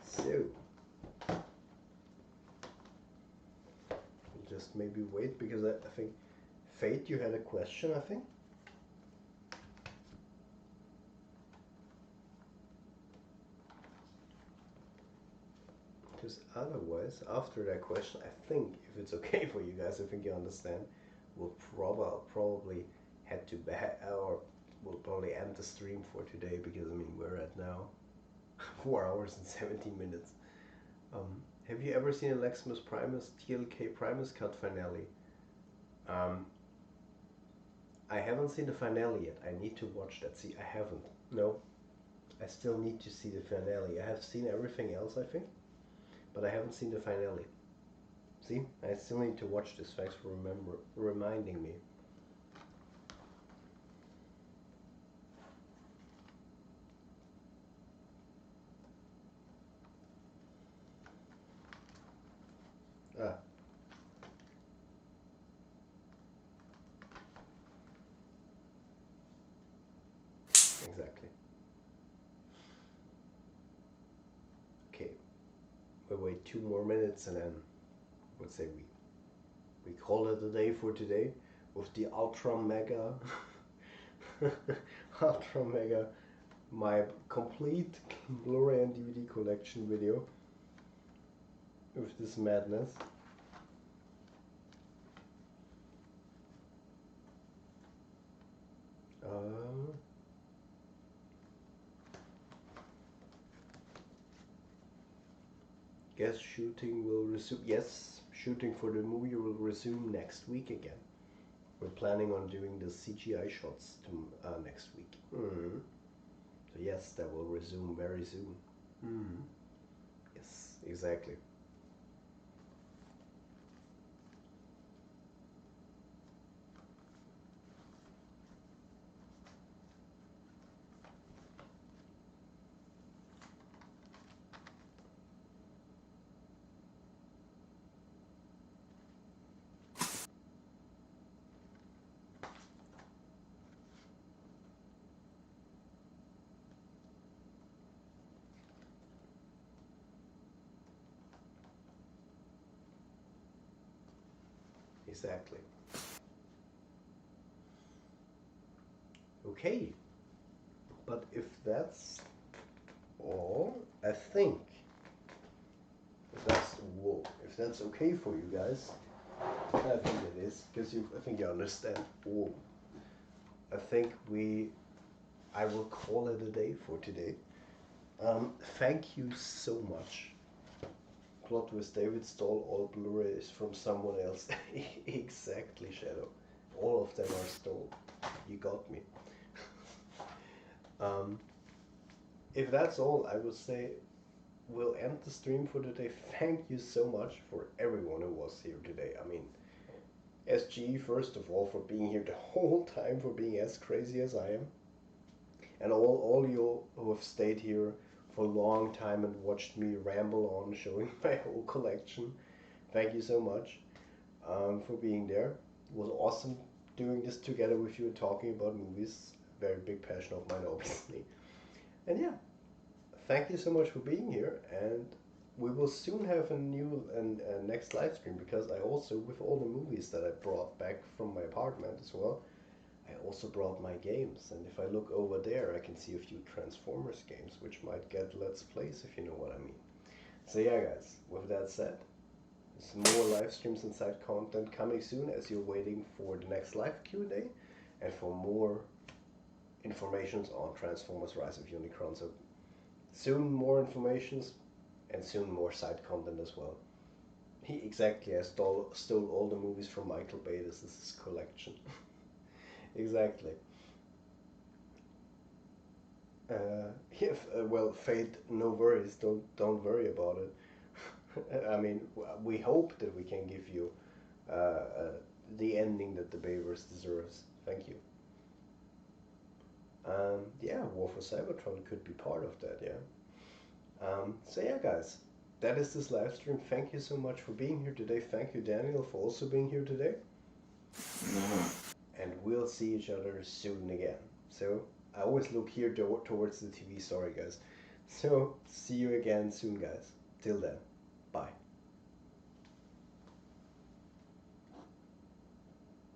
So just maybe wait because I think Fate, you had a question, I think. Because otherwise, after that question, I think if it's okay for you guys, I think you understand, we'll probably head to bed, or we'll probably end the stream for today because I mean we're at now 4 hours and 17 minutes. Have you ever seen a Maximus Primus TLK Primus cut finale? I haven't seen the finale yet. I need to watch that. See, I haven't. No, I still need to see the finale. I have seen everything else, I think, but I haven't seen the finale. See, I still need to watch this. Thanks for reminding me. Ah. Exactly. Okay, we'll wait 2 more minutes and then would say we call it a day for today with the ultra mega ultra mega my complete Blu-ray and DVD collection video with this madness. Guess shooting will resume. Yes, shooting for the movie will resume next week again. We're planning on doing the CGI shots next week. So yes, that will resume very soon. Yes, exactly. Exactly. Okay, but if that's all, I think if that's okay for you guys, I think it is because I think you understand. Oh, I think I will call it a day for today. Thank you so much. Plot twist: David stole all Blu-rays from someone else. Exactly, Shadow. All of them are stolen. You got me. If that's all, I would say we'll end the stream for today. Thank you so much for everyone who was here today. I mean, SG, first of all, for being here the whole time, for being as crazy as I am. And all you who have stayed here for a long time and watched me ramble on showing my whole collection. Thank you so much for being there. It was awesome doing this together with you and talking about movies. Very big passion of mine, obviously. And yeah, thank you so much for being here, and we will soon have a new and next live stream because I also, with all the movies that I brought back from my apartment as well, I also brought my games. And if I look over there, I can see a few Transformers games, which might get Let's Plays, if you know what I mean. So yeah, guys, with that said, some more live streams and side content coming soon as you're waiting for the next live Q&A and for more informations on Transformers Rise of Unicron. So Soon more informations, and soon more side content as well. Exactly, I stole all the movies from Michael Bay. This is his collection. Exactly. Well, Fate, no worries. Don't worry about it. I mean, we hope that we can give you the ending that the Bayverse deserves. Thank you. Yeah, War for Cybertron could be part of that. Yeah. So yeah, guys, that is this live stream. Thank you so much for being here today. Thank you, Daniel, for also being here today. No. And we'll see each other soon again. So I always look here towards the TV. Sorry, guys. So see you again soon, guys. Till then, bye.